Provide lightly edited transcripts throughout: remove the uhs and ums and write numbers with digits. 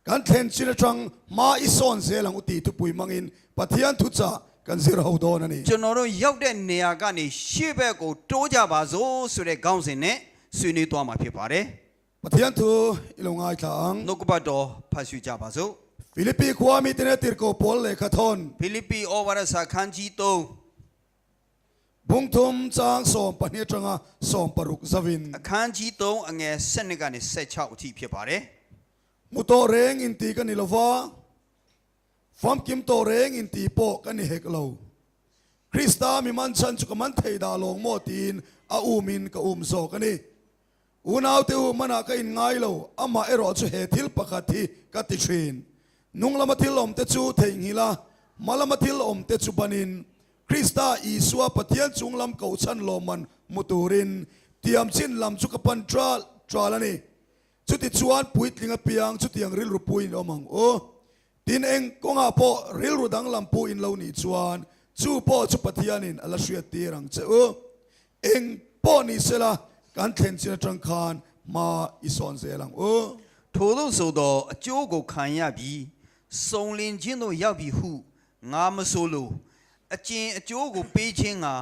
กันเทนชินจังมาอิสอนเซลังอุติทุปุยมังอินปะเทียนทุจ่ากันซิราวโดนันนี่ကျွန်တော်တို့ရောက်တဲ့နေရာကနေရှေ့ဘက်ကိုတိုးကြပါစို့ဆိုတဲ့ခေါင်းစဉ်နဲ့ဆွေးနွေးသွားမှာဖြစ်ပါတယ်ปะเทียนทุอิลงไอทังနှုတ်ကပတ်တော်ဖတ်ရှုကြပါစို့ฟิลิปปีความิเตเนติร์โกปอลเลขาทอนဖိလိပ္ပိဩဝါဒစာခန်းကြီး3บุงทุมจางสอมปะเนียจังอาสอมปรุกซาวินအခန်းကြီး3အငယ်7ကနေ16အထိဖြစ်ပါတယ်มุโตเรงอินตีกันนิลวาฟอมกิมโตเรงอินตีโปกันนิเฮกโลคริสตามีมันชันจุกมันเทดาลงโมตีนอาอูมินกับโซกันนี่อูนาวเตอูมันอากันอินไงโลอามาเอรอจุเฮทิลปะคัติกัติชินนุงละมาทิลอมเตจูเทงฮิลามาละมาทิลอมเตจูบันินคริสตาอีสัวปะเทียนจุงลำเก่าชันโลมันมุตูรินเตรียมชินลำจุกปันตราลนี่ชุดที่ชวนปุยลิงเปียงชุดที่ยังริลรูปุยนอมังโอดินเองก็งาโปริลรูดังลำปุยนเหล่านี้ชวนจูโปชุปะเทียนินอลาเชียตีรังเจอเองโปนี่เสละการเทนจินจังคานมาอิสอนเซลังโอထို့သောဆိုသောအကျိုးကိုခံရပြီးစုံလင်ခြင်းတို့ရောက်ပြီဟုငါမဆိုလိုအကျဉ်အကျိုးကိုပေးခြင်းငါ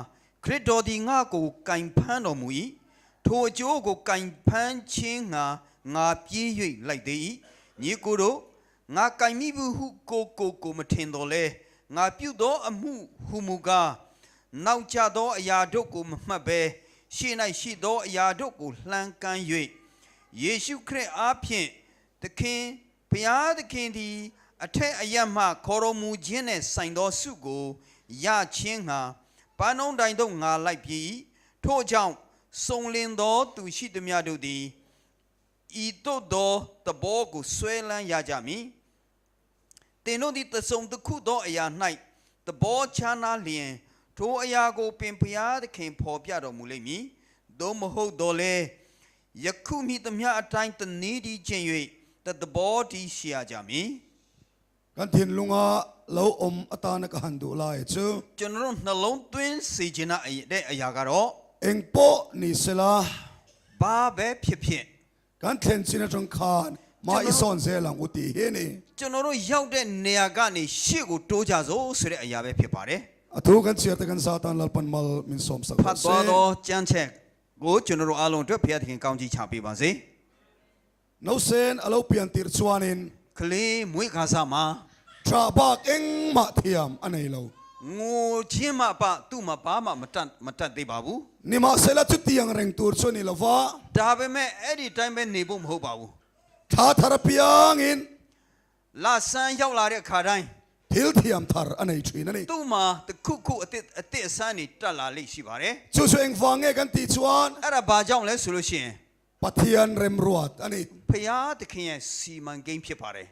ခရစ်တော်သည်ငါကိုကင်ဖမ်းတော်မူ၏ထိုအကျိုးကိုကင်ဖမ်းခြင်းငါပြေး၍လိုက်သေး၏ညီကိုတို့ငါကင်မိဘူးဟုကိုမထင်တော်လဲငါပြုသောအမှုဟုမူကားနောက်ကျသောအရာတို့ကိုမမှတ်ဘဲရှေ့၌ရှိသောအရာတို့ကိုလှမ်းကမ်း၍ယေရှုခရစ်အားဖြင့်သခင်ဘုရားသခင်သည်အထက်အရမှခေါ်တော်မူခြင်းနှင့်ဆိုင်သောဆုကိုရခြင်းငှာပန်းနှုံးတိုင်သို့ငါလိုက်ပြီထို့ကြောင့်စုံလင်သောသူရှိသမျှတို့သည်ဤသို့သောသဘောကိုဆွဲလန်းရကြမည်သင်တို့သည်တစုံတစ်ခုသောအရာ၌သဘောချမ်းသာလျင်ထိုအရာကိုပင်ဘုရားသခင်ဖော်ပြတော်မူလိမ့်မည်သို့မဟုတ်တော့လေယခုမိသမျှအတိုင်းတနည်းတည်ခြင်း၍သဘောတည်ရှိရကြမည်กันทินลุงอาเราอมอตานกหันดูลายจูကျွန်တော်နှလုံးသွင်းစေခြင်းတဲ့အရာကတော့เอ็งโปนี่เสละဘာပဲဖြစ်ဖြစ်กันเทนจินจังคานมาอิสอนเซลังอุติเฮนี่ကျွန်တော်တို့ရောက်တဲ့နေရာကနေရှေ့ကိုတိုးကြစို့ဆိုတဲ့အရာပဲဖြစ်ပါတယ်အထူးကန်စီတကန်စာတန်လပန်မလမင်ဆ ோம் စကဖတ်သွားသောကျမ်းချက်ကိုကျွန်တော်တို့အားလုံးအတွက်ဘုရားသခင်ကောင်းချီးချပေးပါစေနိုเซนอโลเปียนติรชวานินကလေးမွေးခါစားမှာทราบากเอ็งมาเทียมอันไหนเราငိုချင်းမပသူ့မှာဘာမှမတတ်သေးပါဘူးนี่มาเสละจุดที่ยังเร่งตัวชนี่ละว่าဒါပေမဲ့အဲ့ဒီတိုင်းပဲနေဖို့မဟုတ်ပါဘူးท่าทารพิยังอินလာဆန်းရောက်လာတဲ့အခါတိုင်းทิลเทียมทาร์อันไหนช่วยนั่นนี่သူ့မှာတခုအစ်အဆန်းနေတက်လာလိမ့်ရှိပါတယ်จู่ๆเอ็งฟังเงี้ยกันตีชวนအဲ့ဒါဘာကြောင့်လဲဆိုလို့ရှိရင်ปะเทียนเรมรวดอันนี้ဘုရားသခင်ရဲ့စီမံကိန်းဖြစ်ပါတယ်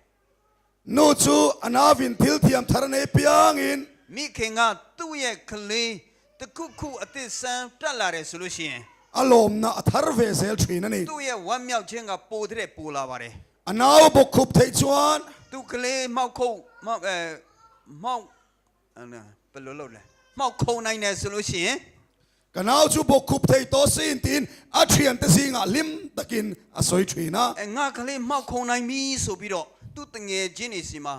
นู่จูอนาวินทิลเทียมทาร์ในพิยังอินမိခင်ကသူ့ရဲ့ကလေးတခုအစ်ဆန်းတက်လာတယ်ဆိုလို့ရှိရင်อารมณ์น่ะทาร์เวเซลช่วยนั่นนี่သူ့ရဲ့ဝမ်းမြောက်ခြင်းကပိုတဲ့ပိုလာပါတယ်อนาวบกคุบเทชวนသူ့ကလေးမောက်ခုတ်မောက်ဘယ်လိုလုပ်လဲမောက်ခုံနိုင်တယ်ဆိုလို့ရှိရင်กันเอาจูบกคุบเทโตสินตินอาเทียนตสิงะลิมตะกินอสอยช่วยนะငါကလေးမောက်ခုံနိုင်ပြီဆိုပြီးတော့သူ့တငယ်ချင်းတွေစီမှာ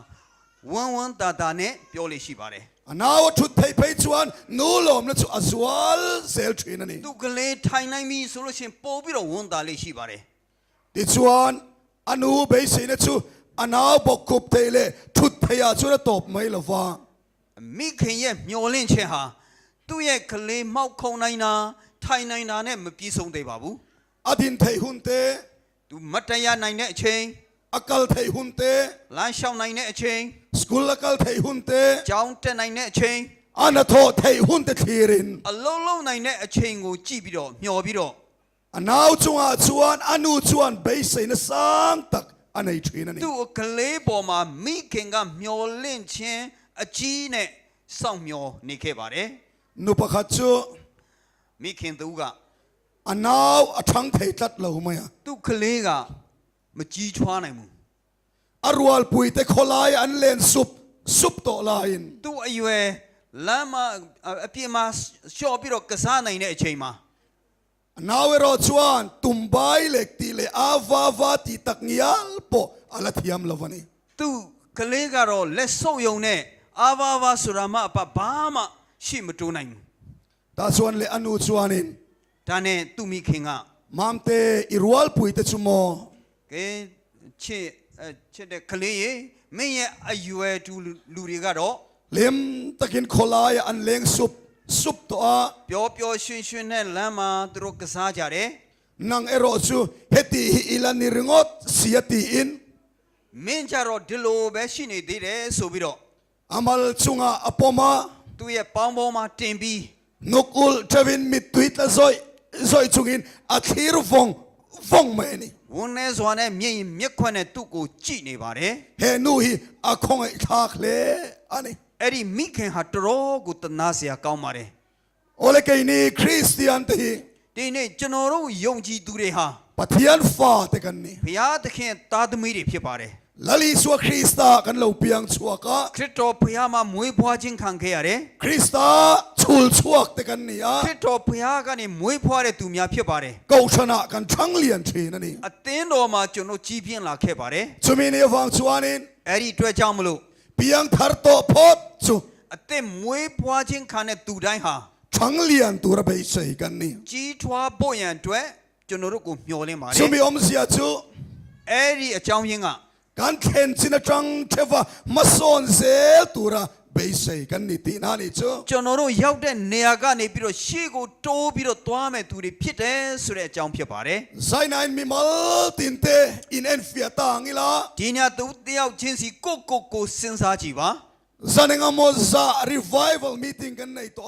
ဝမ်းတာနဲ့ပြောလို့ရှိပါတယ်อนาวชุดไทยชวนนู่ลมนะจูอสวาลเซลช่วยนั่นนี่သူ့ကလေးထိုင်နိုင်ပြီဆိုလို့ရှိရင်ပို့ပြီးတော့ဝမ်းတာလေးရှိပါတယ်ดิชวนอนูเบสินะจูอนาวบกคุบเทเลชุดไทยจูนะตบไม่ละฟ้าမိခင်ရဲ့မျောလင့်ခြင်းဟာသူ့ရဲ့ကလေးမောက်ခုံနိုင်တာထိုင်နိုင်တာနဲ့မပြည့်စုံသေးပါဘူးอดินไทยหุนเตသူမတရားနိုင်တဲ့အချိန်อักลไทยหุนเตလမ်းလျှောက်နိုင်တဲ့အချိန်สกุลอักลไทยหุนเตကျောင်းတက်နိုင်တဲ့အချိန်อานาโทไทยหุนเตทีรินအလုံးလုံးနိုင်တဲ့အချိန်ကိုကြည့်ပြီးတော့မျှော်ပြီးတော့อนาวจงอาชวนอนูชวนเบสินะสังตักอันไหนช่วยนั่นนี่သူ့ကလေးပေါ်မှာမိခင်ကမျှော်လင့်ခြင်းအကြီးနဲ့စောင့်မျှော်နေခဲ့ပါတယ်นุปขัดจูမိခင်သူကอนาวอทังไทยตัดเราไหมอ่ะသူ့ကလေးကမကြီးချွားနိုင်ဘူးอารวาลปุยเตโคลายอันเลนซุปโตลายน์သူ့အရွယ်လမ်းမှာအပြစ်မှာလျှော့ပြီးတော့ကစားနိုင်တဲ့အချိန်မှာอ นาเวรอชวนตุมใบเล็กตีเลอาวาวาติตักนิยาลปออาลาทิยามลาวานี သူကလေးကတော့လက်ဆုပ်ယုံနဲ့အာဘာဘာဆိုတာမှအပဘာမှရှိမတိုးနိုင်ဘူး ตาชวนเลอนุชวนิน ဒါနဲ့သူမိခင်က มามเตอิรวลปุยเตชุโม ကဲချစ်တဲ့ကလေးရေမင်းရဲ့အရွယ်တူလူတွေကတော့ เลมตะกินโคลายอันเลงซุปตัว ပျော်ပျော်ရွှင်ရွှင်နဲ့လမ်းမှာသူတို့ကစားကြတယ် นังเอโรชูเฮติฮิอิลานิริงอตเสียตีอิน မင်းကြတော့ဒီလိုပဲရှိနေသေးတယ်ဆိုပြီးတော့ อามัลชุงาอปอมา သူ့ရဲ့ပေါင်းပေါ်မှာတင်ပြီး นุกุลเทวินมิตุยตะซอยชุงอินอาคีรฟงเมนี่ ဝန်နေစွာနဲ့မျက်ခွက်နဲ့သူ့ကိုကြည့်နေပါတယ် เฮนูฮีอาคงไอทากเลอันนี้ အဲ့ဒီမိခင်ဟာတော်တော်ကိုတနာစရာကောင်းပါတယ် โอเลเกนี่คริสเตียนตี ဒီနေ့ကျွန်တော်တို့ယုံကြည်သူတွေဟာ ปะเทียนฟาเตกันนี่ ဘုရားသခင်သားသမီးတွေဖြစ်ပါတယ် ลาลีสัวคริสตากันเราเปียงชัวกะ ခရစ်တော်ဘုရားမှာမွေးဖွားခြင်းခံခဲ့ရတယ် คริสตาชุลชัวกเตกันนี่อะ ခရစ်တော်ဘုရားကနေမွေးဖွားတဲ့သူများဖြစ်ပါတယ် กูชนะกันทั้งเลียนทีนั่นนี่ အသင်းတော်မှာကျွန်တော်ကြီးပြင်းလာခဲ့ပါတယ် จุมินีฟังชวนิน အဲ့ဒီအတွက်ကြောင့်မလို့ เปียงทาร์โตพอดจู အသင်းမွေးဖွားခြင်းခံတဲ့သူတိုင်းဟာ ทั้งเลียนตัวระเบิดใส่กันนี่ ကြီးထွားဖို့ရန်အတွက်ကျွန်တော်တို့ကိုမျှော်လင့်ပါတယ် จุมิอมเสียจู အဲ့ဒီအကြောင်းရင်းက การเข็นสินะจังเทวามาสอนเซลตัวระเบิดใส่กันนี่ตีนานี่จู ကျွန်တော်တို့ရောက်တဲ့နေရာကနေပြီးတော့ရှေ့ကိုတိုးပြီးတော့သွားမယ်သူတွေဖြစ်တယ်ဆိုတဲ့အကြောင်းဖြစ်ပါတယ် ไซนายมีมัลตินเตอินเอ็นฟิอาตางิลา ဒီညသူတယောက်ချင်းစီကိုစဉ်းစားကြည့်ပါ Zanenga moza revival meeting kan na ito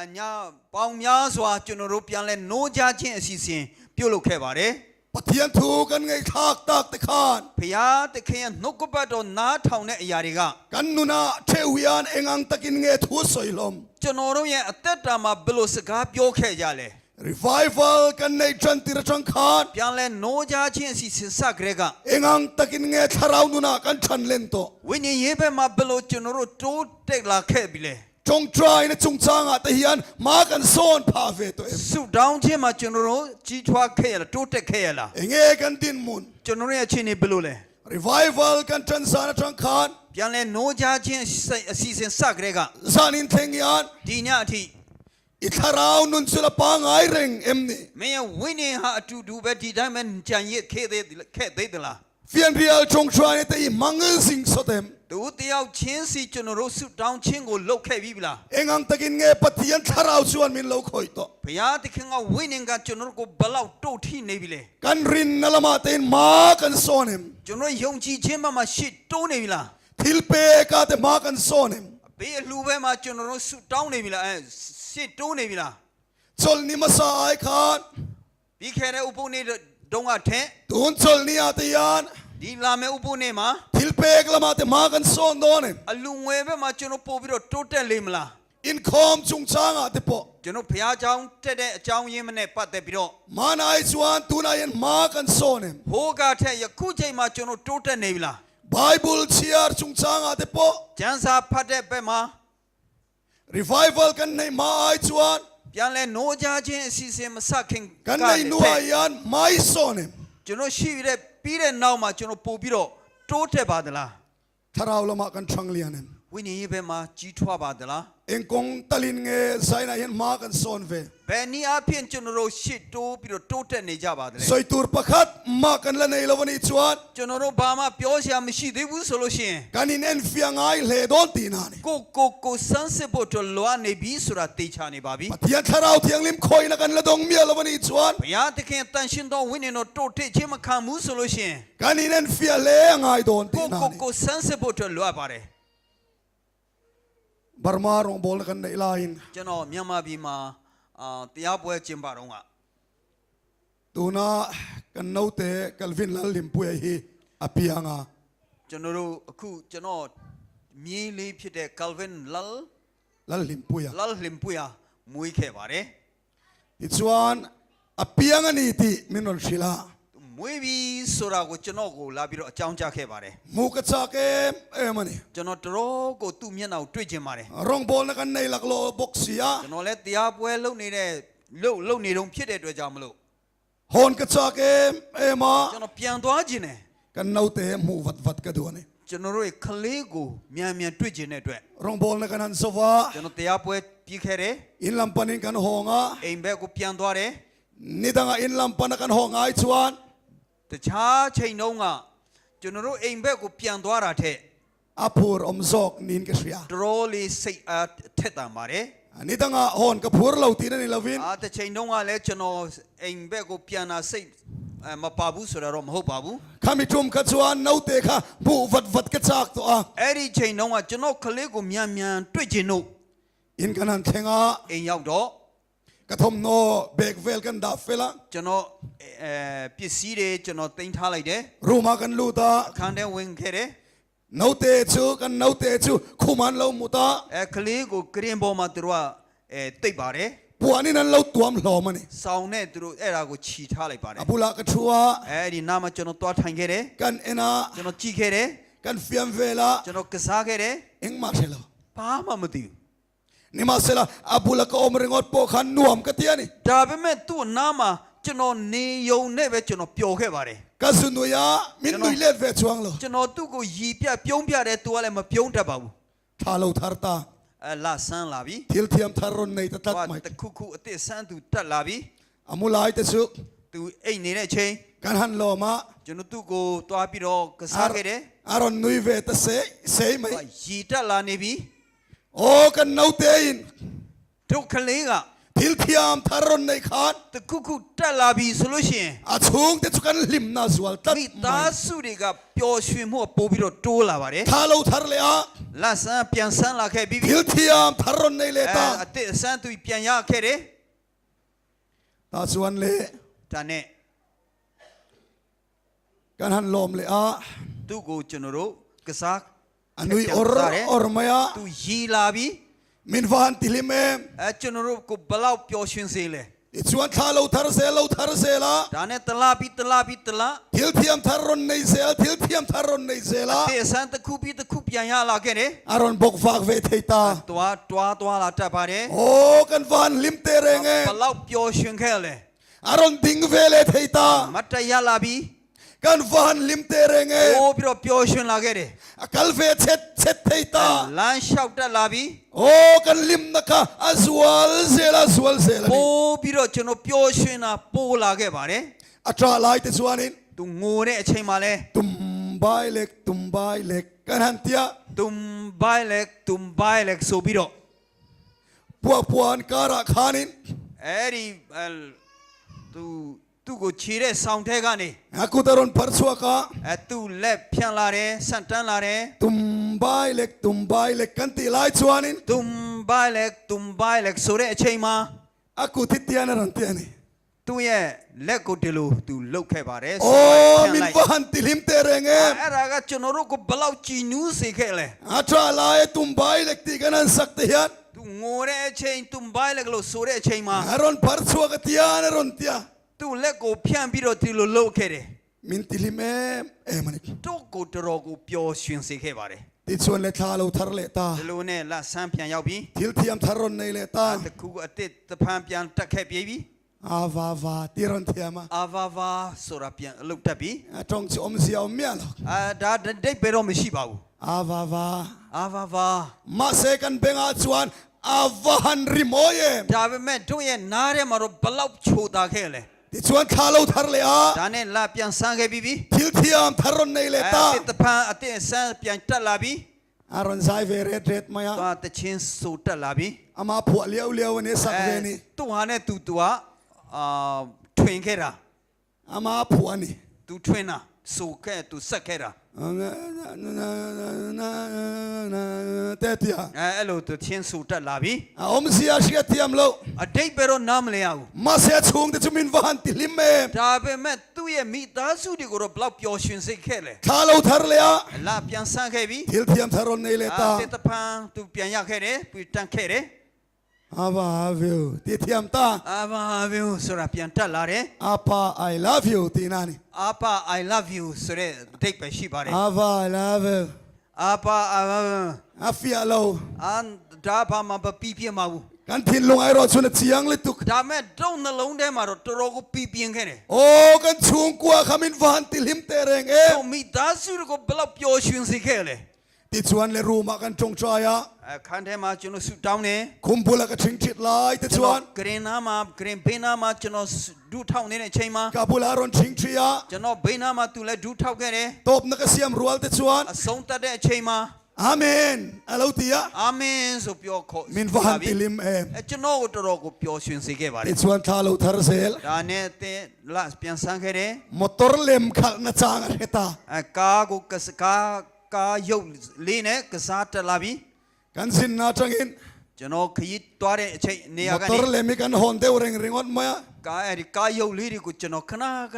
အညာပေါင်းများစွာကျွန်တော်တို့ပြန်လဲနိုးကြခြင်းအစီအစဉ်ပြုလုပ်ခဲ့ပါတယ် Patian tu kan ngay thak tak tekhan ဖျားသခင်ရဲ့နှုတ်ကပတ်တော်နားထောင်တဲ့အရာတွေက kan nuna thewian engang takin ngay thu soilom ကျွန်တော်တို့ရဲ့အသက်တာမှာဘယ်လိုစကားပြောခဲ့ကြလဲ revival kan nay chan tira chang khan ပြန်လဲနိုးကြခြင်းအစီအစဉ်စကြတဲ့က engang takin ngay tharaw nuna kan chan lento ဝိညာဉ်ရေးဘက်မှာဘယ်လိုကျွန်တော်တို့တိုးတက်လာခဲ့ပြီလဲ chong try na chung changa tahian ma kan son pha ve to em ဆုတောင်းခြင်းမှာကျွန်တော်တို့ကြီးထွားခဲ့ရလားတိုးတက်ခဲ့ရလား enge kan din mun ကျွန်တော်ရဲ့အခြေအနေဘယ်လိုလဲ revival kan chan sana chang khan ပြန်လဲနိုးကြခြင်းအစီအစဉ်စကြတဲ့က zanin thengyan ဒီညအထိ itharaw nun sila pa ngai reng em ni မင်းရဲ့ဝိညာဉ်ဟာအတူတူပဲဒီတိုင်းပဲကြံရစ်ခဲ့သေးသလား fian real chong try na tai mangel sing sotem သူတယောက်ချင်းစီကျွန်တော်တို့ဆုတောင်းခြင်းကိုလုပ်ခဲ့ပြီလား engang takin ngay patian tharaw chuan min lo khoi to ဘုရားသခင်ကဝိညာဉ်ကကျွန်တော်တို့ကိုဘလောက်တုတ်ထိနေပြီလဲ kan rin nalama tain ma kan sonem ကျွန်တော်ယုံကြည်ခြင်းမှာရှစ်တိုးနေပြီလား thilpe ka te ma kan sonem ဘေးအလှပဲမှာကျွန်တော်တို့ဆုတောင်းနေပြီလားရှစ်တိုးနေပြီလား chol ni masa ai khan ပြီးခဲ့တဲ့ဥပုပ်နေ့တုန်းကထက် tun chol ni atian ဒီလာမယ့်ဥပုပ်နေ့မှာ thilpe klama te ma kan son donem အလူငွေဘက်မှာကျွန်တော်ပို့ပြီးတော့တိုးတက်လိမ့်မလား in khom chung changa te po ကျွန်တော်ဘုရားเจ้าတက်တဲ့အကြောင်းရင်းမနဲ့ပတ်သက်ပြီးတော့ ma nai chuan tunayan ma kan sonem ဟိုးကထက်ယခုချိန်မှာကျွန်တော်တိုးတက်နေပြီလား bible chiar chung changa te po ကျမ်းစာဖတ်တဲ့ဘက်မှာ revival kan nei ma ai chuan ပြန်လဲနိုးကြခြင်းအစီအစဉ်မဆက်ခင် kan nei nuayan mai sonem ကျွန်တော်ရှိတဲ့ပြီးတဲ့နောက်မှာကျွန်တော်ပို့ပြီးတော့တိုးတက်ပါသလား tharaw lama kan changlianem ဝိညာဉ်ရေးဘက်မှာကြီးထွားပါသလား engkong talin nge zaina yan ma kan son ve ဘယ်နည်းအားဖြင့်ကျွန်တော်တို့ရှစ်တိုးပြီးတော့တိုးတက်နေကြပါသလဲ soi tur pakhat ma kan la nei lawani chuan ကျွန်တော်တို့ဘာမှပြောစရာမရှိသေးဘူးဆိုလို့ရှိရင် kanin en fiangai le don tinani ကိုစမ်းစစ်ဖို့တော့လွားနေပြီဆိုတာသိချနေပါပြီ patian tharau thiang lim khoi na kan la dong mia lawani chuan ဘုရားသခင်တန်ရှင်သောဝိညာဉ်တော်တိုးတက်ခြင်းမခံဘူးဆိုလို့ရှိရင် kanin en fia le ngai don tinani ကိုစမ်းစစ်ဖို့တော့လွားပါတယ် barma rong bol na kan nei lain ကျွန်တော်မြန်မာပြည်မှာတရားပွဲကျင်းပတော့က tuna kan note kalvin lal lim pu hi apianga ကျွန်တော်တို့အခုကျွန်တော်မြေးလေးဖြစ်တဲ့ Calvin lal lim pu ya Lal Limpuya မွေးခဲ့ပါတယ် ti chuan apianga ni ti minol shila မွေးပြီးဆိုတာကိုကျွန်တော်ကိုလာပြီးတော့အကြောင်းကြားခဲ့ပါတယ် mu ka cha ke emani ကျွန်တော်တော်ကိုသူ့မျက်နှာကိုတွေ့ချင်ပါတယ် rong bol na kan nei laklo boxia ကျွန်တော်လည်းတရားပွဲလုပ်နေတဲ့လုပ်နေတုန်းဖြစ်တဲ့အတွက်ကြောင့်မလို့ ฮอนกระจากเอมา ကျွန်တော်ပြန်သွားခြင်းနဲ့ กันนาเตมูวัดกันดูนี่ ကျွန်တော်တို့ရဲ့ကလေးကိုမြန်တွေ့ခြင်းတဲ့အတွက် รองบอลในกันนันโซฟา ကျွန်တော်တရားပွဲပြီးခဲ့တယ် อินลำปันินกันหองอ่ะ အိမ်ဘက်ကိုပြန်သွားတယ် นี่ตั้งอินลำปันกันหองไอ้ชวน တခြားချိန်တုန်းကကျွန်တော်တို့အိမ်ဘက်ကိုပြန်သွားတာထက် อาพูรอมซอกนินกระเสีย တော်တော်လေးစိတ်အားထက်သန်ပါတယ် นี่ตั้งฮอนกับพูรเราตีนั่นนี่ลาวิน တစ်ချိန်တုန်းကလည်းကျွန်တော်အိမ်ဘက်ကိုပြန်လာစိတ်မပါဘူးဆိုတော့မဟုတ်ပါဘူး ข้ามีจุ่มกระชวนนาเตะข้ามูวัดกระจากตัว အဲ့ဒီချိန်တုန်းကကျွန်တော်ကလေးကိုမြန်တွေ့ခြင်းတို့ อินกันนันเทงอ่ะ အိမ်ရောက်တော့ กระทมโนเบกเวลกันดาเฟล่ะ ကျွန်တော်ပစ္စည်းတွေကျွန်တော်တင်ထားလိုက်တယ် รูมากันลูตา အခန်းထဲဝင်ခဲ့တယ် นาเตะชูกันนาเตะชูคุมันเรามุตา ကလေးကိုကရင်ပေါ်မှာသူတို့ကတိတ်ပါတယ် ปัวนี่นั่นเราตัวมหลอมันนี่ ဆောင်းနဲ့သူတို့အဲ့ဒါကိုခြီထားလိုက်ပါတယ် อาบุลากระชัว အဲ့ဒီနားမှာကျွန်တော်တွားထိုင်ခဲ့တယ် กันเอ็นา ကျွန်တော်ကြည့်ခဲ့တယ် กันเฟียมเวล่ะ ကျွန်တော်ကစားခဲ့တယ် เอ็งมาเชล ဘာမှမသိဘူး นี่มาเสละอาบุลากอมริงอดโปขันนวมกะเตียนี่ ဒါပေမဲ့သူ့နားမှာကျွန်တော်နေယုံနဲ့ပဲကျွန်တော်ပျော်ခဲ့ပါတယ် กะสุนุยามินนุยเลดเวชวงโล ကျွန်တော်သူ့ကိုရီပြပြုံးပြတယ်သူကလည်းမပြုံးတတ်ပါဘူး ทาโลทาร์ตา လာဆန်းလာပြီ ทิลเทียมทารอนในตะตัด ဟို ไม တခုခုအစ်စ်ဆန်းသူတက်လာပြီ อามุลายตะสุ သူအိတ်နေတဲ့ချိန် กันหันโลมา ကျွန်တော်သူ့ကိုတွားပြီးတော့ကစားခဲ့တယ် อารอนนุยเวตะเซเซไหม ရီတက်လာနေပြီ โอ้กันนาเตอิน တို့ကလေးက ทิลเทียมทารอนในคาน တခုခုတက်လာပြီဆိုလို့ရှိရင် อาชุงตะสุกันลิมนาสวลตัด မိသားစုတွေကပျော်ရွှင်မှုပို့ပြီးတော့တိုးလာပါတယ် ทาโลทาร์เลอา လက်ဆန်းပြန်ဆန်းလာခဲ့ပြီးပြီ ทิลเทียมทารอนในเลตา အစ်စ်ဆန်းသူပြန်ရခဲ့တယ် ตาสวนเล ဒါနဲ့ กันหันลมเลอา သူ့ကိုကျွန်တော်တို့ကစား อันนุยออร์มายา သူရီလာပြီ มินฟานติลิเม ကျွန်တော်တို့ကိုဘလောက်ပျော်ရွှင်စေလဲ อิชวนทาโลทาร์เซลทาร์เซลา ဒါနဲ့တလားပြီးတလားပြီးတလား ทิลเทียมทารอนในเซลทิลเทียมทารอนในเซลา အစ်စ်ဆန်းတစ်ခုပြီးတစ်ခုပြန်ရလာခဲ့တယ် อารอนบกฟากเวเทตา တွားလာတတ်ပါတယ် โอ้กันฟานลิมเตเรงเง ဘလောက်ပျော်ရွှင်ခဲ့လဲ อารอนดิงเวเลเทตา မတ်တရလာပြီ กันฟานลิมเตเรงเง ပို့ပြီးတော့ပျော်ရွှင်လာခဲ့တယ် กัลเวเช็ดเทตา လမ်းလျှောက်တက်လာပြီ โอ้กันลิมนะคะอสวลเซลาสวลเซลา ပို့ပြီးတော့ကျွန်တော်ပျော်ရွှင်တာပို့လာခဲ့ပါတယ် อัตราลายเตสวานิน သူငိုတဲ့အချိန်မှာလဲ ตุมบายเล็กกันหันเตีย ตุမ်ဘိုင်လက်ဆိုပြီးတော့ พวกปวนการะขานิน အဲ့ဒီသူ့ကိုခြေတဲ့ဆောင်းထဲကနေ อากุตารอนพัรสวกา သူ့လက်ဖြန့်လာတယ်ဆန့်တန်းလာတယ် ตุมบายเล็กกันตีลายสวานิน ตุမ်ဘိုင်လက်ဆိုတဲ့အချိန်မှာ อากุติเตียนรันเตียนี่ သူ့ရဲ့လက်ကိုဒီလိုသူလှုပ်ခဲ့ပါတယ် โอ้มินฟานติลิมเตเรงเง အဲ့ဒါကကျွန်တော်တို့ကိုဘလောက်ကြည်နူးစေခဲ့လဲ อัตราลายตุมบายเล็กตีกันนันสักเตียน သူငိုတဲ့အချိန်ตุမ်ဘိုင်လက်လို့ဆိုတဲ့အချိန်မှာ อารอนพัรสวกเตียนรอนเตีย သူ့လက်ကိုဖြန့်ပြီးတော့ဒီလိုလှုပ်ခဲ့တယ် มินติลิเมมัน တို့ကိုတော်ကိုပျော်ရွှင်စေခဲ့ပါတယ် ติชวนเลทาโลทาร์เลตา ဒီလိုနဲ့လက်ဆန်းပြန်ရောက်ပြီ ทิลเทียมทารอนในเลตา တခုအတစ်တဖန်ပြန်တက်ခဲ့ပြီ อาวาวาตีรอนเทียมา အာဗာဗာဆိုတာပြန်အလုပ်တက်ပြီ ตรงชิอมเสียวเมียหรอก ဒါဒိတ်ပဲတော့မရှိပါဘူး อาวาวา အာဗာဗာ มาเซกันเบงอาชวนอาวาฮันริโมเย ဒါပေမဲ့တို့ရဲ့နားထဲမှာတော့ဘလောက်ချိုတာခဲ့လဲ ติชวนทาโลทาร์เลอา ဒါနဲ့လာပြန်ဆန်းခဲ့ပြီ ทิลเทียมทารอนในเลตา တဖန်အတစ်ဆန်းပြန်တက်လာပြီ อารอนไซเวเรเรตมายา သွားတချင်းဆိုတက်လာပြီ อามาผัวเลี้ยวเนสักเวนี่ သူ့ဟာနဲ့သူကထွင်ခဲ့တာ อามาผัวนี่ သူထွင်တာဆိုခဲ့သူဆက်ခဲ့တာ เตเตีย အဲ့လိုတချင်းဆိုတက်လာပြီ อมเสียชิกเทียมโล အတိတ်ပဲတော့နားမလည်ရဘူး มาเสียชุงติชมินวานติลิเม ဒါပေမဲ့သူ့ရဲ့မိသားစုတွေကိုတော့ဘလောက်ပျော်ရွှင်စေခဲ့လဲ ทาโลทาร์เลอา လာပြန်ဆန်းခဲ့ပြီ ทิลเทียมทารอนในเลตา တစ်ဖန်သူပြန်ရခဲ့တယ်ပြီးတန်းခဲ့တယ် อาบาวิวติเทียมตา အာဘာဘီဆိုတာပြန်တက်လာတယ် อาปา I love you ตีนานี่ အာပါ I love you ဆိုတဲ့ဒိတ်ပဲရှိပါတယ် อาบา I love you အာပါ อาฟิอาโล ဒါဘာမှမပြီးပြမဘူး กันทินลงไอรอดสุนเสียงเลยตุก ဒါမဲ့တုံးနှလုံးထဲမှာတော့တော်တော်ကိုပြပြင်းခဲ့တယ် โอ้กันชุงกัวขมินวันติลิมเตเรงเอ တုံးမိသားစုကိုဘယ်လောက်ပျော်ရွှင်စေခဲ့လဲ ติชวนเลรูมากันจงใจอะ အခန်းထဲမှာကျွန်တော်ဆူတောင်းတယ် คุมพูละกันชิงชิดไลติชวน ဂရင်နာမှာဂရင်ဘေးနာမှာကျွန်တော်ဒူးထောက်နေတဲ့အချိန်မှာ กาพูลารอนชิงชียะ ကျွန်တော်ဘေးนาမှာသူလည်းဒူးထောက်ခဲ့တယ် ตบนักเสียมรัวติชวน အဆုံးတတ်တဲ့အချိန်မှာ อาเมนอาลูติยะ အာမင်ဆိုပြောခေါ် มินวันติลิมเอ ကျွန်တော်ကိုတော်တော်ကိုပျော်ရွှင်စေခဲ့ပါတ ติ ယ် ชวนทาลูทาร์เซล ဒါနဲ့အသင်လပြန်ဆန်းခဲ့တယ် มอเตอร์เลมขัลนาจางเฮตา ကားကိုကားရုပ်လေးနဲ့ကစားတက်လာပြီ กันสินนาจังอิน ကျွန်တော်ခရီးသွားတဲ့အချိန်နေရာ มอ က เตอ နေ ร์เลมิกันฮอนเดวเริงริงอดมายะ ကားရုပ်လေးတွေကိုကျွန်တော်ခ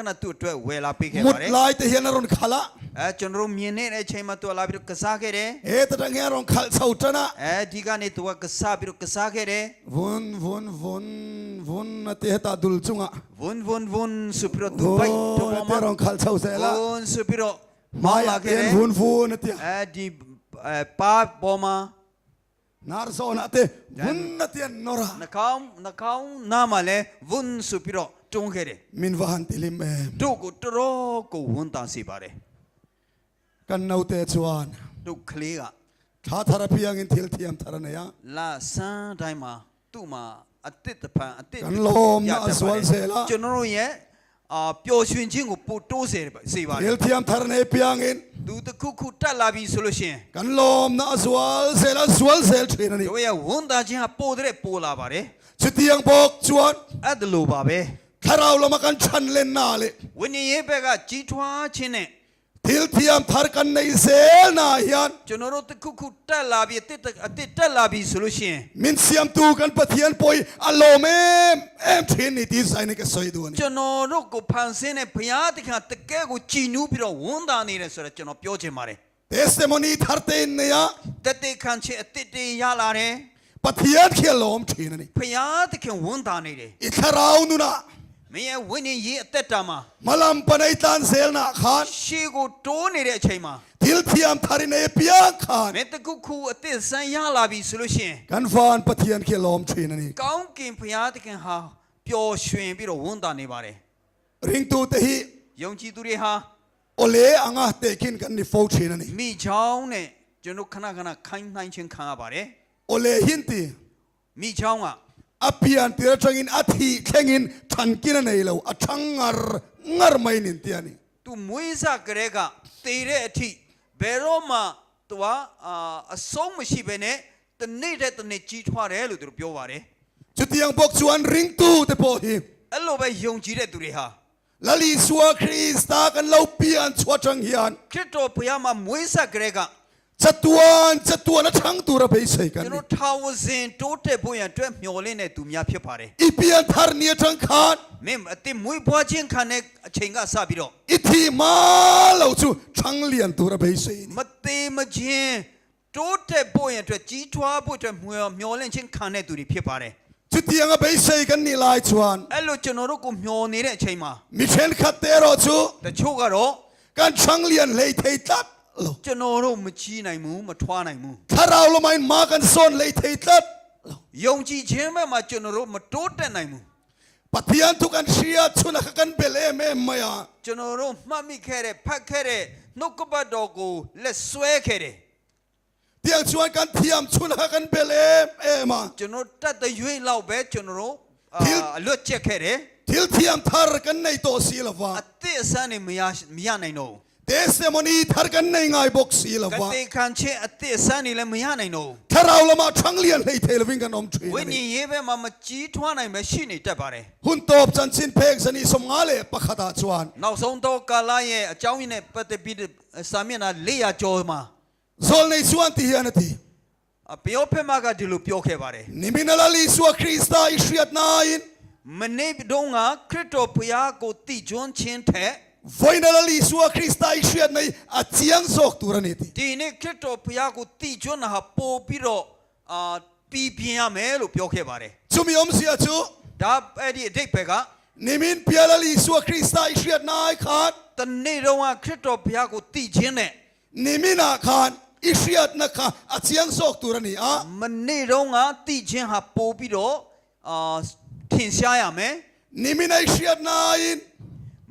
ဏသူ့အတွက်ဝယ်လာပေးခဲ့ มุ ပါ ด တယ် ลายเตเฮียนารอนขัละ ကျွန်တော်မြင်နေတဲ့အချိန်မှာသူလာပြီးတော့ကစားခဲ့တယ် เอตตังเฮียรอนขัลเซาจนะ ဒီကနေသူကကစားပြီးတော့ကစားခဲ့တယ် วุนนาเตตาดุลจุงะ ဝန်ဆိုပြီးတော့သူ โอ้ ပိုက်တော့ นาเต မှာ รอนขัลเซาเซละ ဝန်ဆိုပြီးတော့ มา မောင်း ยา လာ เต ခဲ့ น တယ် วุนนาเต ဒီပါပေါ်မှာ นาร์โซนาเตวุนนาเตนนอรา နှာခေါင်းနားမှာလဲဝန်ဆိုပြီးတော့တွန်းခဲ့တယ် มินวันติลิมเอ တို့ကိုတော်တော်ကိုဝန်တာစေပါတယ် กันนาเตชวน တို့ကလေးက ท้าทารพียังอินทิลทียมทารเนีย လာဆန်းတိုင်းမှာသူ့မှာအတစ်တပံအတစ် กันลมนาสวลเซละ ကျွန်တော်တို့ရဲ့ပျော်ရွှင်ခြင်းကိုပို့တိုးစေပါတ ทิ ယ် ลทียมทารเนียพียังอิน သူတစ်ခုတက်လာပြီဆိုလို့ရှိရင် กันลมนาสวลเซละสวลเซลทรีนันนี่ တို့ရဲ့ဝန်တာခြင်းဟာပို့တဲ့ပို့လာပါတယ် ชุดที่ยังบอกชวน အဲ့ဒါလိုပါပဲ ถ้าเราเรามากันชันเล่นนาเลย ဝိညာဉ်ရေးဘက်ကကြီးထွားခြင်းနဲ့ ทิลทียมทารกันในเซลนาเฮียน ကျွန်တော်တို့တစ်ခုတက်လာပြီအတစ်တက်လာပြီဆိုလို့ရှိရင် มินเสียมตูกันปะเทียนปอยอโลเมเอ็มทรีนี่ที่ใส่ในกระสอยดูนี่ ကျွန်တော်တို့ကိုဖန်ဆင်းတဲ့ဘုရားသခင်တကယ်ကိုကြည်နူးပြီးတော့ဝန်တာနေတယ်ဆိုတော့ကျွန်တော်ပြောချင်ပါတယ် เทสเตโมนีทาร์เตนเนี่ย တသက်ခံခြင်းအတစ်တွေရလာတယ် ปะเทียนเขียลมทรีนันนี่ ဘုရားသခင်ဝန်တာနေတယ် อิทาราวนุนะ မင်းရဲ့ဝိညာဉ်ရေးအသက်တာမှာ มาลัมปนัยตันเซลนาขาน ရှေးကိုတိုးနေတဲ့အချိန်မှာ ทิลทียมทารินเอพียังขาน မင်းတခုအသက်ဆန်းရလာပြီဆိုလို့ရှိရင် กันฟานปะเทียนเขียลมทรีนันนี่ ကောင်းကင်ဘုရားသခင်ဟာပျော်ရွှင်ပြီးတော့ဝန်တာနေပါတယ် ริงตูเตฮี ယုံကြည်သူတွေဟာ โอเลอังอาเตคินกันนี่โฟทรีนันนี่ မိချောင်းနဲ့ကျွန်တော်ခဏခိုင်းနှိုင်းခြင်းခံရပါတယ် โอเลหินตี မိချောင်းက อภิยันติระจังอินอาทิเข่งอินทันกินในเราอชังงาร์ไม่นินเตียนี่ သူမွေးစားကလေးကတေတဲ့အထိဘယ်တော့မှသူကအဆုံးမရှိဘဲနဲ့တနေ့တနေ့ကြီးထွားတယ်လို့သူတို့ပြောပါတယ် จุดยังบอกชวนริงตูเตโพฮี အဲ့လိုပဲယုံကြည်တဲ့သူတွေဟာ ลลีสัวคริสตากันเราเปียนชัวจังเฮียน ခရစ်တော်ဘုရားမှာမွေးစားကလေးက จัตัวนะชังตัวเราไปใส่กัน ကျွန်တော်ထာဝစဉ်တိုးတက်ဖို့ရန်အတွက်မျှော်လင့်တဲ့သူများဖြစ်ပါတယ် อีเปียนทาร์เนียจังขาน မင်းအတိမွေးဖွားခြင်းခံတဲ့အချိန်ကစပြီးတော့ อีทีมาเราชูชังเลียนตัวเราไปใส่ မသေးမချင်းတိုးတက်ဖို့ရန်အတွက်ကြီးထွားဖို့အတွက်မျှော်လင့်ခြင်းခံတဲ့သူတွေဖြစ်ပါတယ် จุดยังไปใส่กันนี่ลายชวน အဲ့လိုကျွန်တော်တို့ကိုမျှော်နေတဲ့အချိန်မှာ มิเชนคัตเตโรชู တချို့ကတော့ การชังเลียนเลยเทตัด ကျွန်တော်တို့မချီးနိုင်ဘူးမထွားနိုင်ဘူး ถ้าเราเราไม่มากันโซนเลยเทตัด ယုံကြည်ခြင်းဘက်မှာကျွန်တော်တို့မတိုးတက်နိုင်ဘူး ปะเทียนทุกันเชียชุนักกันเบลเมมยา ကျွန်တော်တို့မှတ်မိခဲ့တဲ့ဖတ်ခဲ့တဲ့နှုတ်ကပတ်တော်ကိုလက်ဆွဲခဲ့တယ် เตียงชวนกันเทียมชุนักกันเบลเอมา ကျွန်တော်တတ်တဲ့ရွေးလောက်ပဲကျွန်တော်တို့အလွတ်ချက်ခဲ့တယ် ทิลเทียมทาร์กันในตัวสีละวะ အသက်အဆန်းနေမရနိုင်တော့ เทสโมนีทาร์กันในไงบอกสีละ ဘူးက วะ တိခံခြင်းအသက်အဆန်းနေလည်းမရနိုင်တော့ ถ้าเราละมาชังเลียนเลยเทลวิงกันอมทรี ဝိညာဉ်ရေးဘက်မှာမကြီးထွားနိုင်ပဲရှိနေတတ်ပါတယ် หุ่นตบจันสินเพกสนีสมงาเลปะขดาชวน နောက်ဆုံးတော့ကာလရဲ့အကြောင်းရင်းနဲ့ပတ်သက်ပြီးစာမျက်နှာ400ကျော်မှာ โซลในชวนที่เฮียนที ဘယောဖက်မကဒီလိုပြောခဲ့ပါတယ် นิมินาลาลีสัวคริสตาอิชริยตนาอิน မနေ့တုန်းကခရစ်တော်ဘုရားကိုတည်ကျွန်းခြင်းထက် ไฟนาลาลีสัวคริสตาอิชริยตในอาเจียงซอกตัวนี้ที ဒီနေ့ခရစ်တော်ဘုရားကိုတည်ကျွန်းတာဟာပို့ပြီးတော့ပြည်ပြင်းရမယ်လို့ပြောခဲ့ပါတယ် ชุมิอมเสียชู ဒါအဲ့ဒီအတိတ်ဘက်က นิมินเปียลาลีสัวคริสตาอิชริยตนาไอขาน တနေ့တုန်းကခရစ်တော်ဘုရားကိုတည်ခြင်းနဲ့ นิมินาขาน တ อิเชียดนะคะอาเจียงโศกตัวนี้อ่ะ มันนี่ร้องอ่ะตีเช่นหาปูปิโดทิ้งเสียไหม นี่มีในเชียดนาย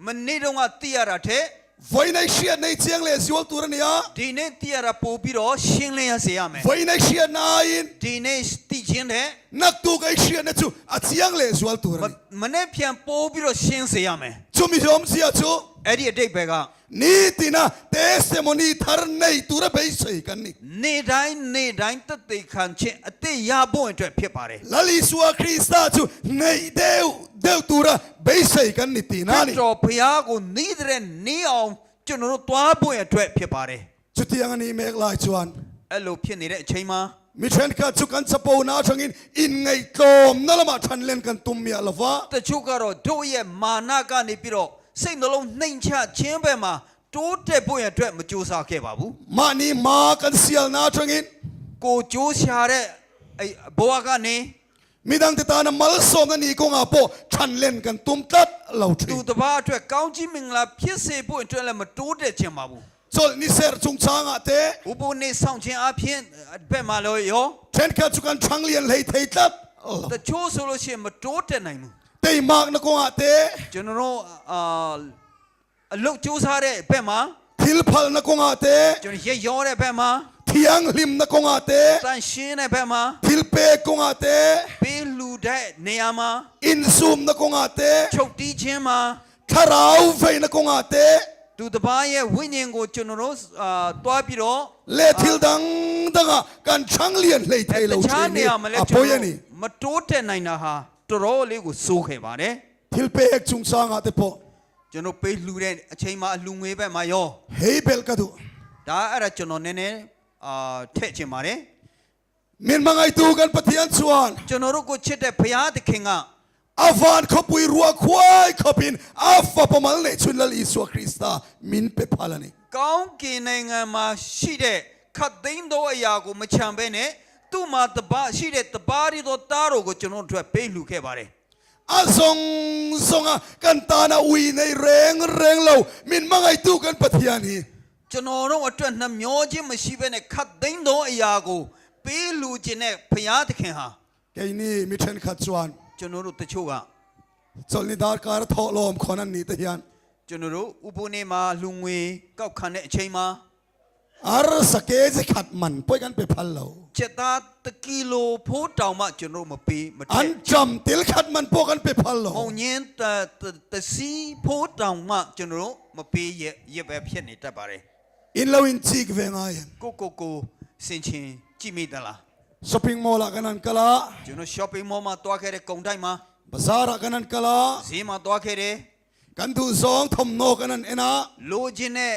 มันนี่ร้องอ่ะตีอะไรเถอะ ไฟในเชียดในเจียงเลสิวตัวนี้อ่ะ ดีเนี่ยตีอะไรปูปิโดชิงเลยเสียไหม ไฟในเชียดนาย ดีเนี่ยตีเช่นเถอะ นักตัวกับเชียดนะจูอาเจียงเลสิวตัวนี้ มันเนี่ยเพียงปูปิโดชิงเสียไหม จูมียอมเสียจู ไอ้ที่เด็กไปก็ นี่ตีน่ะเทสโมนีทาร์ในตัวเบสใส่กันนี่ နေ့တိုင်းတက်တေခံချင်းအသေးရဖို့အတွက်ဖြစ်ပါတယ် ลาลิสวาคริสต์จูในเดวตัวเบสใส่กันนี่ตีน่ะนี่ တော်ဖျားကိုနေတဲ့နေအောင်ကျွန်တော်တို့တွားဖို့အတွက်ဖြစ်ပါတယ် จุดที่ยังนี้เมกลายชวน အဲ့လိုဖြစ်နေတဲ့အချိန်မှာ มิเช่นกัจุกันสปูนาชงินอินไงกลมนั่นละมาทันเล่นกันตุมเมียละฟ้า တချို့ကတော့တို့ရဲ့မာနကနေပြီးတော့စိတ်နှလုံးနှိမ်ချခြင်းပဲမှာတိုးတက်ဖို့အတွက်မကြိုးစားခဲ့ပါဘူး มานี่มากันเสียนาชงิน ကိုကြိုးရှာတဲ့အဲ့ဘဝကနေ มีดังติตานะมัลสอมนั่นนี่ก็งาโปทันเล่นกันตุมตัดเหล่าที သူတစ်ပါးအတွက်ကောင်းကြီးမင်္ဂလာဖြစ်စေဖို့အတွက်လည်းမတိုးတက်ခြင်းပါဘူး จนนี่เสร์จุงช้างอาเต ဥပုနေဆောင်ခြင်းအဖြစ်ဘက်မှာလို့ရော เช่นกัจุกันชังเลียนเลยเทตัด တချို့ဆိုလို့ရှိရင်မတိုးတက်နိုင်ဘူး เตยมากนะก็อาเต ကျွန်တော်တို့အလုတ်ကြိုးစားတဲ့ဘက်မှာ ทิลพัลนะก็อาเต ကျွန်တော်ရက်ရောတဲ့ဘက်မှာ เทียงลิมนะก็อาเต တန်ရှင်းတဲ့ဘက်မှာ ทิลเปก็อาเต ပေးလူတဲ့နေရာမှာ อินซูมนะก็อาเต ချုပ်တီးခြင်းမှာ คาราวเฟนะก็อาเต သူတစ်ပါးရဲ့ဝိညာဉ်ကိုကျွန်တော်တို့တွားပြီးတော့ เลทิลดังดังกันชังเลียนเลยเท တ เหล่า ခြား ที နေ นี่ ရာမှာလည်း อะ ကျွ โป န် ย တော် นี่ မတိုးတက်နိုင်တာဟာတော်တော်လေးကိုစိုးခဲ့ပါတယ် ทิลเปกจุงช้างอาเตโป ကျွန်တော်ပေးလှူတဲ့အချိန်မှာအလှူငွေဘက်မှာရော เฮเบลกะดู ဒါအဲ့ဒါကျွန်တော်နည်းနည်းထည့်ချင်ပါတယ် มินมังไอตูกันปะเทียนชวน ကျွန်တော်တို့ကိုချစ်တဲ့ဘုရားသခင်က อาฟานขบุยรัวควายขบินอาฟาปมัลเนชุนลลิสวาคริสตามินเปพาลานี ကောင်းကင်နိုင်ငံမှာရှိတဲ့ခတ်သိမ်းသောအရာကိုမချမ်းပဲနဲ့သူ့မှာတပါရှိတဲ့တပါးရီသောတားတော်ကိုကျွန်တော်တို့အတွက်ပေးလှူခဲ့ပါတယ် อาซงซงกันตานาอุยในแรงเหล่ามินมังไอตูกันปะเทียนี ကျွန်တော်တို့အတွက်နှမျောခြင်းမရှိဘဲနဲ့ခတ်သိမ်းသောအရာကိုပေးလှူခြင်းနဲ့ဘုရားသခင်ဟာ แกนี่มิเชนขัดชวน ကျွန်တော်တို့တချို့က จนนิดาการทอลอมคนนั้นนี่ตะยัน ကျွန်တော်တို့ဥပုနေမှာလူငွေကောက်ခံတဲ့အချိန်မှာ อารสเกจะขัดมันป่วยกันไปพันเหล่า ချက်သား1ကီလိုဖိုးတောင်မှကျွန်တော်တို့မပေးမထ อัน ည့် จำติลขัดมันป่วยกันไปพันเหล่า မုံညင်းတစီဖိုးတောင်မှကျွန်တော်တို့မပေးရပဲဖြစ်နေတတ်ပါတယ် อินลาวินจีกเวงไง ကိုစင်ချင်းကြည့်မိသလား ช้อปปิ้งมอลล์กันนั่นกะลา ကျွန်တော် shopping mall မှာတွားခဲ့တဲ့ကုန်တိုက်မှာ บาซาร์กันนั่นกะลา ဈေးမှာတွားခဲ့တယ် กันดูซองทอมโนกันนั่นเอ็นะ လိုချင်တဲ့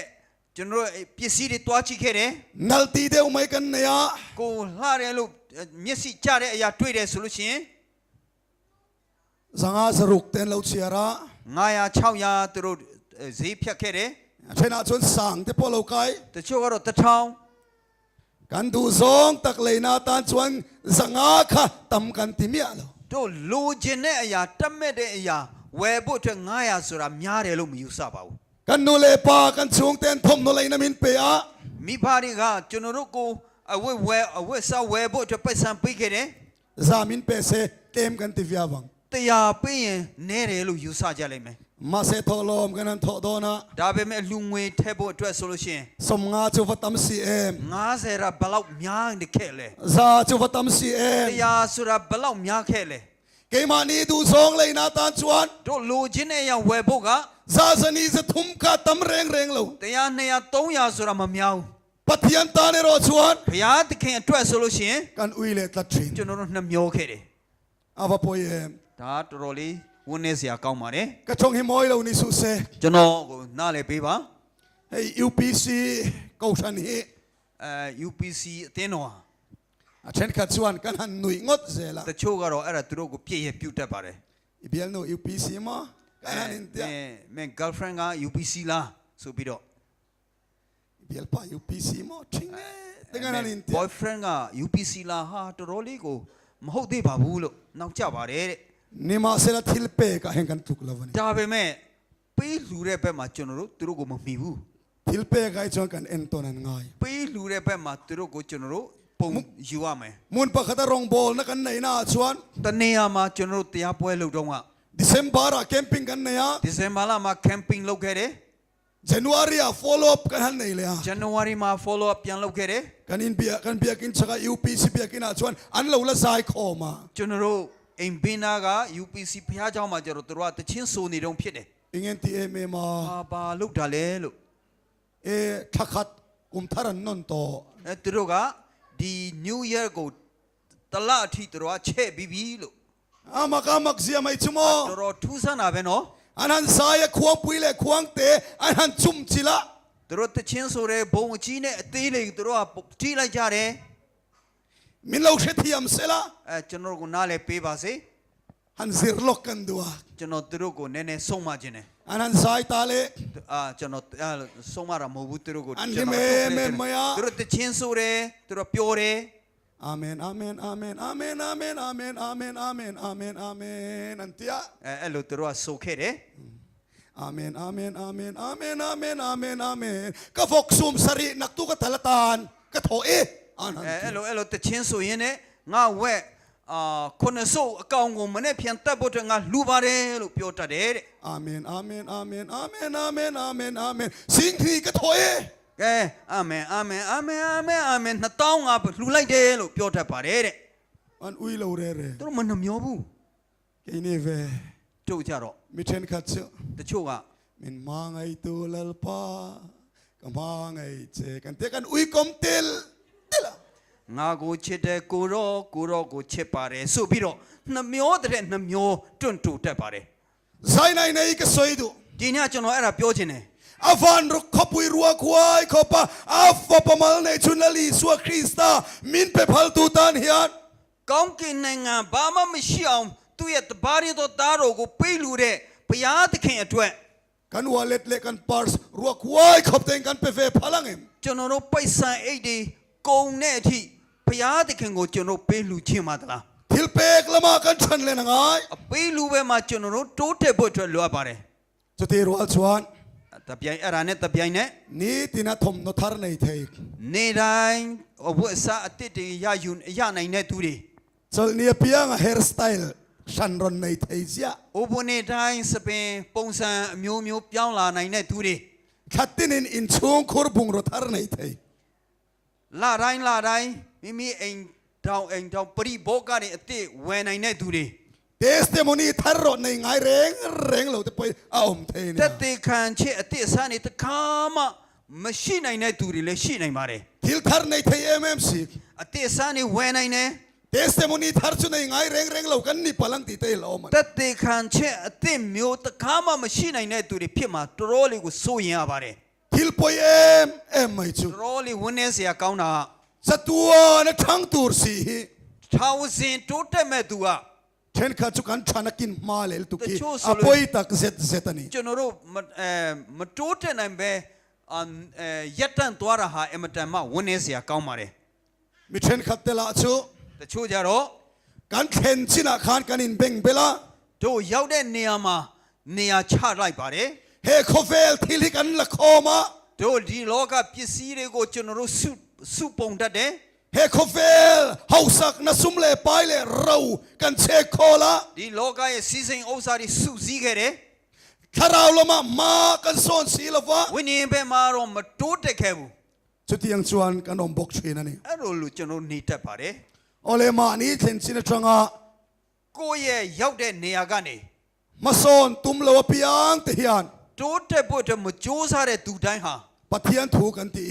ကျွန်တော်တို့ပစ္စည်းတွေတွားကြည့်ခဲ့တယ် นัลตีเดวไม่กันเนี่ย ကိုလှတယ်လို့မျက်စိကျတဲ့အရာတွေ့တယ်ဆိုလို့ရှိရင် สังอาสรุกเต็นเราเชียระ 900 600သူတို့ဈေးဖြတ်ခဲ့တယ် ใช่น่าชวนสั่งที่พอเราไกล တချို့ကတော့1000 กันดูซองตักเลยนาตานชวนสังอาค่ะตำกันติเมียเรา တို့လိုချင်တဲ့အရာတတ်မဲ့တဲ့အရာဝယ်ဖို့အတွက်900ဆိုတာများတယ်လို့မယူဆပါဘူး กันนูเลปากันชวงเต็นทอมโนเลยนามินเปีย မိဘတွေကကျွန်တော်တို့ကိုအဝတ်စားဝယ်ဖို့အတွက်ပိုက်ဆံပေးခဲ့တယ် ซามินเปเซเต็มกันติวิอาวัง တရားပေးရင်နည်းတယ်လို့ယူဆจလိမ့်မယ် มาเซทอลอมกันนั่นทอดอนะ ဒါပေမဲ့လူငွေထည့်ဖို့အတွက်ဆိုလို့ရှိရင် สมงาจูฟัตัมซีเอ็ม 50ရာဘယ်လောက်များနေခဲ့လဲ ซาจูฟัตัมซีเอ็ม တရားဆိုတာဘယ်လောက်များခဲ့လဲ เกมานีดูซองเลยนาตานชวน တို့လိုချင်တဲ့အရာဝယ်ဖို့က ซาสนีจะทุ่มกาตำเร่งเรา တရား200 300ဆိုတာมများဘူး ปะเทียนตาเนรอชวน ဘုရားသခင်အတွက်ဆိုလို့ရှိရင် กันอุยเลตัดชิน ကျွန်တော်တို့နှမျောခဲ့တယ် อาบะปอยเอ็ม ဒါတော်တော်လေးဝန်းနေစရာကောင်းပါတယ် กระชงหิมอยเรานี่สุเซ ကျွန်တော်ကိုနားလည်ပေးပါ เฮ้ย UPC กูชันฮี UPC အတင်းတော် เช่นขัดชวนกันหันหนุ่ยงดเซละ တချို့ကတော့အဲ့ဒါသူတို့ကိုပြည့်ရပြုတ်တတ်ပါတယ် อีเบียลโน UPC มากันหันอินเดีย မင်း girlfriend က UPC လားဆိုပြီးတော့ อีเบียลปา UPC มาชิงเอ้แต่กันหันอินเดีย boyfriend က UPC လားဟာတော်တော်လေးကိုမဟုတ်သေးပါဘူးလို့နောက်ကျပါတယ်တဲ့ นี่มาเซละทิลเปกะเห็นกันทุกละวัน ဒါပေမဲ့ပေးလှူတဲ့ဘက်မှာကျွန်တော်တို့သူတို့ကိုမမီဘူး พ ทิลเป้ไกจงกันเอ็นตัวนั้นง่าย ပေးလူတဲ့ဘက်မှာသူတို့ကိုကျွန်တော်တို့ပုံယူရမယ် มุนปะขัดรองบอลนักกันในหน้าชวน တနေရာမှာကျွန်တော်တို့တရားပွဲလုပ်တော့က ดิเซมบาร์แคมปิ้งกันเนี่ย ဒီဇင်ဘာလမှာ camping လုပ်ခဲ့တယ် เจนวารีอะ follow up กันหันในเลยอะ January မှာ follow up ပြန်လုပ်ခဲ့တယ် กันอินเบียกินชะก UPC เบียกินอาชวนอันเราละสายคอมา ကျွန်တော်တို့အိမ်ဘင်းနာက UPC ဖျားเจ้าမှာကျတော့သူတို့ကတချင်းဆိုနေတုံးဖြစ်တယ် อิงเอ็นทีเอเมมา ဘာလုပ်တာလဲလို့ ทักขัดกุมทารันนนโต သူတို့ကဒီ New Year ကိုတလအထိသူတို့ကချဲ့ပြီးပြီလို့ อามักเสียไม่ชุมอ တော်တော်ထူးဆန်းတာပဲနော် อันหันสายควงปุยเลยควงเตะอันหันจุ่มจิละ သူတို့တချင်းဆိုတဲ့ဘုံအကြီးနဲ့အသေးလေးသူတို့ကထိလိုက်ကြတယ် มินเราเชทียมเสละ ကျွန်တော်ကိုနားလဲပေးပါစေ หันซิรล็อกกันดัว ကျွန်တော်သူတို့ကိုနည်းနည်းဆုံးမခြင်းတယ် อันหันสายตาเล่ ကျွန်တော်ဆုံးမတာမဟုတ်ဘူးသူတို့ကို อัน ကျွ นี้ န် เม တော် เมมายา သူတို့တချင်းဆိုတယ်သူတို့ပြောတယ် อาเมนอาเมนอาเมนอาเมนอาเมนอาเมนอาเมนอาเมนอาเมนอาเมนอันเตีย အဲ့လိုသူတို့ကဆိုခဲ့တယ် อาเมนอาเมนอาเมนอาเมนอาเมนอาเมนอาเมนก็ฟกซุมสรีนักตุกตะละตานก็โถเออันนั้น အဲ့လိုတချင်းဆိုရင်လည်းငါဝက်ခုနစုပ်အကောင်ကိုမနဲ့ပြန်တက်ဖို့အတွက်ငါလူပါတယ်လို့ပြောတတ်တယ်တဲ့ อาเมนอาเมนอาเมนอาเมนอาเมนอาเมนอาเมนสิ่งที่ก็โถเอ ကဲအာမင်အာမင်အာမင်အာမင်အာမင်2000ငါလှူလိုက်တယ်လို့ပြောတတ်ပါတယ်တဲ့ อันอุ้ยเราเร่เร่ သူတို့မနှမျောဘူး กินเว တို့ကြတော့ มิเทนขัดเช တချို့က มินมาไงตัวลลปาก็มาไงเจกันเตกันอุ้ยกอมเตลเตละ ငါကိုချစ်တယ်ကိုရောကိုချစ်ပါတယ်ဆိုပြီးတော့နှမျောတဲ့နှမျောတွန့်တူတတ်ပါတယ် ไซไนไนก็สวยดู ဒီညကျွန်တော်အဲ့ဒါပြောချင်တယ် อาฟันรุกขปุยรัวควายขปะอาฟปมัลในชุนลีสัวคริสตามินเปพัลตูตานเฮียน ကောင်းကင်နိုင်ငံဘာမှမရှိအောင်သူ့ရဲ့တပါးရသောသားတော်ကိုပေးလူတဲ့ဘုရားသခင်အတွက် กันวาเล็ดเล็กกันปาร์สรัวควายขบเต็งกันเปเฟพลังเอ็ม ကျွန်တော်တို့ပိုက်ဆံအိတ်တွေကုန်တဲ့အထိဘုရားသခင်ကိုကျွန်တော်ပေးလူခြင်းပါသလား ทิลเปกละมากันชันเลนงาย အပေးလူပဲမှာကျွန်တော်တို့တိုးတက်ဖို့အတွက်လိုအပ်ပါတယ် จุตีรัวชวน တပြိုင်အဲ့ဒါနဲ့တပြိုင်နဲ့ นี่ตินาทมนทารในเทก နေတိုင်းအဝတ်အစားအတစ်တွေရနိုင်တဲ့သူတွေ จลเนียเปียงเฮร์สไตล์ชันรอนในเทเซีย အိုဘနေတိုင်းစပင်ပုံစံအမျိုးမျိုးပြောင်းလာနိုင်တဲ့သူတွေ ขัดตินินอินชุงคุรบุงรทารในเท လာတိုင်းမိမိအိမ်တောင်ပရိဘောဂတွေအတစ်ဝယ်နိုင်တဲ့သူတွေ เทสเตโมนีทารรในไงเร่งเราจะไปเอาอมเท တ เนี่ က် ย တေခံချက်အတစ်အစားနေတခါမှမရှိနိုင်တဲ့သူတွေလည်းရှိနိုင်ပါတယ် ทิลทารในเทเอ็มเอ็มซี အတစ်အစားနေဝယ်နိုင်တယ် เทสเตโมนีทารชุในไงเร่งเรากันนี่พลังติเตลอมัน တက်တေခံချက်အတစ်မျိုးတခါမှမရှိနိုင်တဲ့သူတွေဖြစ်မှာတော်တော်လေးကိုစိုးရင်ရပါတယ် ทิลปอยเอ็มเอ็มไม่จู တော်တော်လေးဝန်းနေစရာကောင်းတာ สตัวนะทั้งตูร์สี ထောင်စင်တိုးတက်မဲ့သူက เช่นข้าจุกันชานักินมาเลลตุกี แต่ชั่วสุ อ ดเลย ปอยตักเซตเซตนี่ ကျွန်တော်တို့မတိုးတက်နိုင်ပဲရက်တန့်သွားတာဟာအင်မတန်မှဝန်းနေစရာကောင်းပါတယ် มิเช่นขัดเตลาชู တချို့ကြတော့ กันเข็นชินาคานกันอินเบงเบลา တို့ရောက်တဲ့နေရာမှာနေရာချလိုက်ပါတယ် เฮโคเฟลทิลิกันละโคมา တို့ဒီလောကပစ္စည်းတွေကိုကျွန်တော်တို့စုပုံတတ်တယ် เฮโคเฟลเฮาสักนะซุมเลไปเลเรากันเชโคลา ဒီလောကရဲ့စီစိန်ဥစ္စာတွေစုစည်းခဲ့တယ် คาราวลมามากันโซนสีลฟ้า ဝိညာဉ်ဘက်မှာတော့မတိုးတက်ခဲ့ဘူး จุดที่ยังชวนกันอมบกชีนั่นนี่ အဲ့လိုလို့ကျွန်တော်နေတတ်ပါတယ် โอเลมานี่เข็นชินะจังอา ကိုယ့်ရဲ့ရောက်တဲ့နေရာကနေ มาโซนตุมเลวปียังเทียน တိုးတက်ဖို့အတွက်မကြိုးစားတဲ့သူတိုင်းဟာ ปะเทียนถูกันตี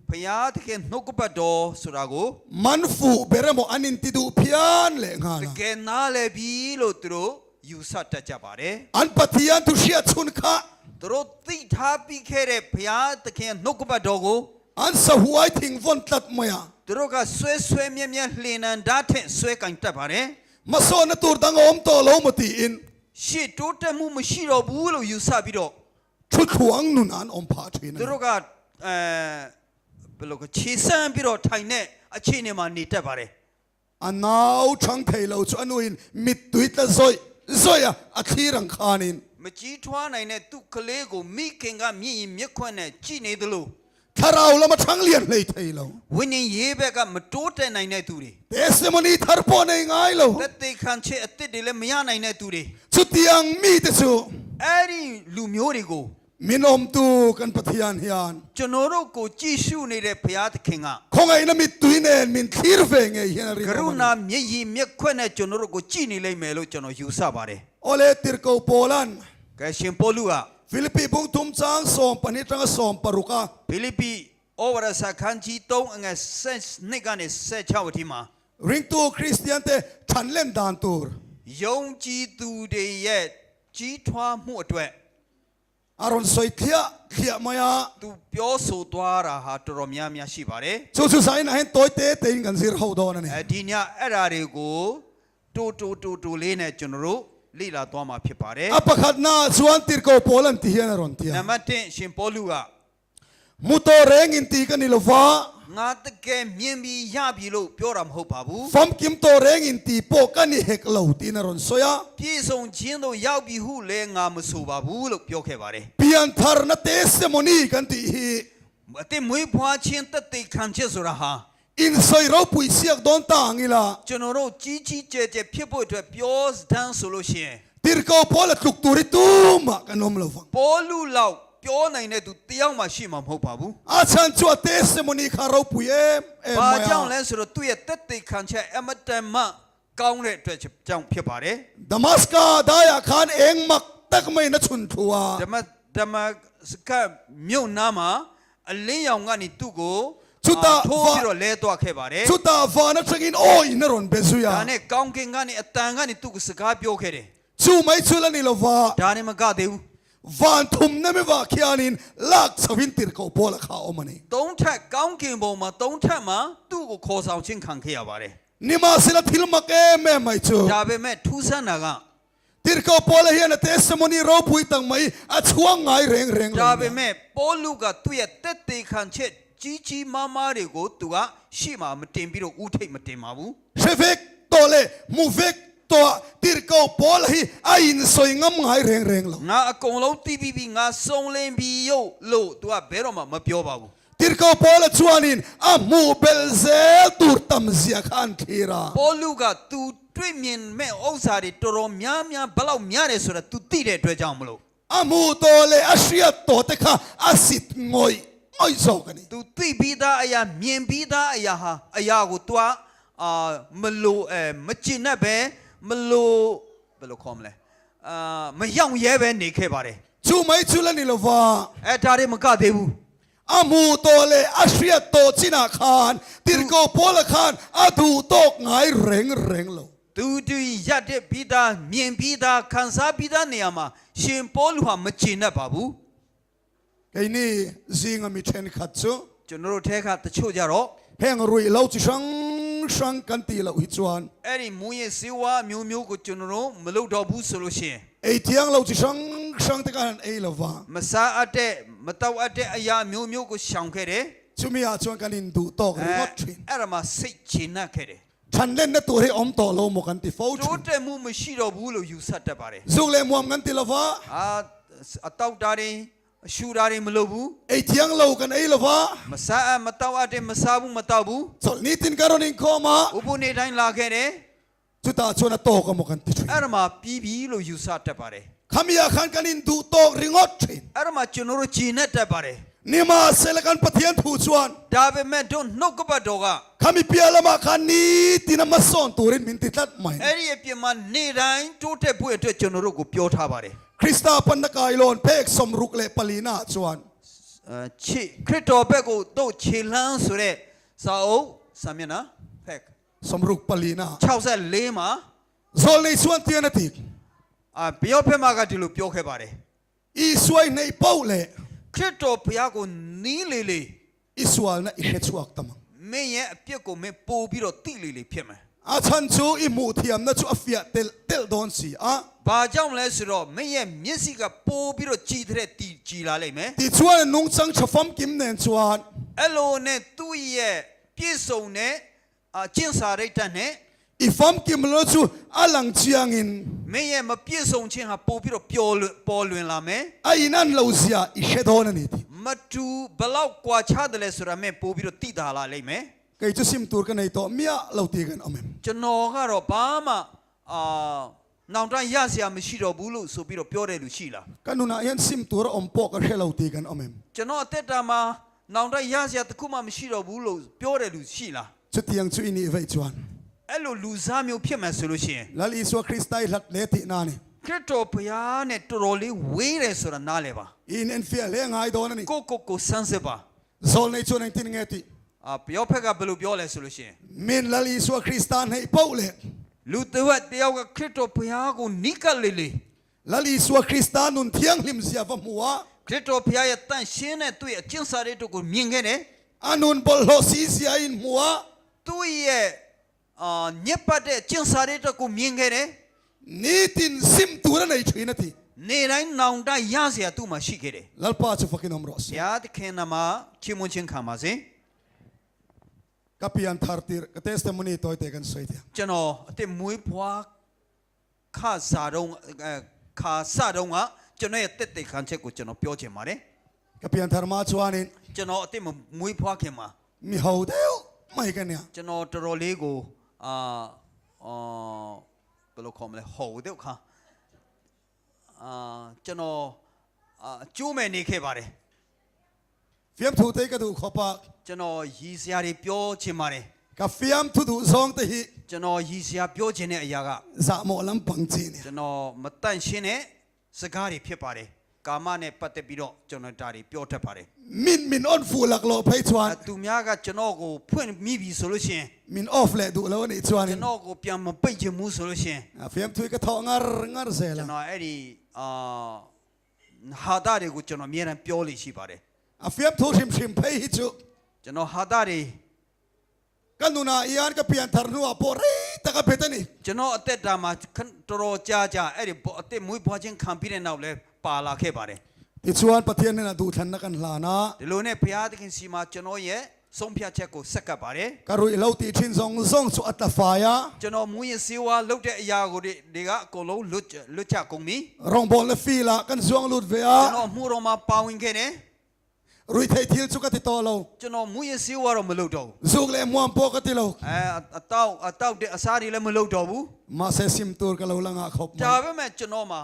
ဘုရားသခင်နှုတ်ကပတ်တော်ဆိုတာကို มันฟูเบรโมอันนินติดูเพียนเลงา တ นะ ကယ်နားလည်ပြီလို့သူတို့ယူဆတတ်ကြပါတယ် อันปะเทียนทุเชียชุนข้า သူတို့သိထားပြီးခဲ့တဲ့ဘုရားသခင်နှုတ်ကပတ်တော်ကို อันสหวยทิ้งวนตัดมายา သူတို့ကဆွဲမြဲလှင်နံဓာတ်ထက်ဆွဲကင်တတ်ပါတယ် มาโซนนตูร์ดังอมโตโลมตีอิน ရှေ့တိုးတက်မှုမရှိတော့ဘူးလို့ယူဆပြီးတော့ ชุดขวางนุนอันอมพาชีน သူတို့ကဘယ်လိုကခြေဆန်းပြီးတော့ထိုင်တဲ့အခြေအနေမှာနေတတ်ပါတယ် อันนาวช่างเทเราชวนอินมิดตุยตะซอยอะอคีรังคานิน မကြီးထွားနိုင်တဲ့သူကလေးကိုမိခင်ကမြင်ရင်မျက်ခွန်းနဲ့ကြည်နေသလို ถ้าเราละมาทั้งเลียนเลยไทยเรา ဝိညာဉ်ရေးဘက်ကမတိုးတက်နိုင်တဲ့သူတွေ testimony ทาร์ปอนในง่ายเรา သက်သေခံချက်အစ်စ်တွေလည်းမရနိုင်တဲ့သူတွေ สุดยังมีแต่สู အဲ့ဒီလူမျိုးတွေကို มินอมตูกันปะเทียนเฮียน ကျွန်တော်တို့ကိုကြည့်ရှုနေတဲ့ဘုရားသခင်က คงไอ้นั่นมีตุยเนนมินทีร์เฟงไงเฮียนริ ကရုဏာမျက်ရည်မျက်ခွန်းနဲ့ကျွန်တော်တို့ကိုကြည့်နေလိမ့်မယ်လို့ကျွန်တော်ယူဆပါတယ် โอเลติร์โกโปลัน ကဲရှင်ပေါလုက ฟิลิปปีบุงทุมจางสอมปนิจังสอมปรุกา ဖိလိပ္ပိဩဝါဒစာခန်းကြီး3အငယ်7ကနေ16အထိမှာ ริงตูคริสเตียนเตทันเล่นดานตูร์ ယုံကြည်သူတွေရဲ့ကြီးထွားမှုအတွက် อารอนสอยเทียเทียมายา သူပြောဆိုသွားတာဟာတော်တော်များများရှိပါတယ် จูสุสายนะเห็นตัวเตเตนกันซิร์ฮาวดอนนี่ ဒီညအဲ့ဓာတွေကိုတိုးလေးနဲ့ကျွန်တော်တို့လေ့လာသွားမှာဖြစ်ပါတယ် อปะขัดนาสวนติร์โกโปลันที่เฮียนรอนเทีย နံပါတ်1ရှင်ပေါလုက มุโตเรงอินตีกันนิลฟา ငါတကယ်မြင်ပြီးရပြီလို့ပြောတာမဟုတ်ပါဘူး ฟัมกิมโตเรงอินตีโปกันนี่เฮกเหลาตีนรอนโซยา ပြည့်စုံခြင်းတို့ရောက်ပြီဟုလည်းငါမဆိုပါဘူးလို့ပြောခဲ့ပါတယ် เปียนทาร์นาเตสโมนีกันตีฮี အတိမွေးဖွားခြင်းတသက်ခံချက်ဆိုတာဟာ อินไซเราปุยเสียกดอนตางิลา ကျွန်တော်တို့ကြီးကြီးကျယ်ကျယ်ဖြစ်ဖို့အတွက်ပြောစတန်းဆိုလို့ရှိရင် ติร์โกโปลัดลุกตูริตูมะกันนมลฟัง ပေါ်လူလောက်ပြောနိုင်တဲ့သူတယောက်မှရှိမှာမဟုတ်ပါဘူး อาชันชัวเตสโมนีคาเราปุยเอ็ม ဘာ มาย ကြောင့် า လဲဆိုတော့သူ့ရဲ့တက်သေးခံချက်အမတန်မှကောင်းတဲ့အတွက်ကြောင့်ဖြစ်ပါတယ် ดามัสกาดายาคานเองมักตักไม่นัชุนทัว ဓမ္မစကမြို့နာမှာအလင်းရောင်ကနေသူ့ကို ชุดตา ထိုးပြီးတော့လဲသွားခဲ့ပါတယ် ชุดตาฟานัชกินโออินรอนเบซุยา ဒါနဲ့ကောင်းကင်ကနေအတန်ကနေသူ့ကိုစကားပြောခဲ့တယ် ชูไม่ชูละนิลฟา ဒါနဲ့မကသေးဘူး วานทุมนั่นไม่ว่าเขียนินลากสวินติร์โกโปละข้าอมันนี่ သုံးထက်ကောင်းကင်ဘုံမှာသုံးထက်မှာသူ့ကိုခေါ်ဆောင်ခြင်းခံခဲ့ရပါတယ် นี่มาสิละทิลมักแม่ไม่ชู ဒါပေမဲ့ထူးဆန်းတာက ติร์โกโปละเฮียนเตสโมนีเราปุยตังไม่อาช่วงไงเร่งเร่ง ဒါပေမဲ့ပေါလုကသူ့ရဲ့တက်သေးခံချက်ကြီးကြီးမားမားတွေကိုသူကရှေ့မှာမတင်ပြီးတော့ဥထိတ်မတင်ပါဘူး เชฟกตัวเล่มูเฟกตัวติร์โกโปละฮีไอ้อินสวยงามไงเร่งเร่งหรอ ငါအကုန်လုံးတီးပြီးငါစုံလင်ပြီးရုပ်လို့သူကဘယ်တော့မှမပြောပါဘူး ติร์โกโปละชวนินอามูเบลเซตูร์ตัมเซียขันทีรา ပေါလုကသူတွေ့မြင်မဲ့ဥစ္စာတွေတော်တော်များများဘလောက်များတယ်ဆိုတာသူသိတဲ့အတွက်ကြောင့်မလို့ อามูตัวเล่อาเชียตัวเตคะอาสิตงอยไอ้โซกันนี่ သူသိပြီးသားအရာမြင်ပြီးသားအရာဟာအရာကိုသူကမလို့မကျင်နဲ့ပဲမလို့ဘယ်လိုခေါ်မလဲမယောင်ရဲပဲနေခဲ့ပါတယ် ชูไม่ชูละนิลฟา ဒါတွေမကသေးဘူး อามูตัวเล่อาเชียตัวชินาคานติร์โกโปละคานอาดูโตกไงเร่งเร่งโล သူတူရတဲ့ပြီးသားမြင်ပြီးသားခံစားပြီးသားနေရာမှာရှင်ပေါလုဟာမကျင်နဲ့ပါဘူး ไอ้นี่ซิงมีเทนขัดซู ကျွန်တော်တို့ထဲကတချို့ကြတော့ แห่งรุยเราจิชังชังกันตีเราอิจวน အဲ့ဒီမူရဲ့စေဝါမျိုးမျိုးကိုကျွန်တော်တို့မလုပ်တော့ဘူးဆိုလို့ရှိရင် ไอ้เทียงเราจิชังชังตะกันไอ้ละวา မစားအပ်တဲ့မတောက်အပ်တဲ့အရာမျိုးမျိုးကိုရှောင်ခဲ့တယ် ชูมีอาชวนกันอินดูโตกริงอดทริน အဲ့ဒါမှစိတ်ချနှက်ခဲ့တယ် ฉันเล่นในตัวให้อมต่อเราหมกันติฟูช တိုးတက်မှုမရှိတော့ဘူးလို့ယူဆတတ်ပါတယ် ซูเลมวมกันติละวา အတောက်တာတွေအရှူတာတွေမလုပ်ဘူး ไอ้เทียงเรากันไอ้ละวา မစားအပ်မတောက်အပ်တဲ့မစားဘူးမတောက်ဘူး ส่วนนี้ตินการนินคอมา ဥပုနေတိုင်းလာခဲ့တယ် จุตาชวนโตกหมกันติทริน အဲ့ဒါမှပြီးပြီလို့ယူဆတတ်ပါတယ် ขมีอาคันกันอินดูโตกริงอดทริน အဲ့ဒါမှကျွန်တော်တို့ဂျင်းနဲ့တတ်ပါတယ် นี่มาเซลกันปะเทียนถูชวน ဒါပေမဲ့တို့နှုတ်ကပတ်တော်က ขมีเปียละมาคันนี้ตินามาซ่อนตัวรินมินติตัดใหม่ အဲ့ဒီအပြင်မှာနေတိုင်းတိုးတက်ဖို့အတွက်ကျွန်တော်တို့ကိုပြောထားပါတယ် คริสตาปันกายโลนเพกสมรุกเลปลีนาชวน ချစ်ခရစ်တော်ဘက်ကိုတို့ခြေလှမ်းဆိုတဲ့စာအုပ်စာမျက်နှာဖက် สมรุกปลีนา 64မှာ โซลในส่วนเตียนติก ဘယောဖက်မှာကဒီလိုပြောခဲ့ပါတယ် อีสวยในเป้าเล ခရစ်တော်ဘုရားကိုနီးလေလေ อีสวาลนะอีเฮชวักตมัง မင်းရဲ့အပြစ်ကိုမင်းပို့ပြီးတော့တိလေလေဖြစ်မယ် อาชันชูอีมูเทียมนะชูอฟิยเตลดอนสีอะ ဘာကြောင့်လဲဆိုတော့မင်းရဲ့မျက်စိကပို့ပြီးတော့ကြည်တဲ့ကြည်လာလိမ့်မယ် ติชวนนุงจังชฟัมกิมเนนชวน အဲ့လိုနဲ့သူ့ရဲ့ပြည့်စုံတဲ့ကျင့်စာရိတ်တတ်နဲ့ อ อีฟอมกิมโลจูอลังเชียงอิน မင်းရဲ့မပြည့်စုံခြင်းဟာပို့ပြီးတော့ပေါ်လွင်လာမယ် ไอ้นั่นเราเสียอิเชโดนันนี่ที မတူဘလောက်ကွာခြားတယ်လဲဆိုတာမင်းပို့ပြီးတော့သိတာလာလိမ့်မယ် ไก่จะซิมตูร์กันในโตเมียเราตีกันอเมน ကျွန်တော်ကတော့ဘာမှနောင်တရစရာမရှိတော့ဘူးလို့ဆိုပြီးတော့ပြောတယ်လူရှိလား กันนุนายันซิมตูร์อมปอกกันเชเราตีกันอเมน ကျွန်တော်အသက်တာမှာနောင်တရစရာတစ်ခုမှမရှိတော့ဘူးလို့ပြောတယ်လူရှိလား จะเตียงจุอินีไว้จวน အဲ့လိုလူစားမျိုးဖြစ်မှဆိုလို့ရှိရင် ลาลีสวคริสต์ไตหลัดเลตินานี่ ခရစ်တော်ဘုရားနဲ့တော်တော်လေးဝေးတယ်ဆိုတာနားလည်ပါ อินเอ็นเฟียเลงไงโดนนี่ ကိုစမ်းစစ်ပါ โซลในชวนในตินเงติ ပြောဖက်ကဘယ်လိုပြောလဲဆိုလို့ရှိရင် มินลาลีสวคริสต์ให้เป้าเลย လူတစ်တယောက်ကခရစ်တော်ဘုရားကိုနိကလေလေ ลาลีสวคริสต์นุนเทียงลิมเสียฟมัว ခရစ်တော်ဘုရားရဲ့တန်ရှင်းတဲ့သူ့ရဲ့အကျင့်စာရိတ္တကိုမြင်ခဲ့တယ် อานุนบอลโลซีเสียอินมัว သူ့ရဲ့ညက်ပတ်တဲ့ကျင့်စာရိတ္တကိုမြင်ခဲ့တယ် นี่ตินซิมตูร์ในชุยนาที နေတိုင်းနောင်တရစရာသူ့မှာရှိခဲ့တယ် ลัลปาจูฟักินอมรส ဘုရားသခင်နာမှာချီးမွမ်းခြင်းခံပါစေ กับพิยันทาร์ติร์กเทสเตมอนีตัวเตกันสวยเดีย ကျွန်တော်အသက်မွေးဖွားခစားတော့ခါစတော့ကကျွန်တော်ရဲ့တက်တက်ခံချက်ကိုကျွန်တော်ပြောချင်ပါတယ် กับพิยันทาร์มาชวานิน ကျွန်တော်အသက်မွေးဖွားခင်မှာ มีฮาวเดียวไม่กันเนี่ย ကျွန်တော်တော်တော်လေးကိုဘယ်လိုခေါ်မလဲဟိုတဲ့ခါကျွန်တော်ကျိုးမဲ့နေခဲ့ပါတယ် ฟิยมทูเตกันดูขอปาก ကျွန်တော်ရည်စရာတွေပြောချင်ပါတယ် กับฟิยมทูดูซองเตหิ ကျွန်တော်ရည်စရာပြောချင်တဲ့အရာက ซาโมลัมปังจีเนี่ย ကျွန်တော်မတန့်ရှင်းတဲ့စကားတွေဖြစ်ပါတယ်ကာမနဲ့ပတ်သက်ပြီးတော့ကျွန်တော်ဒါတွေပြောတတ်ပါတယ် มินออนฟูลักโลไปชวน သူများကကျွန်တော်ကိုဖွင့်မိပြီဆိုလို့ရှိရင် มินออฟเลดูแล้วนี่ชวน ကျွန်တော်ကိုပြန်မပိတ်ချင်ဘူးဆိုလို့ရှိရင် ฟิยมทูก็ท้องงาเซ ကျွ ละ န်တော်အဲ့ဒီဟာတာတွေကိုကျွန်တော်အမြဲตမ်းပြောလို့ရှိပါတယ် ฟิยมทูชิมไปฮิจู ကျွန်တော်ဟာတာတွေ กันดูนาอีอันกับพิยันทาร์นัวปอรีตะกับเบตนี่ ကျွန်တော်အသက်တာမှာတော်တော်ကြာအဲ့ဒီအသက်မွေးဖွားခြင်းခံပြီးတဲ့နောက်လဲပါလာခဲ့ပါတယ် ที่ชวนประเทศนี่นะดูทันนักกันลานะ ဒီလိုနဲ့ဘုရားသခင်စီမှာကျွန်တော်ရဲ့ဆုံးဖြတ်ချက်ကိုဆက်ကပ်ပါတယ် การุยเราตีชินซองสุอัตฟายา ကျွန်တော်မူရင်စေဝါလုတ်တဲ့အရာကိုတွေကအကုန်လုံးလွတ်ချကုန်ပြီ รองบอลเลฟีละกันซวงลุดเวีย ကျွန်တော်မှုတော်မှာပါဝင်ခဲ့တယ် รุยไทยทิลสุกติโตเรา ကျွန်တော်မူရင်စေဝါတော့မလုတ်တော့ဘူး สุกเลมวมปกติเรา အတောက်တဲ့အစားတွေလည်းမလုတ်တော့ဘူး มาเซซิมตูร์กันเราละงาขบ ဒါပေမဲ့ကျွန်တော်မှာ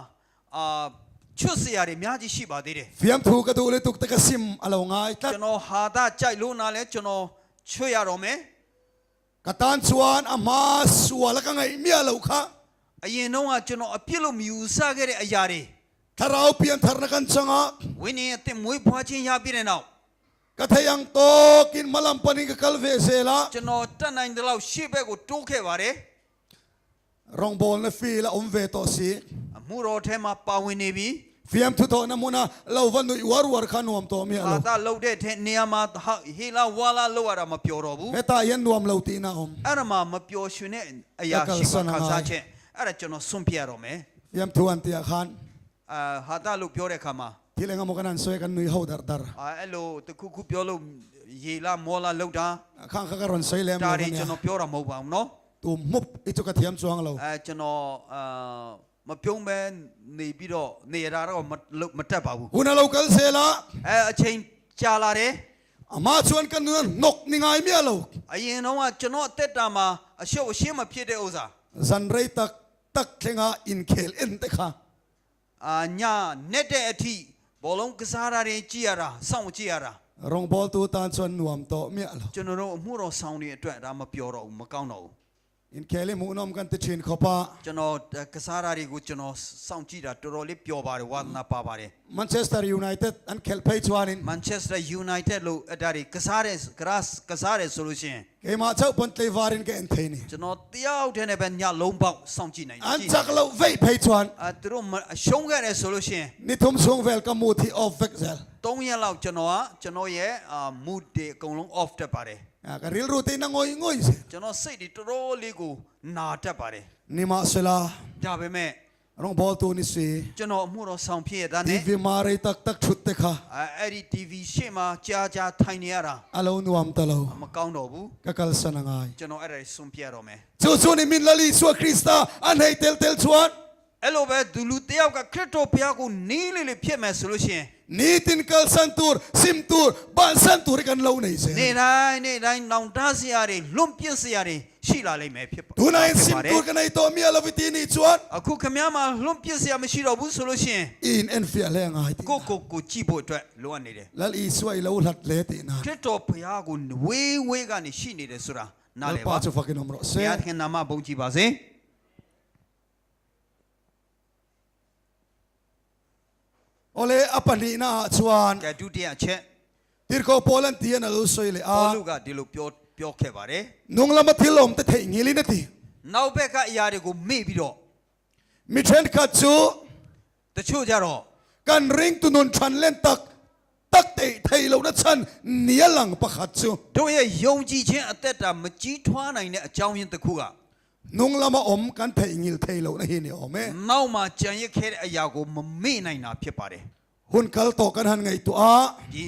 ချွတ်စရာတွေအများကြီးရှိပါသေးတယ် ฟิยมทูกระดูเลยตุกตะกซิมอลาวงายตัด ကျွန်တော်ဟာတာကြိုက်လို့နာလဲကျွန်တော်ချွတ်ရတော့မယ် กตันชวนอามาสัวละกังไงเมียเราค่ะ အရင်တော့ကကျွန်တော်အပြစ်လို့မယူဆခဲ့တဲ့အရာတွေ ถ้าเราเปลี่ยนทารกันจังอ่ะ ဝိညာဉ်အသက်မွေးဖွားခြင်းရပြီးတဲ့နောက် กะทยังโตกินมะลัมปนิกกัลเวเซละ ကျွန်တော်တတ်နိုင်တဲ့လောက်ရှေ့ဘက်ကိုတိုးခဲ့ပါတယ် รองบอลเลฟีละอมเวโตซี အမှုတော်ထဲမှာပါဝင်နေပြီ ฟิยมทูโตนะมุนะเราวันนุยวารขานวมโตเมีย ဟာ เรา တာလုတ်တဲ့ထဲနေရာမှာဟေလာဝါလာလောက်ရတာမပြောတော့ဘူး เฮตายันนวมเราตีนะอม အဲ့ဒါမှမပျော်ရွှင်တဲ့အရာရှိပါခါစားချက်အဲ့ဒါကျွန်တော်စွန့်ပြရတော့မယ် ฟิยมทูอันเตียขาน ဟာတာလို့ပြောတဲ့ခါမှာ ที่เลงมกันนันสวยกันนุยเฮาดาร์ดาร์ အဲ့လိုတခုခုပြောလို့ရေလာမောလာလောက်တာ ข้างข้างกันรอนสวยเลม ဒါ เรา တွေ เนี่ ကျွန် ย တော်ပြောတာမဟုတ်ပါဘူးเนาะ ตูมุบอิจุกะเทียมจวงเรา ကျွန်တော်မပြုံးပဲနေပြီးတော့နေရတာတော့မတက်ပါဘူး อุณเรากัลเซละ အချိန်ကြာလာတယ် อามาชวนกันนกนิงายเมียเรา အရင်တော့ကကျွန်တော်အသက်တာမှာအရှုပ်အရှင်းမဖြစ်တဲ့ဥစ္စာ ซันเรตักตักเทงาอินเคลเอ็นเตคา ညာနဲ့တဲ့အထိဘောလုံးကစားတာတွေကြည့်ရတာစောင့်ကြည့်ရတာ รองบอลตูตานชวนนวมโตเมียเรา ကျွန်တော်တို့အမှုတော်ဆောင်တွေအတွက်ဒါမပြောတော့ဘူးမကောင်းတော့ဘူး อินเคลมูนอมกันติชินขปา ကျွန်တော်ကစားတာတွေကိုကျွန်တော်စောင့်ကြည့်တာတော်တော်လေးပျော်ပါတယ်ဝါသနာပါပါတယ် แมนเชสเตอร์ยูไนเต็ดอันเคลไปชวนิน Manchester United လို့အဲ့ဒါတွေကစားတယ်ဆိုလို့ရှိရင် เกมาเจ้าปนเตวารินเกนเทนี่ ကျွန်တော်တယောက်တည်းနဲ့ပဲညလုံးပေါက်စောင့်ကြည့်နိုင်တယ် อันจักเราเวไปชวน သူတို့ရှုံးခဲ့တယ်ဆိုလို့ရှိရင် นี่ทุ่มชงเวลกัมูที่ออฟเวกเซล 3ရက်လောက်ကျွန်တော်ရဲ့mood တွေအကုန်လုံး off တက်ပါတယ် กะริลรูตินงอยงอยเซ ကျွန်တော်စိတ်တွေတော်တော်လေးကိုနာတတ်ပါတယ် นี่มาเซลา ဒါပေမဲ့ น้องบอลตัวนี้สิ ကျွန်တော်အမှုတော်ဆောင်ဖြစ်ရတဲ့ ที နဲ့ วีมาเรตักตักชุดเตะค่ะ အဲ့ဒီ TV ရှေ့မှာကြာထိုင်နေရတာ อาลูนวมตะลู မကောင်းတော့ဘူး ก็กัลสนางไง ကျွန်တော်အဲ့ဒါဆွန့်ပြရတော့မယ် จู่ๆนี่มินลลีสัวคริสต์อันให้เตลชวน အဲ့လိုပဲဒူလူတယောက်ကခရစ်တော်ဘုရားကိုနီးလေးဖြစ်မယ်ဆိုလို့ရှိရင် นี่ตินกัลสันตูร์ซิมตูร์บ้านสันตูร์กันเล่าในเสีย နေ့တိုင်းနောင်တစရာတွေလွန့်ပြစ်စရာတွေရှိလာလိမ့်မယ်ဖြစ်ပါ ดูนายซิมตูร์กันในตัวเมียลาวิตีนี่ชวน အခုခမည်းမှာလွန့်ပြစ်สရာမရှိတော့ဘူးဆိုလို့ရှိရင် อินเอ็นฟิอาเลงไงตี ကိုကြည့်ဖို့အတွက်လိုအပ်နေတယ် แล้วอีสวยแล้วหลัดเลตินา ခရစ်တော်ဘုရားကိုဝေးကနေရှိနေတယ်ဆိုတာနား แล้ว လည် ป้า ပါ จะฟักกินนมรส ဘု เซ่ ရားသခင်နာမဘုန်းကြီးပါစေ โอเลอปันดีน่าชวน ကဲဒုတိယအချက် ทีร์โคโปลันตีน่ารู้สวยเลย ပေါ อ่ะ လုကဒီလိုပြောခဲ့ပါတယ် นุ่งละมาทิลมแต่เทงิลินตี နောက်ဘက်ကအရာတွေကိုမေ့ပြီးတော့ มิเทนคัตซู တချို့ကြတော့ กันริงตุนุนชันเล่นตักเตะไทยเรานะชันเนียหลังปะคัตซู တို့ရဲ့ယုံကြည်ခြင်းအသက်တာမကြီးထွားနိုင်တဲ့အကြောင်းရင်းတစ်ခုက นุ่งละมาอมกันเทงิลไทยเรานะเฮนี่อม နောက်မှာကြံရစ်ခဲ့တဲ့အရာကိုမမေ့နိုင်တာဖြစ်ပါတယ် หุ่นกัลโตกันหันไงตัว ဒီ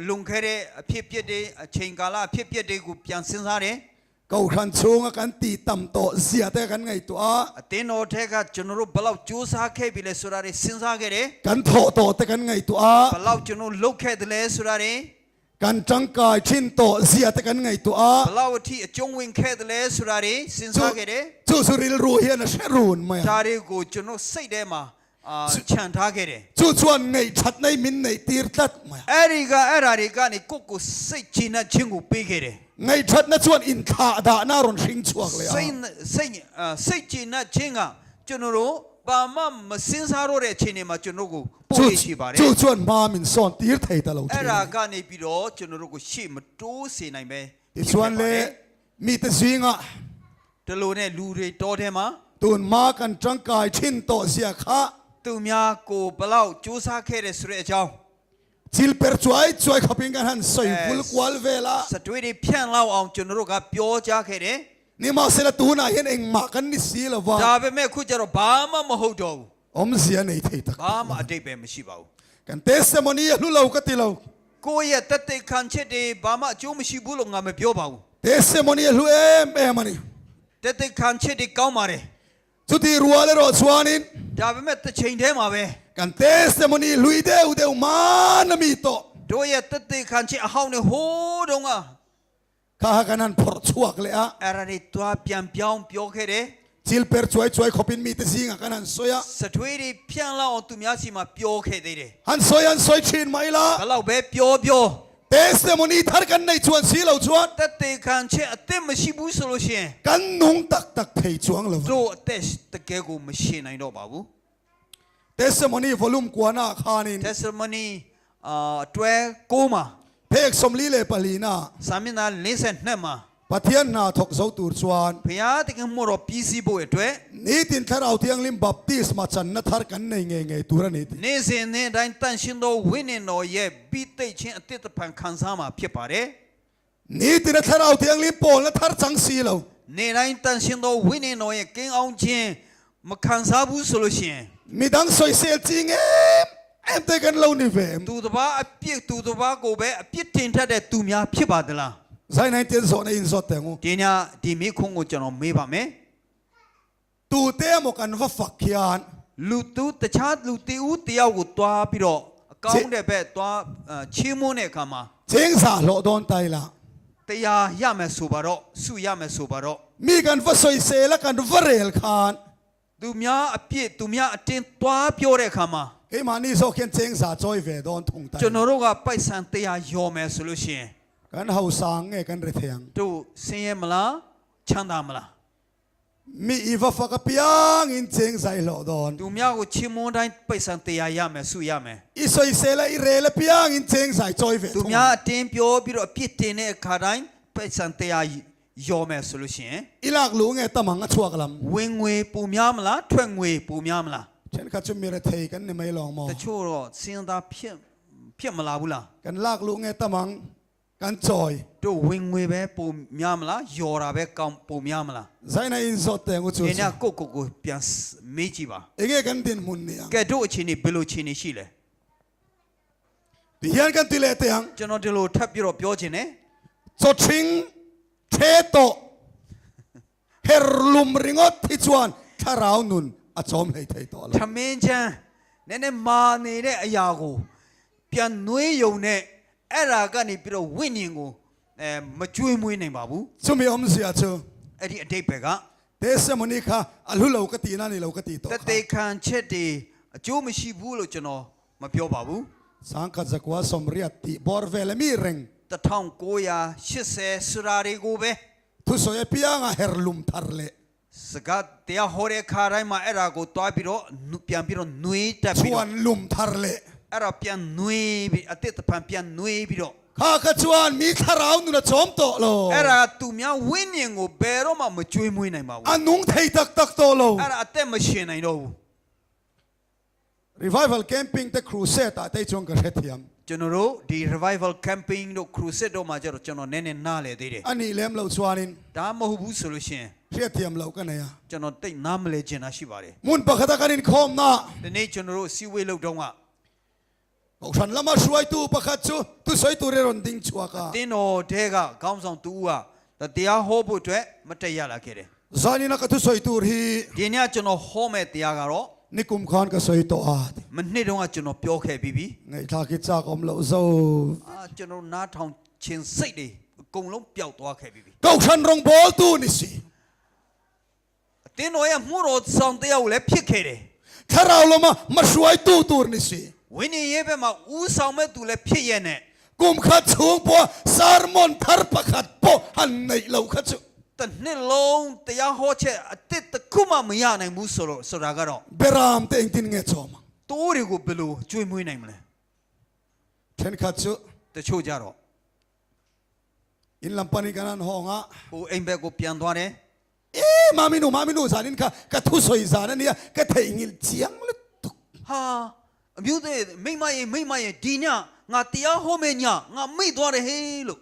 လုံခဲ့တဲ့အဖြစ်ပြစ်တွေအချိန်ကာလအဖြစ်ပြစ်တွေကိုပြန်စဉ်းစားတယ် เกาขันชูงกันตีต่ำโตเสียแต่กันไงตัว အတင်းတော်ထက်ကကျွန်တော်တို့ဘလောက်ကြိုးစားခဲ့ပြီလဲဆိုတာတွေစဉ်းစားခဲ့တယ် กันโถโตแต่กันไงตัว ဘလောက်ကျွန်တော်လုပ်ခဲ့တယ်လဲဆိုတာတွေ กันจังกายชินโตเสียแต่กันไงตัว ဘလောက်အထိအကျုံးဝင်ခဲ့တယ်လဲဆိုတာတွေစဉ်းစားခဲ့တယ် จู่สุริลรูเฮียนะเชรูนมา ဒါတွေကိုကျွန်တော်စိတ်ထဲမှာခြံထားခဲ့တယ် จู่ชวนไงชัดในมินในตีร์ตัดมา အဲ့ဒါတွေကနေကိုစိတ်ချနှက်ခြင်းကိုပေးခဲ့တယ် ไงชัดนะชวนอินขาดาหน้ารอนชิงชวกเลย စိတ်ချနှက်ခြင်းကကျွန်တော်တို့ဘာမှမစဉ်းစားတော့တဲ့အချိန်တွေမှာကျွန်တော်ကိုပို့ရရှိပါတယ် จู่ชวนมามินซอนตีร์ไทยตะเรา အဲ့ဒါကနေပြီးတော့ကျွန်တော်တို့ကိုရှေ့မတိုးစေနိုင်ပဲ ที่ชวนเลมีแต่ซิงะ ဒီလိုနဲ့လူတွေတောထဲမှာ ตูนมากันจังกายชินโตเสียขา သူများကိုဘလောက်စူးစမ်းခဲ့တယ်ဆိုတဲ့အကြောင်း จิลเปอร์ช่วยขับพิงกันหันใส่ฟุลกวาลเวลา စတွေးတွေဖြန့်လောက်အောင်ကျွန်တော်တို့ကပြောကြားခဲ့တယ် นี่มาเสละตูน่ะเห็นเองมากันนี่สีละวะ ဒါပေမဲ့ခုကျတော့ဘာမှမဟုတ်တော့ဘူး อมเสียในไทยตัก ဘာမှအတိတ်ပဲမရှိပါဘူး กันเทสโมนีลุเราก็ติเรา ကိုယ့်ရဲ့တက်တဲ့ခံချက်တွေဘာမှအကျိုးမရှိဘူးလို့ငါမပြောပါဘူး เทสโมนีลุเอ็มมันนี่ တက်တဲ့ခံချက်တွေကောင်းပါတယ် จุดที่รัวเลยรอชวานิน ဒါပေမဲ့တစ်ချိန်တည်းမှာပဲ กันเทสโมนีลุยเดวมานะมีโต တို့ရဲ့တက်တဲ့ခံချက်အဟောင်းတွေဟိုးတုန်းက ข้ากันนั้นพอชวกเลยอะ အဲ့ဒါတွေတွားပြန်ပြောင်းပြောခဲ့တယ် จิลเปอร์ช่วยขับพินมีแต่ซิงะกันหันสวย စတွေးတွေဖြန့်လောက်အောင်သူများစီမှာပြောခဲ့သေးတယ် หันสวยชินไม่ละ ဘယ်လောက်ပဲပြော เทสโมนีทัดกันในชวนสีเราชวน တက်တဲ့ခံချက်အသက်မရှိဘူးဆိုလို့ရှိရင် กันนุ่งตักไทยชวงละวะ တို့အသက်တကယ်ကိုမရှင်နိုင်တော့ပါဘူး เทสโมนีวอลุ่มกว่านาคานิน testimony အတွဲ6မှာ เพกสมลีเลปลีนา စာမျက်နှာ52မှာ ปะเทียนนาทกเจ้าตูร์ชวน ဘုရားတခင်မို့တော့ပြီးစီးဖို့အတွက် นี่ตินทาราที่ยังลิมบัพติสมาจันนัทาร์กันในไงตูระนี่ နေ့စဉ်နေ့တိုင်းတန်ရှင်သောဝိညာဉ်တော်ရဲ့ပြီးသိတ်ခြင်းအသက်တပံခံစားမှာဖြစ်ပါတယ် นี่ตินทาราที่ยังลิมปอลนัทาร์จังสีเรา နေ့တိုင်းတန်ရှင်သောဝိညာဉ်တော်ရဲ့ကင်းအောင်ခြင်းမခံစားဘူးဆိုလို့ရှိရင် มีดังสวยเซลจิงเอ็มเตกันเรานี่เวม သူတစ်ပါးအပြစ်သူတစ်ပါးကိုပဲအပြစ်တင်တတ်တဲ့သူများဖြစ်ပါသလား ใจในเตียนโซนอินโซเตงู ဒီညဒီမိခုံးကိုကျွန်တော်မေးပါမယ် ตูเตมกันว่าฝักยาน လူသူတခြားလူတီဦးတယောက်ကိုတွားပြီးတော့အကောင်းတဲ့ဘက်တွားချီးမွမ်းတဲ့အခါမှာ เจงสาโลดอนไตละ တရားရမယ်ဆိုပါတော့ဆုရမယ်ဆိုပါတော့ มีกันว่าสวยเซลกันว่าเรลคาน သူများအပြစ်သူများအတင်းတွားပြောတဲ့အခါမှာ เฮ้มานี่โซเคนเจงสาจอยเวดอนทงไต ကျွန်တော်တို့ကပိုက်ဆံတရားယောမယ်ဆိုလို့ရှိရင် กันเฮาสังกันเรเทียง တို့ဆင်းရဲမလားချမ်းသာမလား มีอีว่าฝักเปียงอินเจงใส่โลดอน သူများကိုချီးမွမ်းတိုင်းပိုက်ဆံတရားရမယ်ဆုရမယ် อีสวยเซลอีเรลเปียงอินเจงใส่จอยเว သူများအတင်းပြောပြီးတော့အပြစ်တင်တဲ့အခါတိုင်းပိုက်ဆံတရားယောမယ်ဆိုလို့ရှိရင် อีลากลุงเอตมังชัวกลัม ဝင်ငွေပူများမလားထွက်ငွေပူများမလား ฉันก็จะมีเรเทกันในไม่ลองมอง တချို့တော့စဉ်းစားဖြစ်မလာဘူးလား กันลากลุงเอตมัง กันจอย တို့ဝင်ငွေပဲပုံများမလားယော်တာပဲကောင်းပုံများမလား ใจในอินสอดแต่งอุจุ ဒီနေ့ကိုပြန်မေးကြည့်ပါ เองกันดินมุนเนี่ย ကဲတို့အချင်းနေဘယ်လိုချင်းနေရှိလဲ ดิเฮียนกันติเลเตียง ကျွန်တော်ဒီလိုထပ်ပြီးတော့ပြောချင်တယ် จดชิงเทโตเฮรุมริงอที่จวนข้าราวนุนอาจอมเลยไทยต่อแล้ ထမင်းချမ်းနည်းနည်းမာနေတဲ့အရာကိုပြန်နွေးယုံနဲ့အဲ့ဒါကနေပြီးတော့ဝိညာဉ်ကိုမကျွေးမွေးနိုင်ပါဘူး จุมีอมเสียเชอ အဲ့ဒီအတိတ်ပဲက เดสมนิคาอลุเรากตีนั่นนี่เรากตีต่อ တသက်ခံချက်တွေအကျိုးမရှိဘူးလို့ကျွန်တော်မပြောပါဘူး สังกัดจักว่าสมเรียติบอร์เวลมีเริง 1980ဆိုတာတွေကိုပဲ ทุสอยพิยังาเฮรุมทาร์เล စကားတရားဟောတဲ့ခါတိုင်းမှာအဲ့ဒါကိုတွားပြီးတော့ပြန်ပြီးတော့နှွေးတက် ช ပြီး ว တော့ นลุมทาร์เล အဲ့ဒါပြန်နှွေးပြီးအတိတ်တပံပြန်နှွေးပြီးတော့ ข้ากจวนมีข้าราวนุนอาจอมโตโล အဲ့ဒါသူများဝိညာဉ်ကိုဘယ်တော့မှမကျွေးမွေးနိုင်ပါဘူး อันนุงไทยตักตักโตโล အဲ့ဒါအသက်မရှင်နိုင်တော့ဘူး revival camping แต่ครูเซตาไตจงกระเทียม ကျွန်တော်တို့ဒီ revival camping တို့ crusade တို့မှာကျတော့ကျွန်တော်နည်းနည်းနားလေသေးတယ် อันนี้เล่มเราชวานิน ဒါမဟုတ်ဘူးဆိုလို့ရှိရင် เรียเทียมเรากันเนี่ย ကျွန်တော်တိတ်နားမလဲကျင်တာရှိပါတယ် มุนปะคตะกันินคอมนา ဒီနေ့ကျွန်တော်တို့စီဝေးလောက်တော့က บอกฉันละมาช่วยตูปะคัดจูตูสวยตูเรรอนดิงชัวกา တင်းတော်တဲကခေါင်းဆောင်တူကတရားဟောဖို့အတွက်မတက်ရလာခဲ့တယ် ซานินักตูสวยตูรี ဒီနေ့ကျွန်တော်ဟောမဲ့တရားကတော့ นิคุมขานก็สวยตัวอาด မနှစ်တုန်းကကျွန်တော်ပြောခဲ့ပြီးပြီ ไงทากิจากอมเราโซ ကျွန်တော်နားထောင်ခြင်းစိတ်တွေအကုန်လုံးပျောက်သွားခဲ့ပြီးပြီ ก็ฉันรองบอลตูนี่สิ တင်းတော်ရဲ့မှုတော်ဆောင်တရားကိုလည်းဖြစ်ခဲ့တယ် ข้าเราลมาช่วยตูตูนี่สิ ဝိညာဉ်ရေးဘက်မှာဦးဆောင်မဲ့သူလည်းဖြစ်ရဲ့နဲ့ กุมขัดชูงปัวซาร์มอนทาร์ปะขัดปอหันในเราขัดจู တနှစ်လုံးတရားဟောချက်အတစ်တစ်ခုမှမရနိုင်ဘူးဆိုတာကတော့ เบรามเตงตินเงจอม တိုးတွေကိုဘယ်လိုကျွေးမွေးနိုင်มလဲ เช่นขัดจู တချို့ကြတော့ อินลำปานิกันนันห้องอ่ะ ဟိုအိမ်ဘက်ကိုပြန်သွားတယ် มามินูซานินค่ะกะทุสวยซานันเนี่ยกะเทงิลเจียงลุตุ ဟာအမျိုးသားမိမရဲ့ဒီညငါတရားဟောမယ့်ညငါမိသွားတယ်ဟေးလို့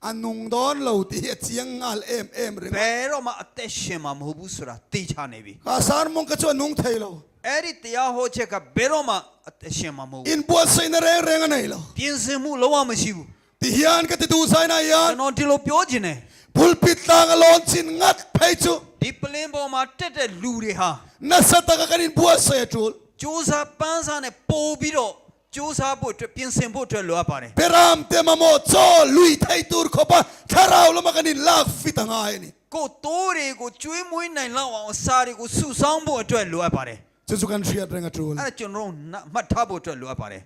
อันนุงดอนเราตีเจียงอัลเอ็มเรื่อง ဘယ်တော့မှအသက်ရှင်မှာမဟုတ်ဘူးဆိုတာသိချနေပြီ ข้าสารมงกะจวนนุงไทยเรา အဲ့ဒီတရားဟောချက်ကဘယ်တော့မှအသက်ရှင်မှာမဟုတ် อิ ဘူး นบัวไซนเรงเรงอันไหนเรา ပြင်ဆင်မှုလုံးဝမရှိဘူး ที่ยานกะติดูไซนายั ကျွ น န်တော်ဒီလိုပြောချင်တယ် พุลปิดตางอลอนชินงัดไพจู ဒီပလင်းပေါ်မှာတက်တဲ့လူတွေဟာ นัสตะกะกันอินบัวไซจูล စူးစမ်းပန်းစားနဲ့ပို့ပြီးတော့စူးစမ်းဖို့အတွက်ပြင်ဆင်ဖို့အတွက်လိုအပ်ပါတယ် เบรามเตมาโมโจลุยไทยตูร์ขบะข้าเราละมากันอินลากฟิตังไงนี่ ကိုယ်တိုးတွေကိုကျွေးမွေးနိုင်လောက်အောင်အစာတွေကိုစုဆောင်းဖို့အတွက်လိုအပ်ပါတယ် จะจุกันเชียดเรงจูล အဲ့ဒါကျွန်တော်တို့မှတ်ထားဖို့အတွက်လိုအပ်ပါတယ်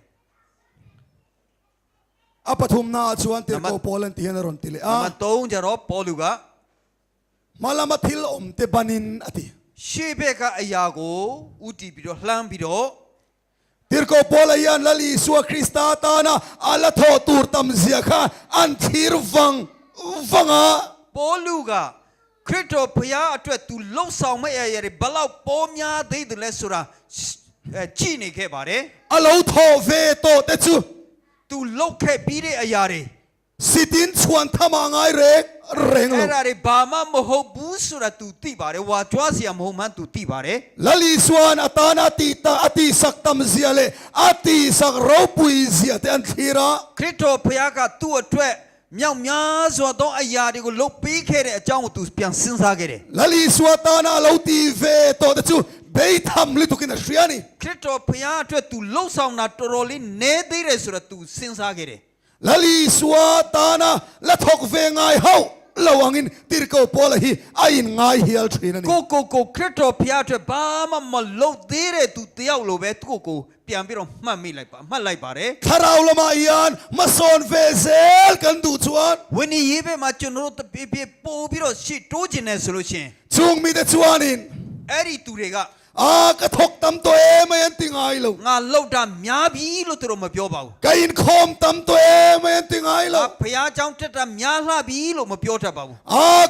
อปทุมนาจวนเตโกโปลันตีเฮนรอนติเล နံ อะ ပါတ်3ကျတော့ပေါ်လူက มาลามาทิลอมเตบันินอติ ရှေ့ဘက်ကအရာကိုဥတီပြီးတော့လှမ်းပြီးတော့ Tirko pola yan lali suwa Krista tana ala tho tur tam zia kha an thir vanga ပေါ်လူကခရစ်တော်ဘုရားအတွက်သူလှုပ်ဆောင်မဲ့အရာတွေဘလောက်ပေါ်များသေးတယ်လဲဆိုတာကြည့်နေခဲ့ပါတယ် alo tho ve to te chu သူလှုပ်ခဲ့ပြီးတဲ့အရာတွေ sitin chuan thama ngai reng အဲ့ lo ဒါတွေဘာမှမဟုတ်ဘူးဆိုတာ तू သိပါတယ်ဝါကြွားစရာမဟုတ်မှန်း तू သိပါတယ် lali suan atana ati sak tam zia le ati sak ro pui zia te an thira ခရစ်တော်ဘုရားကသူ့အတွက်မြောက်များစွာသောအရာတွေကိုလုပ်ပေးခဲ့တဲ့အကြောင်းကို तू ပြန်စဉ်းစားခဲ့တယ် lali suwa tana lo ti ve to te chu bei tham li tu kin shriani ခရစ်တော်ဘုရားအတွက် तू လှုပ်ဆောင်တာတော်တော်လေးနည်းသေးတယ်ဆိုတာ तू စဉ်းစားခဲ့တယ် lali suwa tana la thok ve ngai hau lawangin tirko pola hi ain ngai hial thina ni ကိုခရစ်တော်ဘုရားအတွက်ဘာမှမလုပ်သေးတဲ့ तू တယောက်လိုပဲသူ့ကိုပြန်ပြီးတော့မှတ်လိုက်ပါတယ် Tharaw lama iyan mason vezel kan du chuan ဝိနည်းရေးဘက်မှာကျွန်တော်တို့တပြေးပြေးပို့ပြီးတော့ရှေ့တိုးကျင်တယ်ဆိုလို့ရှိရင် chung mi de chuanin အဲ့ဒီသူတွေက ka thok tam to mayan tingai lo ငါလောက်တာများပြီလို့သူတို့မပြောပါဘူး kain khom tam to mayan tingai lo ဘုရားကြောင့်တက်တာများလှပြီလို့မပြောတတ်ပါဘူး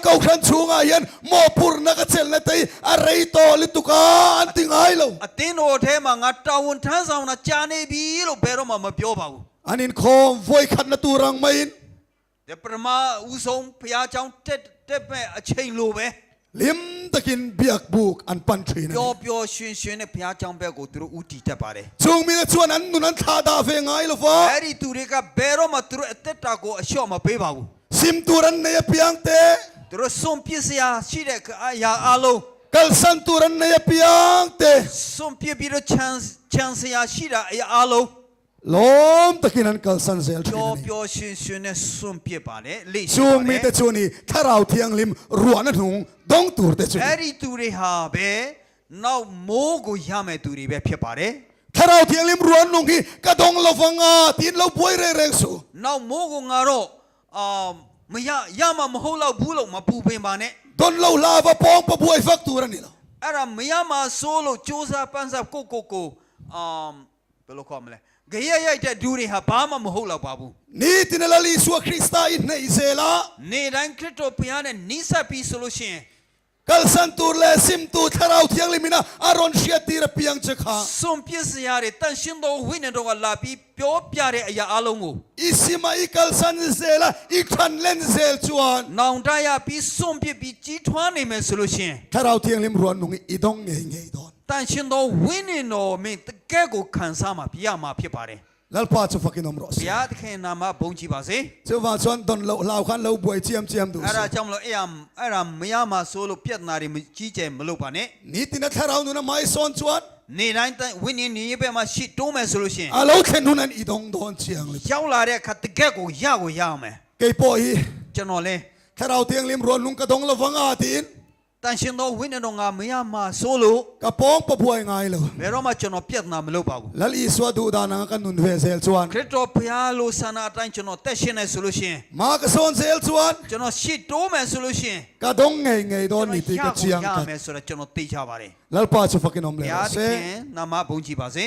kau khan chunga yan mo purna ka chel na tai arei to lituka an tingai lo အတင်းတော်ထဲမှာငါတာဝန်ထမ်းဆောင်တာကြာနေပြီလို့ဘယ်တော့မှမပြောပါဘူး anin khom voi khat na turang main แต่ประมาอุสงพยาเจ้าเต็ดแม่เชิงโลเบ ลิมตะกินเบียกบุกอันปันทรีนะ เปียวရှင်နဲ့พยาเจ้าเบกูตุอุติတက်ပါတယ် จุงมีแต่ชวนนั้นนุนันทาดาเฟงไงลูกฟ้า အဲ့ဒီသူတွေကဘယ်တော့မှသူတို့အသက်တာကိုအလျှော့မပေးပါဘူး ซิมตูรันเนียเปียงเต သူတို့စွန့်ပစ်စရာရှိတဲ့အရာအလုံး กัลสันตูรันเนียเปียงเต စွန့်ပစ်ပြီးတော့ချမ်းစရာရှိတာအရာအလုံး ล้มตะกินันกัลสันเซลทรี ပျော် นะ ပျော်ရွှင်ရွှင်နဲ့စွန့်ပစ်ပါလေလိ จุงมีแต่ชวนนี้ถ้าเราเทียงลิมรัวนั่นหงดงตูรแต่ชวน အဲ့ဒီသူတွေဟာပဲနောက်မိုးကိုရမယ်သူတွေပဲဖြစ်ပါတယ် ถ้าเราเทียงลิมรัวนุ่งที่กระดงเราฟังตีนเราป่วยเร่งสู နောက်မိုးကိုငါတော့မရမှာမဟုတ်တော့ဘူးလို့မပူပင်ပါနဲ့ ดนเราลาบปองปะบวยฟักตูรันนี่ละ အဲ့ဒါမရမှာစိုးလို့စူးစမ်းပန်းစားကိုဘယ်လိုခေါ်မလဲဂရရိုက်တဲ့ဒူတွေဟာဘာမှမဟုတ်တော့ပါဘူး นี่ตินละลิสัวคริสต์อินในเซลา နေတိုင်းခရစ်တော်ဘုရားနဲ့နီးစပ်ပြီးဆိုလို့ရှိရင် กัลสันตูเลซิมตูถ้าเราเทียงลิมินะอารอนเชียตีระเปียงจะขา စွန့်ပစ်စရာတွေတန်ရှင်းသောဝိညာဉ်တော်ကလာပြီးပြောပြတဲ့အရာအလုံးကို อิสิมาอีกัลสันเซลาอีคันเลนเซลจวน နောင်တရပြီးစွန့်ပစ်ပြီးကြီးထွားနိုင်မယ်ဆိုလို့ရှိရင် ถ้าเราเทียงลิมรัวนุ่งอีดงเงยเงยดอน တန်ရှင်းသောဝိညာဉ်တော်မင်းတကယ်ကိုခံစားမှာပြရမှာဖြစ်ပါတယ် แล้วพาจะฟักกินอมรส ဘုရားသခင်နာမဘုန်းကြီးပါစေ เจ้าว่าชวนดนเราลาวขันเราบวยเจียมเจียมดู အဲ့ဒါကြောင့်မလို့အဲ့ဒါမရမှာဆိုလို့ပြဿနာတွေမကြီးကျယ်မလုပ်ပါနဲ့ นี่ตินะถ้าเรานุนะไม่ซ้อนชวน နေတိုင်းဝိညာဉ်နေဘက်မှာရှိတိုးမယ်ဆိုလို့ရှိရင် อาเราเข็นนุนันอีดงดอนเชียงเลย ရောက်လာတဲ့အခါတကယ်ကိုရအောင်မယ် เกยปอย ကျွန်တော်လဲ ถ้าเราเทียงลิมรัวนุ่งกระดงเราฟังอาทิน တန်ရှင်သောဝိညာဉ်တော်ငါမရမှာဆိုလို့ กระปองปะบวยไงเลย ဘယ်တော့မှကျွန်တော်ပြဿนาမလုပ်ပါဘူး แล้วอีสวดูดานังกันนุนเวเซลชวน ခရစ်တော်ဘုရားလိုဆန္ဒအတိုင်းကျွန်တော်တက်ရှင်နေဆိုလို့ရှိရင် มากระโซนเซลชวน ကျွန်တော်ရှစ်တိုးမယ်ဆိုလို့ရှိရင် กระดงเงยเงยดอนนี่ตีกระเชียง ရ กัน မယ်ဆိုတော့ကျွန်တော်သိချပါတယ် แล้วพาจะฟักกินอม ဘု เลย ရားသ เซ ခင်နာမဘုန်းကြီးပါစေ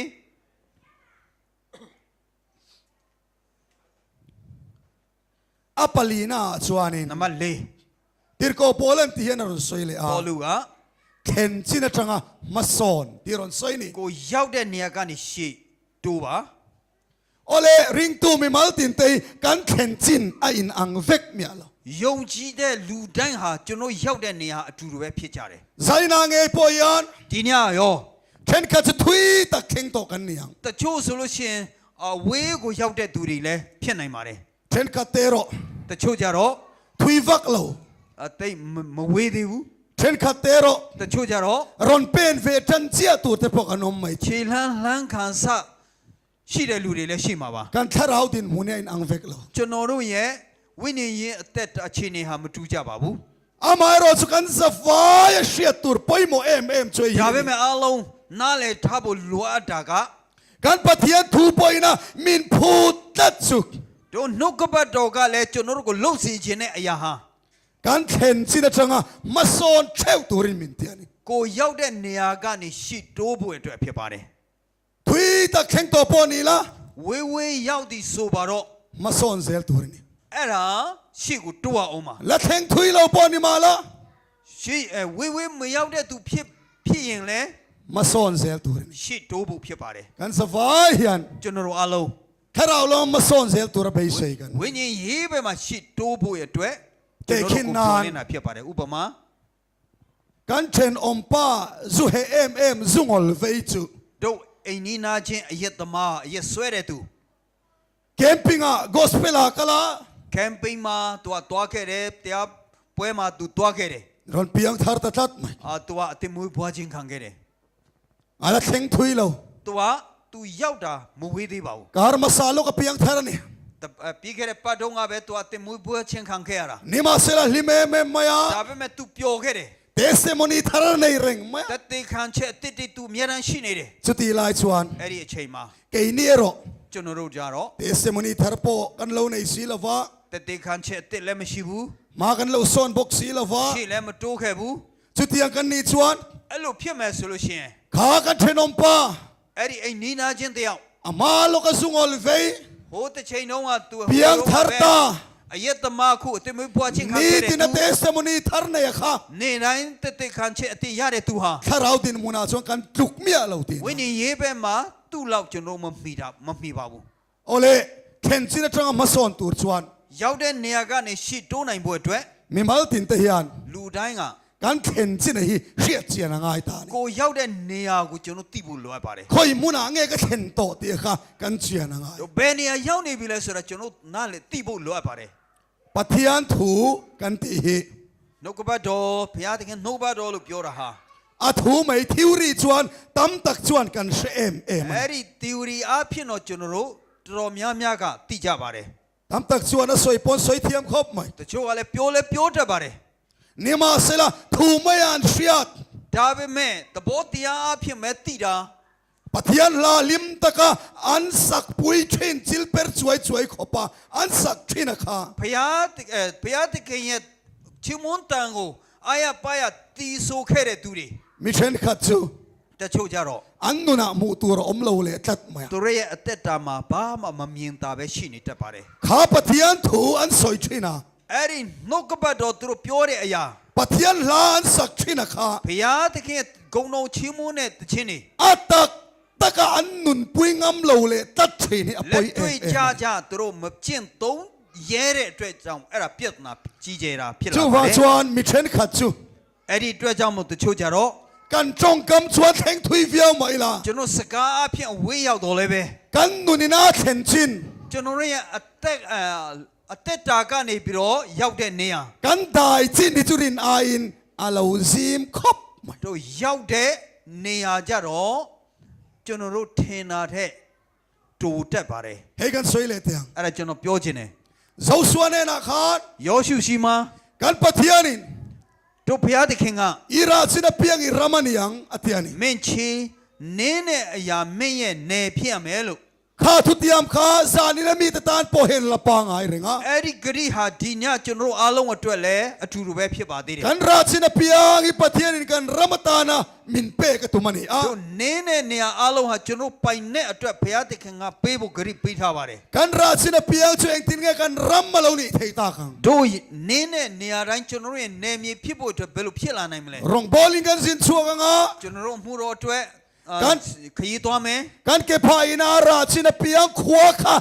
อัปปลีน่าชวานิน နံပါတ်4 ติรโกโปเลนตีเฮนรอนสวยเลยอ่ะ ပေါ်လူက เข็นชินะจังอ่ะมาสอนตีรอนสวยนี่ ကိုရောက်တဲ့နေရာကနေရှေ့တိုးပါ โอเลริงตูมีมัลตินเตยกันเข็นจินอ่ะอินอังเวกเมียละ ယုံကြည်တဲ့လူတိုင်းဟာကျွန်တော်ရောက်တဲ့နေရာအတူတူပဲဖြစ်ကြတယ် ไซนางเอปอยัน ဒီညရော เข็นกัจะทุยตะเข็งโตกันเนียง တချို့ဆိုလို့ရှိရင်ဝေးကိုရောက်တဲ့သူတွေလည်းဖြစ်နိုင်ပါတယ် เข็นกัเตโร တချို့ကြတော့ ทุยวักโล တိတ်မဝေးသေးဘူး เข็นกัเตโร တချို့ကြတော့ รอนเป็นเวทันเจียตูเตปอกนมไม่ ခြေလှမ်းခံစရှိတဲ့လူတွေလည်းရှိမှာပါ กันทาราวดินหูเนี่ยอินอังเวกโล ကျွန်တော်တို့ရဲ့ဝိညာဉ်ရေးအသက်အခြေအနေဟာမတူကြပါဘူး อามายโรสุกันซาฟายเชียตูร์ปอยโมเอ็มช่วย ဒါပေမဲ့အားလုံးနားလည်ထားဖို့လိုအပ်တာက กันปะเทียนทูปอยนะมินพูตัดสุก တို့နှုတ်ကပတ်တော်ကလည်းကျွန်တော်တို့ကိုလှုပ်စီခြင်းတဲ့အရာဟာ กันเข็นชินะจังอ่ะมาสอนเชวตูรินมินเตียนี่ ကိုရောက်တဲ့နေရာကနေရှစ်တိုးဖို့အတွက်ဖြစ်ပါတယ် ทุยตะเข็งโตปอนี่ละ ဝေးဝေးရောက်သည်ဆိုပါတော့ มาสอนเซลตูริน အဲ့ဒါရှစ်ကိုတိုးအောင်ပါ ละเข็งทุยเราปอนี่มาละ ရှစ်ဝေးဝေးမရောက်တဲ့သူဖြစ်ရင်လည်း มาสอนเซลตูริน ရှစ်တိုးဖို့ဖြစ်ပါတယ် กันสฟายยัน ကျွန်တော်တို့အားလုံး ถ้าเราลองมาสอนเซลตูระเบยเซกัน ဝိညာဉ်ရေးဘက်မှာရှစ်တိုးဖို့အတွက် แต่ ကျွန် ขิ တော် น တို့ นาน ကိုပြောနေတာဖြစ်ပါတယ်ဥပမာ กันเข็นอมป้าจูเฮเอ็มซุงอลเวจู တို့အိမ်နီးနားချင်းအရက်သမားအရက်ဆွဲတဲ့သူ เกมปิงอ่ะกอสเปลากะลา ကမ်ပိန်းမှာသူကတွားခဲ့တယ်တရားပွဲမှာသူတွားခဲ့တယ် รอนเปียงทาร์ตะตัดมั้ย သူကအတင်မွေးဘွားခြင်းခံခဲ့တယ် อะละเข็งทุยเรา သူရောက်တာမဝေးသေးပါဘူး การมาซาโลกะเปียงทาร์นี่ ပြီးခဲ့တဲ့ပတ်တုန်းကပဲသူအတင်မွေးဘွားခြင်းခံခဲ့ရတာ นี่มาเซลาลิเมเมมายา ဒါပေမဲ့သူပျော်ခဲ့တယ် เตสโมนีทาร์ในเริงมั้ย တတိခံချက်အတစ်သူအများတန်းရှိနေတယ် จุติลายชวน အဲ့ဒီအချိန်မှာ เกยเนียโร ကျွန်တော်တို့ကြတော့ เตสโมนีทาร์โปกันโลในสีละวะ တတိခံချက်အတစ်လည်းမရှိဘူး มากันโลซอนบ็อกสีละวะ ရှေ့လည်းမတိုးခဲ့ဘူး จุติยังกันนี่ชวน အဲ့လိုဖြစ်မယ်ဆိုလို့ရှိရင် ขากันเทนอมป้า အဲ့ဒီအိမ်နီးနားချင်းတယောက် อามาโลกะซุงอลเว ဟိုတစ်ချိန်တုန်းကသူ เปียงทาร์ตา အရက်သမားခုအတင်မွေးဘွားခြင်းခံ นี่ ခဲ့တဲ့ ติ သူ นะเตสโมนีทาร์เนี่ยค่ะ နေတိုင်းတတိခံချက်အတစ်ရတဲ့သူဟာ ถ้าเราดินมุนาชวนกันจุกเมียเราดิน ဝိညာဉ်ရေးဘက်မှာသူ့လောက်ကျွန်တော်မမှီပါဘူး โอเลเข็นชินะจังมาสอนตูชวน ရ ရောက်တဲ့နေရာကနေရှေ့တိုးနိုင်ဖို့အတွက် มีมัลตินเตียน လူတိုင်းက กันเข็นจินฮีเชียเจียนง่ายตานี่ ကိုရောက်တဲ့နေရာကိုကျွန်တော်သိဖို့လိုအပ်ပါတယ် คอยมุนาเงก็เข็นโตเตียค่ะกันเจียนง่าย ဘယ်နေရာရောက်နေပြီလဲဆိုတော့ကျွန်တော်နားလေသိဖို့လိုအပ်ပါတယ် ปะเทียนถูกันตีฮี နှုတ်ကပတ်တော်ဘုရားသခင်နှုတ်ကပတ်တော်လို့ပြောတာဟာ อาถูไม่ทิวรีจวนตั้มตักจวนกันเชมเอม အဲ့ဒီ theory အဖြစ်တော့ကျွန်တော်တို့တော်တော်များများကသိจပါတယ် ตั้มตักจวนน่ะสวยปนสวยเทียมครบไหม တချို့ကလည်းပြောတတ်ပါတယ် นี่มาเสละถูไม่อันเชียด ဒါပေမဲ့သဘောတရားအဖြစ်မဲ့သိတာ ปะเทียนลาลิมตะกะอันสักปุยเชนจิลเปร์ช่วยขอปะอันสักชินะค่ะ ဘုရားသခင်ရဲ့ချီးမွမ်းတန်ကိုအာရပါရတီးဆိုခဲ့တဲ့သူတွေ มิเชนขัดจู တချို့ကြတော့ อันนุนะมูตัวอมโลเลตัดมา သူတို့ရဲ့အသက်တာမှာဘာမှမမြင်တာပဲရှိနေတတ်ပါတယ် ข้าปะเทียนถูอันสวยชินะ အဲ့ဒီနှုတ်ကပတ်တော်သူတို့ပြောတဲ့အရာ ปะเทียนลาอันสักชินะค่ะ ဘုရားသခင်ရဲ့ဂုဏ်တော်ချီးမွမ်းတဲ့တခြင်းတွေ อาตักตะกะอันนุนปุยงำโลเลตัดชินี่อ လ ป က် อยเอ တွေ့ကြကြသူတို့မကျင့်သုံးရဲတဲ့အတွက်ကြောင့်အဲ့ဒါပြဿနာကြီးကျယ်တာဖြစ်လာ จู ပါ ว่า တယ် จวนมิเชนขัดจู အဲ့ဒီအတွက်ကြောင့်မို့တချို့ကြတော့ กันจงกำชวนแทงทุยเวียวไม่ละ ကျွန်တော်စကားအဖြစ်အဝေးရောက်တော့လည်းပဲ กันนุนินาเข็นจิน ကျွန်တော်ရဲ့အသက်တာကနေပြီးတော့ရောက်တဲ့နေရာ กันได้จินที่จุรินอาอินอาลาวซิมครบ တို့ရောက်တဲ့နေရာကြတော့ကျွန်တော်တို့ထင်တာတဲ့တူတက်ပါတယ် เฮกันสวยเลยเตียง အဲ့ဒါကျွန်တော်ပြောခြင်းတယ် เจ้าส่วนเนี่ยนะขาด ယောရှုရှိမှာ กันปะเทียนิน တို့ဘုရားသခင်က อีราชินะเปียงอีรามันยังอเทียนิ မင်းချီနင်းတဲ့အရာမင်းရဲ့နယ်ဖြစ်ရမယ်လို့ ข้าทุติยามข้าซานินะมีตะตานโปเห็นละปางไอเรงะ အဲ့ဒီဂရိဟာဒီညကျွန်တော်တို့အားလုံးအတွက်လည်းအထူတူပဲဖြစ်ပါသေးတယ် กันราชินะเปียงอีปะเทียนินกันรามตานะมินเปกะตุมันอีอะ တို့နင်းတဲ့နေရာအားလုံးဟာကျွန်တော်ပိုင်တဲ့အတွက်ဘုရားသခင်ကပေးဖို့ဂရိပေးထားပါတယ် กันราชินะเปียงช่วยเองตินเงกันรัมมาลงนี่เทตาคัง တို့နင်းတဲ့နေရာတိုင်းကျွန်တော်တို့ရဲ့နယ်မြေဖြစ်ဖို့အတွက်ဘယ်လိုဖြစ်လာနိုင်မလဲ รองบอลิงกันสินชัวกังะ ကျွန်တော်တို့မှုတော်အတွက် ကန် ခရီးသွားမယ် กันเก็บพายนาราชินะเปียงขวาค่ะ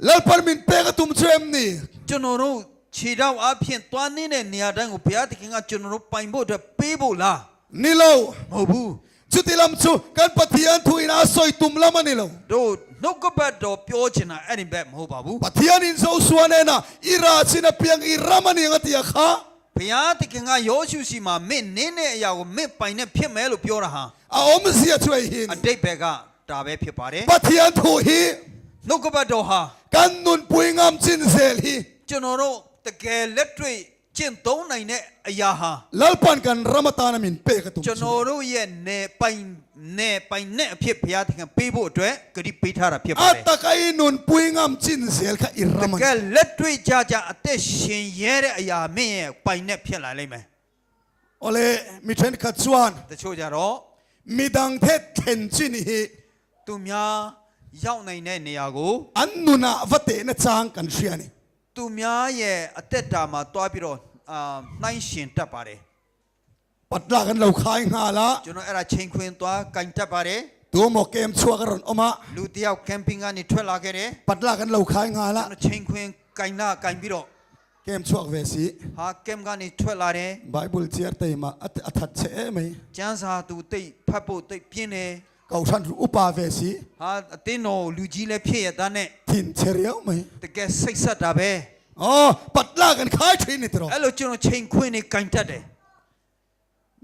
แล้วปันมินเปกะตุมเชมนี่ ကျွန်တော်တို့ခြေတော့အဖြစ်သွားနေတဲ့နေရာတိုင်းကိုဘုရားသခင်ကကျွန်တော်တို့ပိုင်ဖို့အတွက်ပေးဖို့လား นี่โล မဟုတ်ဘူး จุติลัมชูกันปะเทียนทุยนาซอยตุมละมันนี่โล တို့နှုတ်ကပတ်တော်ပြောချင်တာအဲ့ဒီဘက်မဟုတ်ပါဘူး ปะเทียนินเจ้าส่วนเนี่ยนะอีราชินะเปียงอีรามันยังติยะค่ะ ဘုရားသခင်ကယောရှုရှိမှာမင်းနင်းတဲ့အရာကိုမင်းပိုင်နဲ့ဖြစ်မယ်လို့ပြောတာဟာ อาอมเสียช่วยหิน အတိတ်ဘက်ကဒါပဲဖြစ်ပါတယ် ปะเทียนทุย နှုတ်ကပတ်တော်ဟာ กันนุนปุยงามจินเซลฮี ကျွန်တော်တို့တကယ်လက်တွေ့ကျင့်သုံးနိုင်တဲ့အရာဟာ แล้วปันกันรามตานะมินเปกะตุม ကျွန်တော်တို့ရဲ့နယ်ပိုင်နဲ့အဖြစ်ဘုရားသခင်ပေးဖို့အတွက်ဂရုပေးထားတာဖြစ်ပါ อา တယ် ตะไกนุนปุยงามจินเซลค่ะอีรามัน ကဲလက်တွေ့ကြကြအသက်ရှင်ရဲတဲ့အရာမင်းရဲ့ပိုင်နဲ့ဖြစ်လာလိမ့်မယ် โอเลมิเทนขัดจวน တချို့ကြတော့ มีดังเทศเข็นจินฮี သူများရောက်နိုင်တဲ့နေရာကို อันนุนะวะเตนะจางกันเชียนี่ သူများရဲ့အသက်တာမှာတွားပြီးတော့နှိုင်းရှင်တတ်ပါတယ် ปัดลากันเราขายงาละ ကျွန်တော်အဲ့ဒါချိန်ခွင်သွားကင်တတ်ပါတယ် ตัวหมอเกมชัวกันรอนออกมา လူတစ်ယောက်ကမ်ပင်းကနေထွက်လာခဲ့တယ် ปัดลากันเราขายงาละ ကျွန်တော်ချိန်ခွင်ကင်လာကင်ပြီးတော့ เกมชัวเวสี ဟာကမ်ကနေထွက်လာတယ် ไบเบิลเจียร์เตมาอัฐัดเชไหม ကျမ်းစာသူတိတ်ဖတ်ဖို့တိတ်ပြင်းတယ် เก่าชันอุปาเวสี ဟာအတင်းတော်လူကြီးလည်းဖြစ်ရတဲ့နဲ့ ทินเชเรียวไหม တကယ်စိတ်ဆက်တာပဲ อ๋อปัดลากันขายทรีนี่ตรอ အဲ့လိုကျွန်တော်ချိန်ခွင်နေကင်တတ်တယ်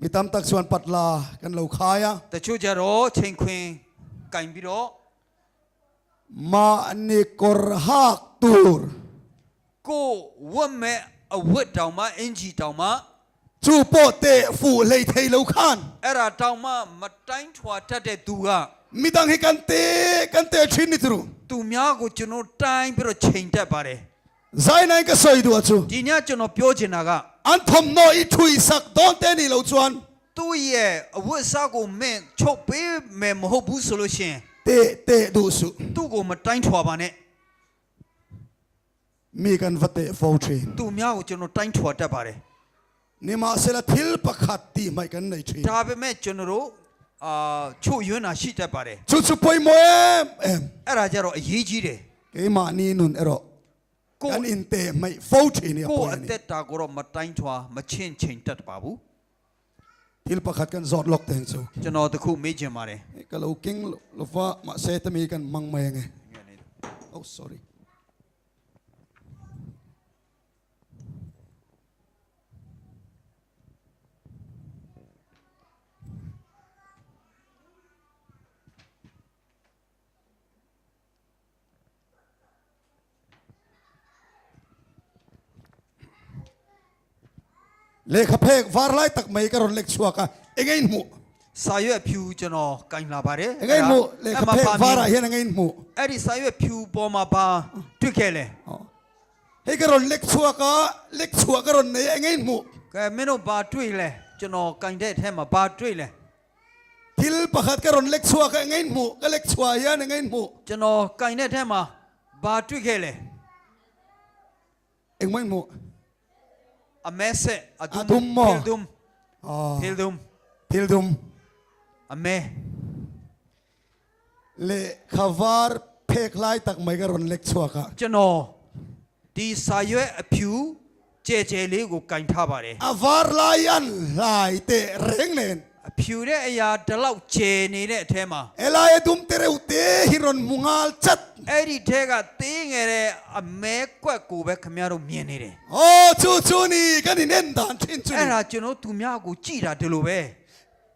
มีตามตักส่วนปัดลากันเราขายอะ တချို့ကြတော့ချိန်ခွင်ကင်ပြီးတော့ มานิกอร์ฮักตูร์ ကိုဝတ်မဲ့အဝတ်တောင်မှအင်ဂျီတောင်မှ จูโปเตฟูเลยเทเราขาน အဲ့ဒါတောင်မှမတိုင်းထွာတတ်တဲ့သူက มีดังให้กันเตทรีนี่ตรู သူများကိုကျွန်တော်တိုင်းပြီးတော့ချိန်တတ်ပါတယ် ใจไหนก็สวยดูจู ဒီညကျွန်တော်ပြောချင်တာက อันทอมโนอีทุยสักโดนเตนี่เราจวน သူ့ရဲ့အဝတ်အစားကိုမင်းချုပ်ပေးမယ်မဟုတ်ဘူးဆိုလို့ရှိရင် เตดูสุ သူ့ကိုမတိုင်းထွာပါနဲ့ มีกันวัเตฟอลทรี သူများကိုကျွန်တော်တိုင်းထွာတတ်ပါတယ် นี่มาเสละทิลประคัดตีไม่กันในทรี ဒါပေမဲ့ကျွန်တော်တို့ချို့ယွန်းတာရှိတတ်ပါတယ် ชุดสุปอยโมเอ็ม အဲ့ဒါကြတော့အရေးကြီးတယ် เกมานี่นุนเอรอ က กันอินเตไม่ฟูทีนี่ ကို ปอย အ นี่ သက်တာကိုတော့မတိုင်းထွာမချင့်ချိန်တတ်ပါဘူး ทิลประคัดกันจอดล็อกแทงซู ကျွန်တော်တခုမေးချင်ပါတယ် ก็เรากิ้งเราว่ามาเซตมีกันมังไม่ไงโอ้ sorry เลขเพกวาร์ไลตักไม่กระรอนเล็กชัวกะเองไงหมู စာရွက်ဖြူကျွန်တော်ကင်လာပါတယ် เองไงหมูเลขเพกวาร์เฮียนเองไงหมู အဲ့ဒီစာရွက်ဖြူပေါ်မှာပါတွေ့ခဲ့လေ เฮ้กระรอนเล็กชัวกะเล็กชัวกระรอนเนี่ยเองไงหมู ကဲမင်းတို့ဘာတွေ့လဲကျွန်တော်ကင်တဲ့အထက်မှာဘာတွေ့လဲ ทิลประคัดกระรอนเล็กชัวกะเองไงหมูก็เล็กชัวเฮียนเองไงหมู ကျွန်တော်ကင်တဲ့အထက်မှာဘာတွေ့ခဲ့လဲ เองไม่หมู အမဲဆက်အဒု အဒုံမော ဖီလ်ဒုံ อ๋อ ဖီလ်ဒုံ ทิลดุม အမဲ เลขวาร์เพกไลตักไม่กระรอนเล็กชัวกะ ကျွန်တော်ဒီစာရွက်အဖြူကျဲကျဲလေးကိုကင်ထားပါတယ် อวาร์ไลอันไลเตเร่งเนน အဖြူတဲ့အရာဒီလောက်ကျဲနေတဲ့အထဲမှာ เอลายดุมเตเรอุเตฮิรอนมุงาลจัด အဲ့ဒီထဲကသေးငယ်တဲ့အမဲကွက်ကိုပဲခင်ဗျားတို့မြင်နေတယ် โอ้ชูชูนี่กันนี่เน้นด่านชินชู အဲ့ นี่ ဒါကျွန်တော်သူများကိုကြည်တာဒီလိုပဲ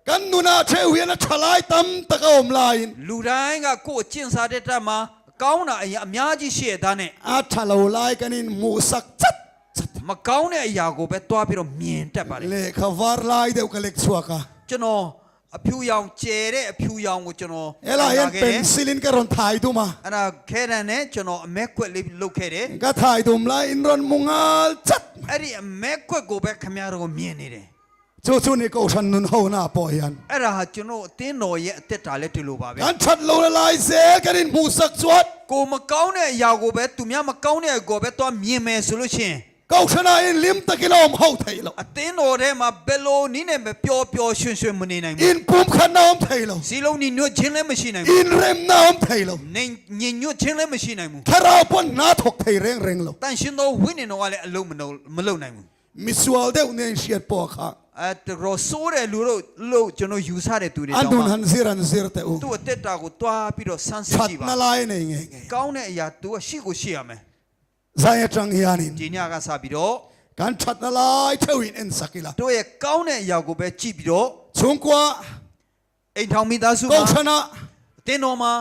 กันนูนาเชวียนทลายตั้มตะกอมลาย လူတိုင်းကကိုယ့်အကျင့်စာတဲ့တက်မှာကောင်းတာအရာအများကြီးရှိရတဲ့နဲ့ อาทะลาวลายกันนี่มูสักจัด မကောင်းတဲ့အရာကိုပဲတွားပြီးတော့မြင်တတ်ပါတယ် เลขวาร์ไลเดวกะเล็กชัวกะ ကျွန်တော်အဖြူရောင်ကျဲတဲ့အဖြူရောင်ကိုကျွန်တော် เอลายันเป็นซิลินกะรอนถ่ายดูมา အဲ့ဒါခဲတန်နဲ့ကျွန်တော်အမဲကွက်လေးလုတ်ခဲ့တယ် กะถ่ายดูมลายอินรอนมุงาลจัด အဲ့ဒီအမဲကွက်ကိုပဲခင်ဗျားတို့မြင်နေတယ် ชูชูนี่ก็ฉันนุนเฮาหน้าปอยัน အဲ့ဒါဟာကျွန်တော်အတင်းတော်ရဲ့အသက်တာလည်းဒီလိုပါပဲ กันชัดลาวลายเซกันนี่มูสักจวด ကိုမကောင်းတဲ့အရာကိုပဲသူများမကောင်းတဲ့အကိုပဲတွားမြင်မယ်ဆိုလို့ရှိရင် ก็ชนะอินลิมตะกิลอมเฮาไทยโล အတင်းတော်ထဲမှာဘယ်လိုနည်းနဲ့မပျော်ပျော်ရွှင်ရွှင်မနေနိုင် อิ ဘူး นปุ่มขันน้ำไทยโล စီလုံးညီညွတ်ခြင်းလည်းမရှိနိုင် อิ ဘူး นเรมน้ำไทยโล နေညီညွတ်ခြင်းလည်းမရှိနိုင်ဘူး ถ้าเราปนน้าถกไทยเร่งเร่งโล တန်ရှင်တော်ဝိညာဉ်တော်ကလည်းအလုံးမလုပ်နိုင်ဘူး มิสวาลเดวเนี่ยเชียดปอค่ะ အဲတော်ဆိုးတဲ့လူတို့လို့ကျွန်တော်ယူဆတဲ့သူတွေ อัน တောင် ดุน မှ หันซิรันซิรเตอู သူ့အသက်တာကိုတွားပြီးတော့ဆန်းစစ် ชัด ကြည့်ပါ นาลายเนี่ยไง ကောင်းတဲ့အရာသူကရှိကိုရှိရမယ် ใจจังยานิน ဒီညကစပြီးတော့ การชัดนาลายเทวินเอ็นสักิลา တို့ရဲ့ကောင်းတဲ့အရာကိုပဲကြည့်ပြီးတော့ ชงกว่า အိမ်ထောင်မိသားစု ก็ မှာ ชนะ အတင်းတော်မှာ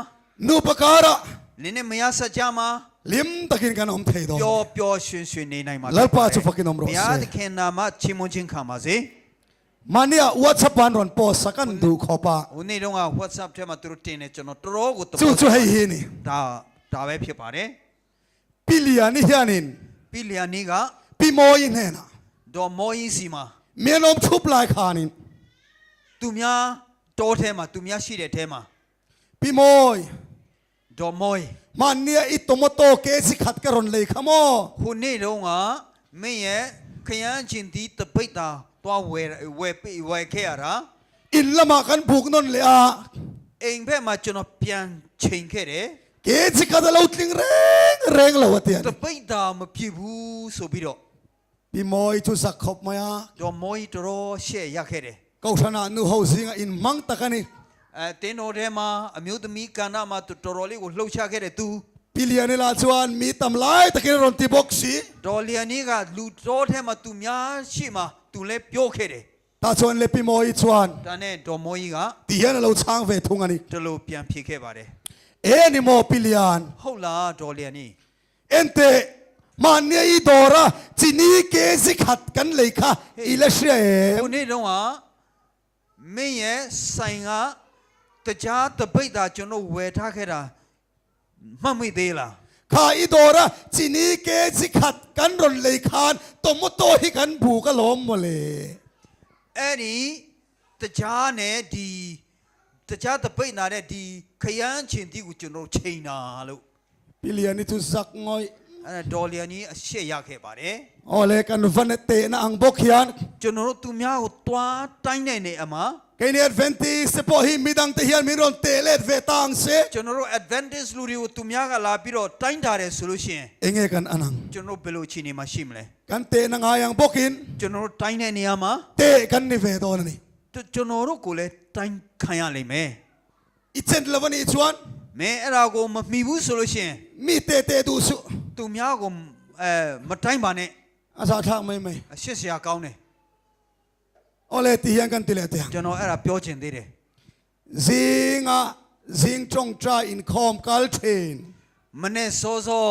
นูปการะ လင်းနဲ့မရဆက်ကြမှာ ลิมตะกินกันอมไทยดอ ပျော်ပျော်ရွှင်ရွှင်နေနိုင်မှာ ลัลปาจุฟกินอมโร ဘု เซ ရားသခင်နာမချီးမွမ်းခြင်းခံပါစေ มันเนี่ยวัชปันรอนปอสักันดูขอปา ဟိုနေ့တုန်းက WhatsApp ထဲမှာသူတို့တင်နေကျွန်တော်တော်တော်ကိုတ จู่จู่ให้เฮนี่ ဒါပဲဖြစ်ပါတယ် ปิเลียนี่ยานิน ပြီးလျာနေ့က ปีโมยินเฮนะ ဒေါ်မောကြီးစီမှာ เมียนอมชุบลายคานิน သူများတောထဲမှာသူများရှိတဲ့ထဲမှာ ปีโมย ဒေါ်မောကြီး มันเนี่ยอิโตโมโตเกสิขัดกระรอนเลยขโม ဟိုနေ့တုန်းကမင်းရဲ့ခရမ်းချင်းဒီတပိတ်တာတွားဝယ်ခဲ့ရတာ อินละมากันผูกนนเลยอ่ะ အိမ်ဘက်မှာကျွန်တော်ပြန်ချိန်ခဲ့တယ် เกสิขัดเราติงเร่งเราวะเตียน တပိတ်တာမပြည့်ဘူးဆိုပြီးတော့ ปีโมยชุสักขบมาอ่ะ ဒေါ်မောကြီးတော်တော်ရှေ့ရခဲ့တယ် ก็ชนะนูเฮาซิงอินมังตะกันนี่ တင်းတော်ထဲမှာအမျိုးသမီးကဏ္ဍမှာသူတော်တော်လေးကိုလှုပ်ရှားခဲ့တဲ့သူ ปีเลียนี่ลาจวนมีตำลายตะกินรอนติบ็อกซี่ ဒေါ်လီယာနီကလူတော်ထဲမှာသူများရှိမှသူလည်းပြောခဲ့တယ် ตาชวนเลปีโมยชวน ဒါနဲ့ဒေါ်မောကြီးက ตีเฮนเราช้างเวทุงอันนี้ ဒီလိုပြန်ဖြေခဲ့ပါတယ် เอนิโมปีเลียน ဟုတ်လားဒေါ်လီယာနီ เอ็นเตมันเนี่ยอีดอระจีนี่เกสิขัดกันเลยค่ะอีเลเช ဟိုနေ့တုန်းကမင်းရဲ့ဆိုင်ကတရားတပိတ်တာကျွန်တော်ဝယ်ထားခဲ့တာမှတ်မိသေးလား ข้าอีดอระจีนี่เกสิขัดกันรอนเลยคานตมโตให้กันผูกก็ล้มหมดเลย အဲ့ဒီတရားနဲ့ဒီတရားတပိတ်နာတဲ့ဒီခရမ်းချင်းတီကိုကျွန်တော်ချိန်တာလို့ ปีเลียนนี่ทุสักง่อย အဲ့ဒါဒေါ်လီယာနီအရှက်ရခဲ့ပါတယ် โอเลกันวันเตนะอังบกยัน ကျွန်တော်တို့သူများကိုတွားတိုင်းတဲ့နေအမှာ ก cái này Adventist sẽ bỏ hi mi đăng thể hiện mi ron tệ lệ về tang sẽ ကျွန်တော်တို့ advantage လူတွေကိုသူများကလာပြီးတော့တိုင်းတာတယ်ဆိုလို့ရှိရင် anh nghe kan anang ကျွန်တော်တို့ဘယ်လိုအခြေအနေမှာရှိမလဲ kan tệ na ngayang bokin ကျွန်တော်တို့တိုင်းတဲ့နေရာမှာ tệ kan ni về đó này ကျွန်တော်တို့ကိုလည်းတိုင်းခံရလိမ့်မယ် ichen lawan ichuan မင်းအဲ့ဒါကိုမမှီဘူးဆိုလို့ရှိရင် mi tệ du su သူများကိုမတိုင်းပါနဲ့ asa thang mai mai အရှက်စရာကောင်းတယ် ole ti yang kan tile te ကျွန်တော်အဲ့ဒါပြောချင်သေးတယ် zinga zing chong tra in khom kal thin မနဲ့စောစော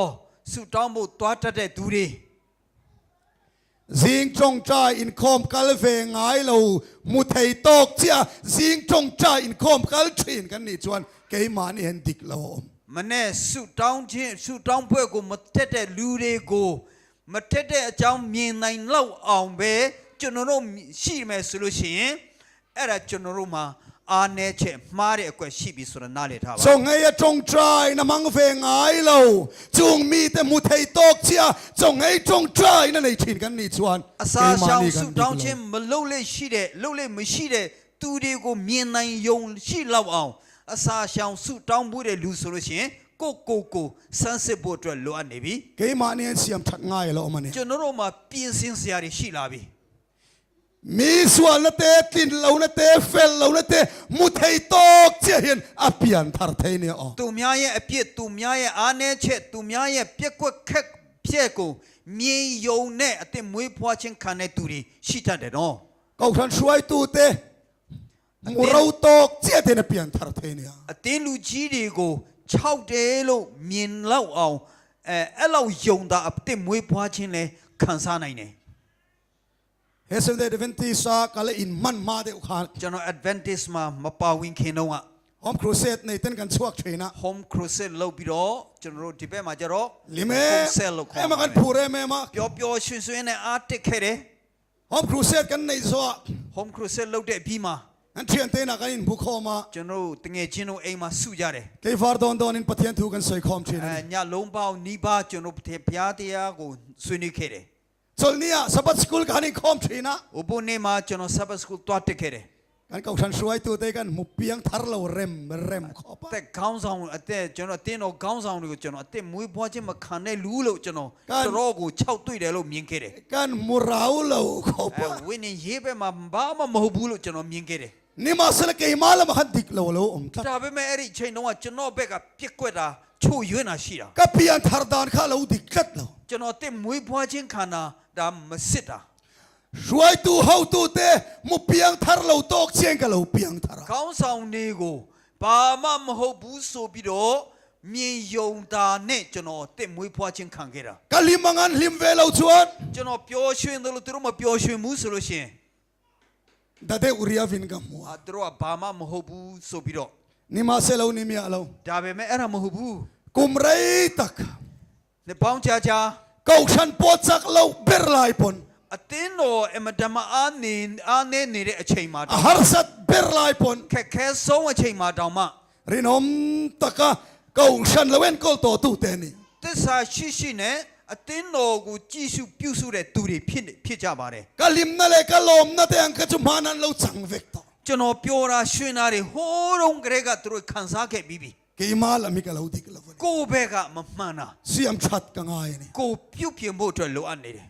ဆူတောင်းဖို့တွားတတ်တဲ့သူတွေ zing chong tra in khom kal ve ngai lo mu thei tok chia zing chong tra in khom kal thin kan ni chuan ke ma ni hen dik lo မနဲ့ဆူတောင်းဖွဲ့ကိုမတက်တဲ့လူတွေကိုမတက်တဲ့အကြောင်းမြင်နိုင်လောက်အောင်ပဲကျွန်တော်တို့ရှိမယ်ဆိုလို့ရှိရင်အဲ့ဒါကျွန်တော်တို့မှာအားနည်းချက်မှားတဲ့အကွက်ရှိပြီဆိုတာနားလည်ထားပါ so ngai ya chong trai na mang ve ngai lo chung mi te mu thei tok chia chong ngai chong trai na nei thin kan ni chuan အစာရှောင်ဆူတောင်းခြင်းမလုပ်လေရှိတဲ့လုပ်လေမရှိတဲ့သူတွေကိုမြင်နိုင်ယုံရှိလောက်အောင်အစာရှောင်ဆူတောင်းမှုတဲ့လူဆိုလို့ရှိရင်ကိုစမ်းစစ်ဖို့အတွက်လိုအပ်နေပြီ ke ma ni siam that ngai lo ma ni ကျွန်တော်တို့မှာပြင်ဆင်စရာတွေရှိလာပြီ mi sual na te tin lo na te fel lo na te mu thei tok chia hian a pian thar thei ne o သူများရဲ့အပြစ်သူများရဲ့အားနည်းချက်သူများရဲ့ပြက်ကွက်ခက်ပြက်ကိုမြင်ယုံနဲ့အသက်မွေးဖွားခြင်းခံတဲ့သူတွေရှိတတ်တယ်နော် kau than suai tu te mu rau tok chia te na pian thar thei ne အတင်းလူကြီးတွေကို6တယ်လို့မြင်လောက်အောင်အဲ့လောက်ယုံတာအသက်မွေးဖွားခြင်းလဲခံစားနိုင်တယ် hesen de Adventist sa kala in man ma de kha ကျွန်တော် advantage မှာမပါဝင်ခင်တော့က home crusade nei ten kan chuak thina home crusade လုပ်ပြီးတော့ကျွန်တော်တို့ဒီဘက်မှာကျတော့ lime home sale လုပ်ခေါ် e ma kan phure me ma ပျော်ပျော်ရွှင်ရွှင်နဲ့အားတက်ခဲ့တယ် home crusade kan nei so home crusade လုပ်တဲ့အပြီးမှာ an thian te na kan in bu kho ma ကျွန်တော်တို့တငယ်ချင်းတို့အိမ်မှာစုကြတယ် ke far don in pathian thu kan soi khom thina ညလုံးပေါင်းနီးပါးကျွန်တော်ဘုရားတရားကိုဆွေးနွေးခဲ့တယ် chol nia sabat school kan in khom thina ဥပုနေ့မှာကျွန်တော် Sabbath school တွားတက်ခဲ့တယ် kan kau than suai tu te kan mu piang thar lo rem kho pa တက်ခေါင်းဆောင်အသက်ကျွန်တော်တင်းတော်ခေါင်းဆောင်တွေကိုကျွန်တော်အသက်မွေးဖွားခြင်းမခံတဲ့လူလို့ကျွန်တော်တော်ကို6တွေ့တယ်လို့မြင်ခဲ့တယ် kan mu rau lo kho pa ဝင်းနေရေးဘက်မှာဘာမှမဟုတ်ဘူးလို့ကျွန်တော်မြင်ခဲ့တယ် ni ma sala ke ma la ma khan dik lo ta ဒါပေမဲ့အဲ့ဒီအချိန်တုန်းကကျွန်တော်ဘက်ကပြက်ကွက်တာချို့ယွင်းတာရှိတာ ka pian thar dan kha lo dik kat lo ကျွန်တော်တက်မွေးဖွားခြင်းခံတာဒါမစစ်တာ suai tu hau tu te mu piang thar lo tok chen ka lo piang thar ခေါင်းဆောင်တွေကိုဘာမှမဟုတ်ဘူးဆိုပြီးတော့မြင်ယုံတာနဲ့ကျွန်တော်တက်မွေးဖွားခြင်းခံခဲ့တာ ka limangan lim ve lo chuan ကျွန်တော်ပျော်ရွှင်တယ်လို့သူတို့မပျော်ရွှင်ဘူးဆိုလို့ရှိရင် da de uria vin kam mu သူတို့ကဘာမှမဟုတ်ဘူးဆိုပြီးတော့ ni ma se lo ni mi lo ဒါပေမဲ့အဲ့ဒါမဟုတ်ဘူး kum rei tak နေပေါင်းချာချာ kau than po chak lo ber lai pon အတင်းတော်အမတမအားနေနေတဲ့အချိန်မှာ a har sat ber lai pon ခက်ခဲဆုံးအချိန်မှာတောင်မှ rinom taka kau shan lawen kol to tu te ni သစ္စာရှိနဲ့အတင်းတော်ကိုကြည်စုပြုစုတဲ့သူတွေဖြစ်ကြပါတယ် ka lim na le ka lom na te ang ka chu manan lo chang vek to ကျွန်တော်ပြောတာရွှင်တာတွေဟိုးတုန်းကလေးကသူတို့ခံစားခဲ့ပြီးပြီ ke ma la mi ka lo dik lo ကိုယ့်ဘက်ကမမှန်တာ siam chat ka ngai ni ကိုပြုတ်ပြင်ဖို့အတွက်လိုအပ်နေတယ်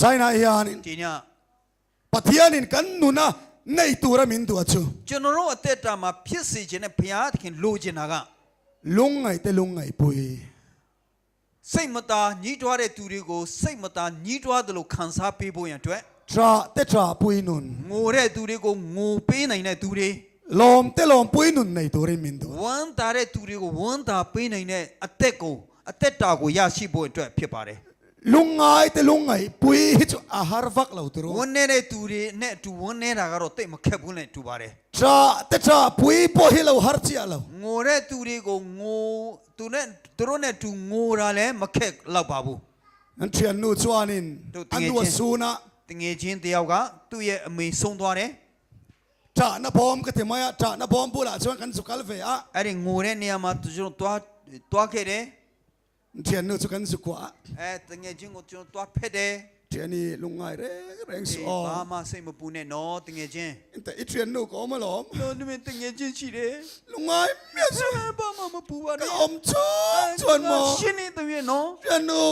zaina yanin ဒီည pathianin kan nuna nei tura min tu achu ကျွန်တော်တို့အသက်တာမှာဖြစ်စေခြင်းနဲ့ဘုရားသခင်လိုချင်တာက lungai te lungai pui စိတ်မသာညှိတွားတဲ့သူတွေကိုစိတ်မသာညှိတွားတယ်လို့ခံစားပေးဖို့ရန်အတွက် tra te tra pui nun ငိုတဲ့သူတွေကိုငိုပေးနိုင်တဲ့သူတွေ lom te lom pui nun nei turin min tu ဝမ်းသာတဲ့သူတွေကိုဝမ်းသာပေးနိုင်တဲ့အသက်တာကိုရရှိဖို့အတွက်ဖြစ်ပါတယ် lungai te lungai pui hi chu a har vak lo tu ဝမ်းနေတဲ့သူတွေနဲ့အတူဝမ်းနေတာကတော့တိတ်မခက်ဘူးနဲ့တူပါတယ် tra te tra pui po hi lo har chi lo ငိုတဲ့သူတွေကိုငိုသူတို့နဲ့တူငိုတာလည်းမခက်လောက်ပါဘူး an thian nu chuanin an nu suna တငယ်ချင်းတယောက်ကသူ့ရဲ့အမေဆုံးသွားတယ် tra na bom ka te maya tra na bom pula chuan kan su kal ve a အဲ့ဒီငိုတဲ့နေရာမှာသူတို့တွားခဲ့တယ် thian nu chu kan su kwa တငယ်ချင်းကိုကျွန်တော်တွားဖက်တယ် เทียนี่ลุงไงเร่งสอ ဘာမှစိတ်မပူနဲ့နော်တငယ်ချင်း แต่อีเทียนนูก็มาหลอม နော်ဒီမင်းတငယ်ချင်းရှိတယ် ลุงไงเมียสิ ဘာမှမပူပါ ก็ နဲ့ อมชวนหมอ ရှင်းနေတယ်နော် เทียนนู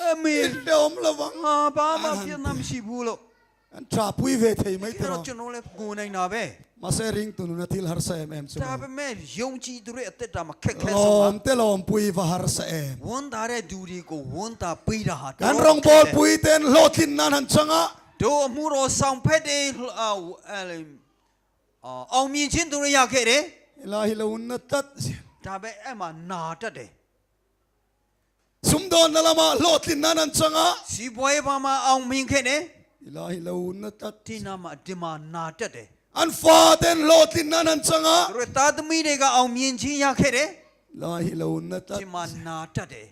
အမေ เดี๋ยวอมระวัง ဟာဘာမှပြဿနာမရှိဘူးလို့ อันทราปุยเวทีไม่ต အဲ့ รอ တော့ကျွန်တော်လည်းကိုနိုင်တာပဲ มาเซริงตุนนาทิลฮาร์เซมเอ็มสุ ဒါပေမဲ့ယုံကြည်သူတွေအသက်တာမှာခက်ခဲ ล ဆုံး อ ပါ มเตลอมปุยฟาฮาร์เซม ဝန်တာတဲ့သူတွေကိုဝန်တာပေးတာဟာ กันรองบอลปุยเต้นโลทินนันหันจังอะ တို့အမှုတော်ဆောင်ဖက်တဲ့အောင်မြင်ခြင်းသူတွေရခဲ့တယ် อิลาฮิลาอุนนัตัด ဒါပဲအဲ့မှာနာတတ်တယ် ซุมดอนนลามาโลทินนันหันจังอะ စီးပွားရေးဘာမှာအောင်မြင်ခဲ့တယ် อิลาฮิลาอุนนัตัด ဒီနာမှာဒီမှာနာတတ်တယ် อันฟาเต้นโลทินนันหันจังอะ တို့ရဲ့သားသမီးတွေကအောင်မြင်ခြင်းရခဲ့တယ် อิลาฮิลาอุนนัตัด ဒီမှာနာတတ်တယ်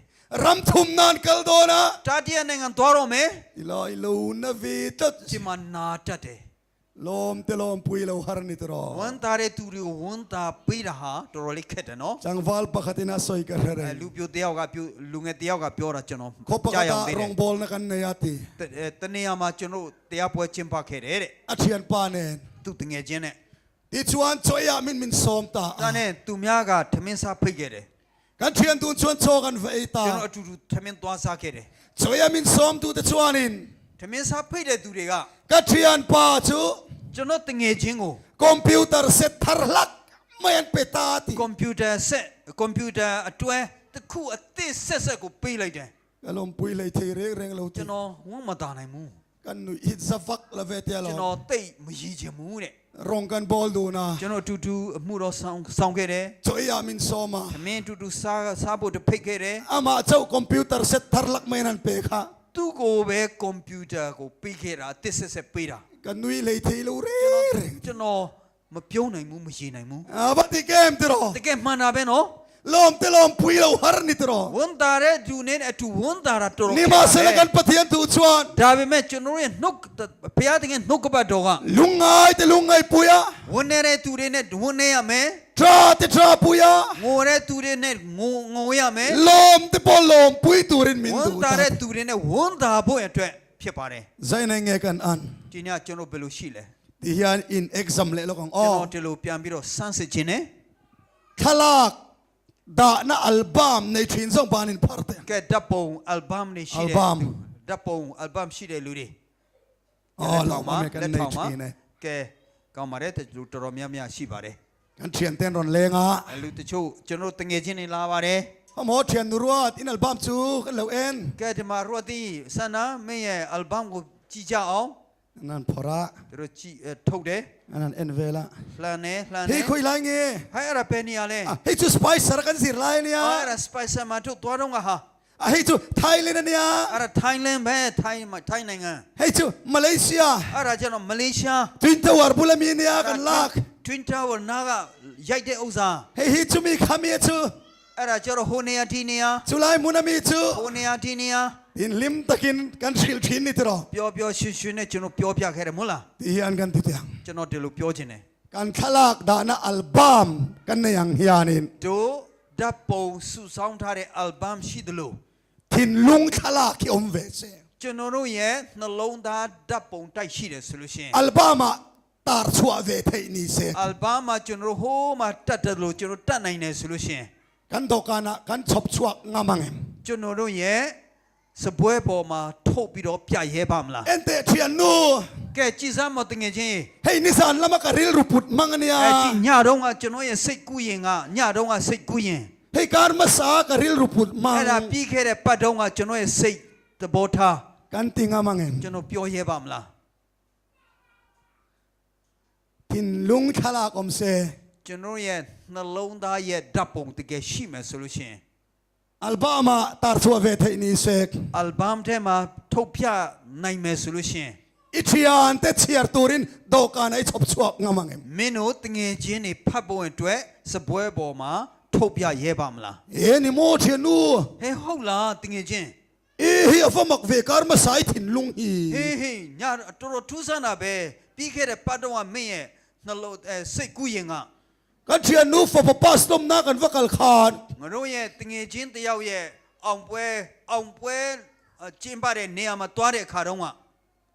รัมทุมนานกัลโดนะ တာတရနိုင်ငံသွားတော့မယ် อิลาฮิลาอุนนวีตัด ဒီမှာနာတတ်တယ် ลอมเตลอมปุยลาฮาร์นิตรอ ဝန်တာတဲ့သူတွေကိုဝန်တာပေးတာဟာတော်တော်လေးခက်တယ်နော် จังวาลปะคตินาสอยกะเรเร လူပြိုတယောက်ကပြိုလူငယ်တယောက်ကပြောတာကျွန်တော် คบปะ ကြား กะ ရောက် ตา သေးတ ร ယ် องบอลนะกันเนยาติ တနေ့မှာကျွန်တော်တရားပွဲကျင်းပခဲ့တယ်တဲ့ อาเทียนปาเนน သူတငယ်ချင်းနဲ့ ที่ชวนชวยามินซอมตา ဒါနဲ့သူများကထမင်းစားဖိတ်ခဲ့တယ် กันเทียนตูนชวนโชกันเวตา ကျွန်တော်အတူတူထမင်းသွားစားခဲ့တယ် ชวยามินซอมตูตะชวานิน ထမင်းစားဖိတ်တဲ့သူတွေက กันเทียนปาชู ကျွန်တော်တငယ်ချင်းကို คอมพิวเตอร์เซตทาร์ลักไม่ยันเปตาติ ကွန်ပျူတာအတွဲတစ်ခုအသစ်ဆက်ကိုပေးလိုက်တယ် กะลอมปุยเลยเทเรเรงเรา ကျွ ติ န်တော်ဝန်မတာနိုင်ဘူး กันนุฮิตซะฟักละเวเตล ကျွန် อ တော်တိတ်မရည်ချင်ဘူးတဲ့ รองกันบอลดูนะ ကျွန်တော်အတူတူအမှုတော်ဆောင်ခဲ့တယ် ชวยามินซอมา ထမင်းအတူတူစားဖို့တဖိတ်ခဲ့တယ် อามาเจ้าคอมพิวเตอร์เซตทาร์ลักไม่ยันเปค่ะ သူ့ကိုပဲကွန်ပျူတာကိုပေးခဲ့တာတစ်ဆက်ပေးတာ กันนุยเลยเทลูเรเรง ကျွန်တော်မပြုံးနိုင်ဘူးမရည်နိုင်ဘူး อาบัติเกมติรอ တကယ်မှန်တာပဲနော် ลอมเตลอมปุยเราฮาร์นิตรอ ဝန်တာတဲ့သူနဲ့အတူဝန်တာတာတော်တော် นี่มาเสลกันปะเทียนตูชวน ဒါပေမဲ့ကျွန်တော်ရဲ့နှုတ်ဘုရားသခင်နှုတ်ကပတ်တော်က ลุงไงแต่ลุงไงปุยะ ဝန်နေတဲ့သူတွေနဲ့ဝန်နေရမယ် ทราติทราปุยะ ငိုတဲ့သူတွေနဲ့ငိုရမယ် ลอมติปอลอมปุยตูรินมิน ဝန် ดู တာတဲ့သူတွေနဲ့ဝန်တာဖို့အတွက်ဖြစ်ပါတယ် ใจในเงกันอัน ဒီနေ့ကျွန်တော်ဘယ်လိုရှိလဲ ที่ยันอินเอ็กซัมเลโลกองอ๋ ကျွ อ န်တော်ဒီလိုပြန်ပြီးတော့စမ်းစစ်ခြင်းနဲ့ ทลากดาหน้าอัลบั้มในทินส่งปานินพาร์เต ကဲဓာတ်ပုံအယ်ဘမ်တွေရှိတဲ့ album ဓာတ်ပုံအယ်ဘမ်ရှိတဲ့လူတွေ อ๋อเรามาเมกันในทินเนี่ย ကဲကောင်းပါတယ်လူတော်တော်များများရှိပါတယ် กันเทียนเต้นรอนเลงอ่ะ လူတချို့ကျွန်တော်တငယ်ချင်းတွေလာပါတယ် พอหมอเทียนนูรัวอินอัลบั้มจูกันเหลวเอ็น ကဲဒီမှာရော်တီဆန္နာမင်းရဲ့အယ်ဘမ်ကိုကြည့်ကြအောင် นั่นพอระ သူတို့ကြည့်ထုတ်တယ် นั่นเอ็นเวล่ะ လှန်နေလှန်နေ เฮ้ยคุยไรเงี้ย ဟဲ့အဲ့ဒါပဲနေရလဲ เฮ้ยจูสไปซ์สารกันสิไรเนี่ย အဲ့ဒါစပိုက်ဆာမှာထုတ်သွားတော့ကဟာ เฮ้ยจูไทยเลยนะเนี่ย အဲ့ဒါထိုင်းလင်းပဲထိုင်းနိုင်ငံ เฮ้ยจูมาเลเซีย အဲ့ဒါကျတော့မလေးရှား ทวินทาวร์บุลามีเนี่ยกันลาก Twin Tower နာကရိုက်တဲ့ဥစ္စာ เฮ้ยจูมีคามีจู အဲ့ဒါကျတော့ဟိုနေရာဒီနေရာ จูไลมุนามีจู ဟိုနေရာဒီနေရာ อินลิมตะกินกันชิลทินนี่ตรอ ပျော်ပျော်ရွှင်ရွှင်နဲ့ကျွန်တော်ပြောပြခဲ့တယ်မဟုတ်လား ที่ยันกันติดยัง ကျွန်တော်ဒီလိုပြောခြင်းတယ် การทลากดาหน้าอัลบั้มกันในยังเฮียนิน တို့ဓာတ်ပုံစုဆောင်းထားတဲ့ album ရှိသလို ทินลุงทลากที่อมเวเซ ကျွန်တော်တို့ရဲ့နှလုံးသားဓာတ်ပုံတိုက်ရှိတယ်ဆိုလို့ရှိရင် อัลบั้มตาร์ชัวเวเทนี่เซ album မှာကျွန်တော်တို့ဟိုးမှာတတ်တယ်လို့ကျွန်တော်တတ်နိုင်တယ်ဆိုလို့ရှိရင် กันตกานะกันชอบชวกงามังเอ็ม ကျွန်တော်တို့ရဲ့စပွဲပေါ်မှာထုတ်ပြီးတော့ပြရဲပါမလား เอ็นเตเทียนนู ကဲကြည်စမ်းမတငယ်ချင်း เฮ้ยนิสานละมะกะริลรูปุดมังเนี่ย အဲ့ဒီညတော့ကကျွန်တော်ရဲ့စိတ်ကူးရင်ကညတော့ကစိတ်ကူးရင် เฮ้ยการมาสากะริลรูปุดมัง အဲ့ဒါပြီးခဲ့တဲ့ပတ်တုန်းကကျွန်တော်ရဲ့စိတ်သဘောထား กันติงามังเอ็ม ကျွန်တော်ပြောရဲပါမလား ทินลุงทลากอมเซ ကျွန်တော်ရဲ့နှလုံးသားရဲ့ဓာတ်ပုံတကယ်ရှိမယ်ဆိုလို့ရှိရင် อัลบั้มตาร์ชัวเวเทนี่เซ album ထဲမှာထုတ်ပြနိုင်မယ်ဆိုလို့ရှိရင် อิทิยานเตเชียร์ตูรินโดกานะชอบชวกงามังเอ็ม မင်းတို့တငယ်ချင်းတွေဖတ်ဖို့အတွက်စပွဲပေါ်မှာထုတ်ပြရဲပါမလား เอ็นี่โมเทียนู ဟဲ့ဟုတ်လားတငယ်ချင်း เอ้เฮียฟมักเวการมาสายทินลุงฮี ဟေးဟေးညတော်တော်ထူးဆန်းတာပဲပြီးခဲ့တဲ့ပတ်တုန်းကမင်းရဲ့နှလုံးစိတ်ကူးရင်က กันเทียนูฟปปัสตมนากันวักลคาน ငါတို့ရဲ့တငယ်ချင်းတယောက်ရဲ့အောင်ပွဲ ကျင်းပတဲ့နေရာမှာတွားတဲ့အခါတုန်းက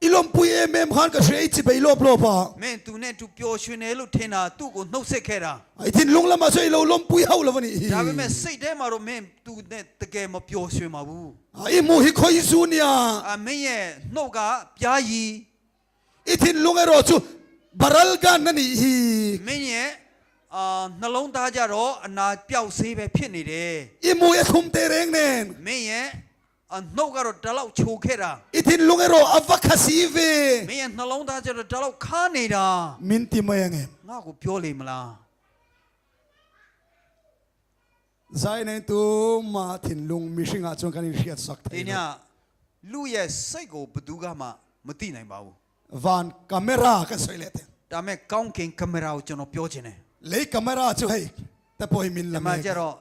ilom pui emem khan ka sei chi bei lop lo pa မင်းသူနဲ့သူပျော်ရွှင်တယ်လို့ထင်တာသူ့ကိုနှုတ်ဆက်ခဲ့တာ itin lung lama so ilo lom pui hau lo ni ဒါပေမဲ့စိတ်ထဲမှာတော့မင်းသူနဲ့တကယ်မပျော်ရွှင်ပါဘူး i mu hi khoi su nia မင်းရဲ့နှုတ်ကပြားရည် itin lung ero chu baral ga nani hi မင်းရဲ့နှလုံးသားကြတော့အနာပြောက်ဆေးပဲဖြစ်နေတယ် imu e khum te reng nen မင်းရဲ့နှုတ်ကတော့တလောက်ချိုခဲ့တာ itin lung ero avakasi ve မင်းရဲ့နှလုံးသားကြတော့တလောက်ခါနေတာ min ti mayang ငါ့ကိုပြောလိမ့်မလား zai nei tu ma thin lung mi singa chung kan riat sak ဒီ thai ညလူရဲ့စိတ်ကိုဘယ်သူကမှမသိနိုင်ပါဘူး van camera ka soi le te ဒါပေမဲ့ကောင်းကင်ကင်မရာကိုကျွန်တော်ပြောချင်တယ် le camera chu hei ta poi min ဒီ la မှာ me ကျတော့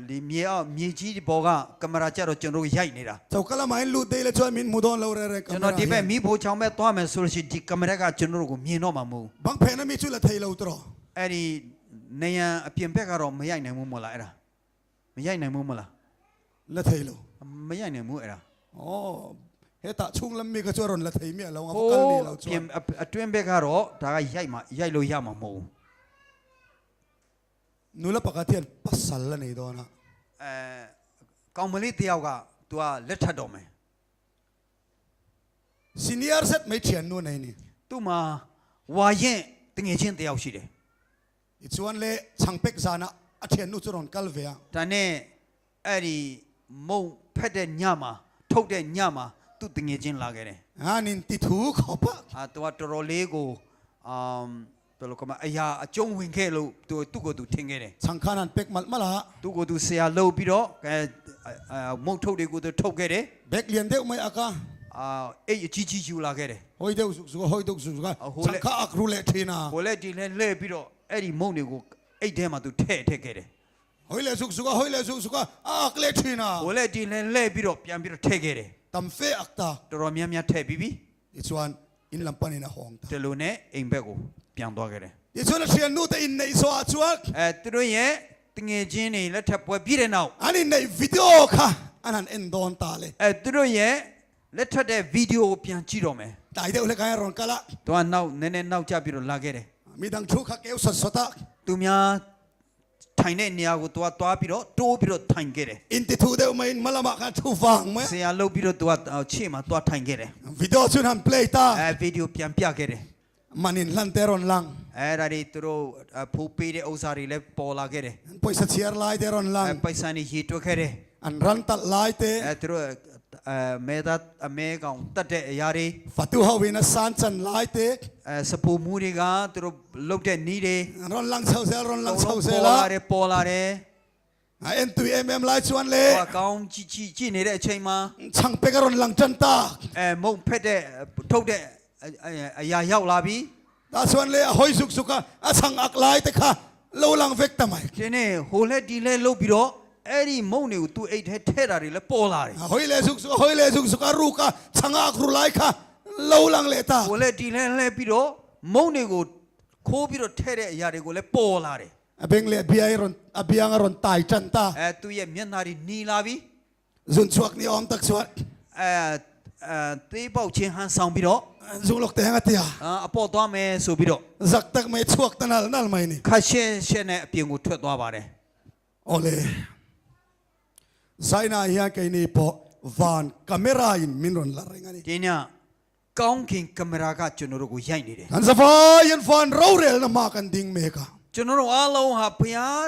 ဒီမြေကြီးဒီဘောကကင်မရာကျတော့ကျွန်တော်ရိုက်နေတာ chau kala mai lu te le chu min mudon lo re re ကျွန်တော်ဒီဘက်မီးဖိုးချောင်းဘက်သွားမယ်ဆိုလို့ရှိရင်ဒီကင်မရာကကျွန်တော်တို့ကိုမြင်တော့မှာမဟုတ် bang phe na mi chu la thei lo tro အဲ့ဒီနေရန်အပြင်ဘက်ကတော့မရိုက်နိုင်ဘူးမို့လားအဲ့ဒါမရိုက်နိုင်ဘူးမို့လား la thei lo မရိုက်နိုင်ဘူးအဲ့ဒါ oh he ta chung lam mi ka chu ron la thei mi lo nga ဟို kal ni lo chu ပြင်အတွင်းဘက်ကတော့ဒါကရိုက်လို့ရမှာမဟုတ်ဘူး nu la pakathian pasal la nei do na ကောင်မလေးတယောက်က तू ကလက်ထပ်တော့မယ် senior set mai thian nu nei ni သူ့မှာဝါရင်တငယ်ချင်းတယောက်ရှိတယ် i chuan le changpek zana a thian nu chu ron kal ve a ဒါနဲ့အဲ့ဒီမုံဖက်တဲ့ညမှာထုတ်တဲ့ညမှာသူ့တငယ်ချင်းလာခဲ့တယ် anin ti thu kho pa သူကတော်တော်လေးကိုဘယ်လိုကမအရာအကျုံးဝင်ခဲ့လို့သူ့ကိုသူထင်ခဲ့တယ် changkhanan pek mal mala သူ့ကိုသူဆရာလှုပ်ပြီးတော့မုံထုတ်တွေကိုသူထုတ်ခဲ့တယ် bek lian deu mai aka အဲ့အကြီးကြီးယူလာခဲ့တယ် hoi deu su hoi deu su ga changkha akru le thina ဟိုလက်ဒီလဲလှဲ့ပြီးတော့အဲ့ဒီမုံတွေကိုအဲ့ထဲမှာသူထည့်ခဲ့တယ် hoi le su ga hoi le su ga ak le thina ဟိုလက်ဒီလဲလှဲ့ပြီးတော့ပြန်ပြီးတော့ထည့်ခဲ့တယ် tam fe akta တော်တော်များများထည့်ပြီးပြီ i chuan in lampani na hong ta ဒီလိုနဲ့အိမ်ဘက်ကိုပြန်သွားခဲ့တယ် i chuan thian nu te in nei so a chuan သူတို့ရဲ့တငယ်ချင်းတွေလက်ထပ်ပွဲပြီးတဲ့နောက် ani nei video kha anan en don ta le သူတို့ရဲ့လက်ထပ်တဲ့ဗီဒီယိုကိုပြန်ကြည့်တော့မယ် dai deu le ka ron kala သူကနောက်နည်းနည်းနောက်ကျပြီးတော့လာခဲ့တယ် mi dang thu kha keu sot sota သူများထိုင်တဲ့နေရာကိုသူကသွားပြီးတော့တိုးပြီးတော့ထိုင်ခဲ့တယ် in ti thu deu mai malama kha thu wang me ဆရာလှုပ်ပြီးတော့သူကရှေ့မှာသွားထိုင်ခဲ့တယ် video chun han play ta ဗီဒီယိုပြန်ပြခဲ့တယ် manin lan te ron lang အဲ့ဒါတွေသူတို့ဖိုးပေးတဲ့ဥစ္စာတွေလည်းပေါ်လာခဲ့တယ် poisa chiar lai te ron lang ပိုက်ဆံတွေရေတွက်ခဲ့တယ် an ran tat lai te သူတို့မဲသားအမဲကောင်တတ်တဲ့အရာတွေ fatu ho win a san chan lai te စပူမှုတွေကသူတို့လုတ်တဲ့နီးတွေ ron lang chau sel ron lang chau ပေါ် sel လာ la တယ်ပေါ်လာတယ် en tu mm lai chuan le ဟိုကောင်ကြည့်နေတဲ့အချိန်မှာ chang pe ron lang chan ta မုံဖက်တဲ့ထုတ်တဲ့အရာရောက်လာပြီ ta chuan le hoi suk suka a chang ak lai te kha lo lang vek tamai ဒီနေ့ဟိုလက်ဒီလက်လုတ်ပြီးတော့အဲ့ဒီမုံတွေကိုသူအိတ်ထဲတာတွေလည်းပေါ်လာတယ် hoi le suk suka ru ka chang ak ru lai kha lo lang le ta ဟိုလက်ဒီလက်လဲပြီးတော့မုံတွေကိုခိုးပြီးတော့ထဲတဲ့အရာတွေကိုလည်းပေါ်လာတယ် abeng le biai ron abiang ron tai chan ta သူရဲ့မျက်နှာတွေหนีလာပြီ zun chuak ni om tak chuan သေးပေါက်ချင်းဟန်ဆောင်ပြီးတော့ zung lok te hanga tia အပေါ်သွားမယ်ဆိုပြီးတော့ zak tak mai chuak tanal nal mai ni ခါရှဲနဲ့အပြင်ကိုထွက်သွားပါတယ် ole zaina hian ke ni po van camera in min ron la renga ni ဒီညကောင်းကင်ကင်မရာကကျွန်တော်တို့ကိုရိုက်နေတယ် kan safa yan van rorel na ma kan ding me ka ကျွန်တော်တို့အားလုံးဟာဘုရား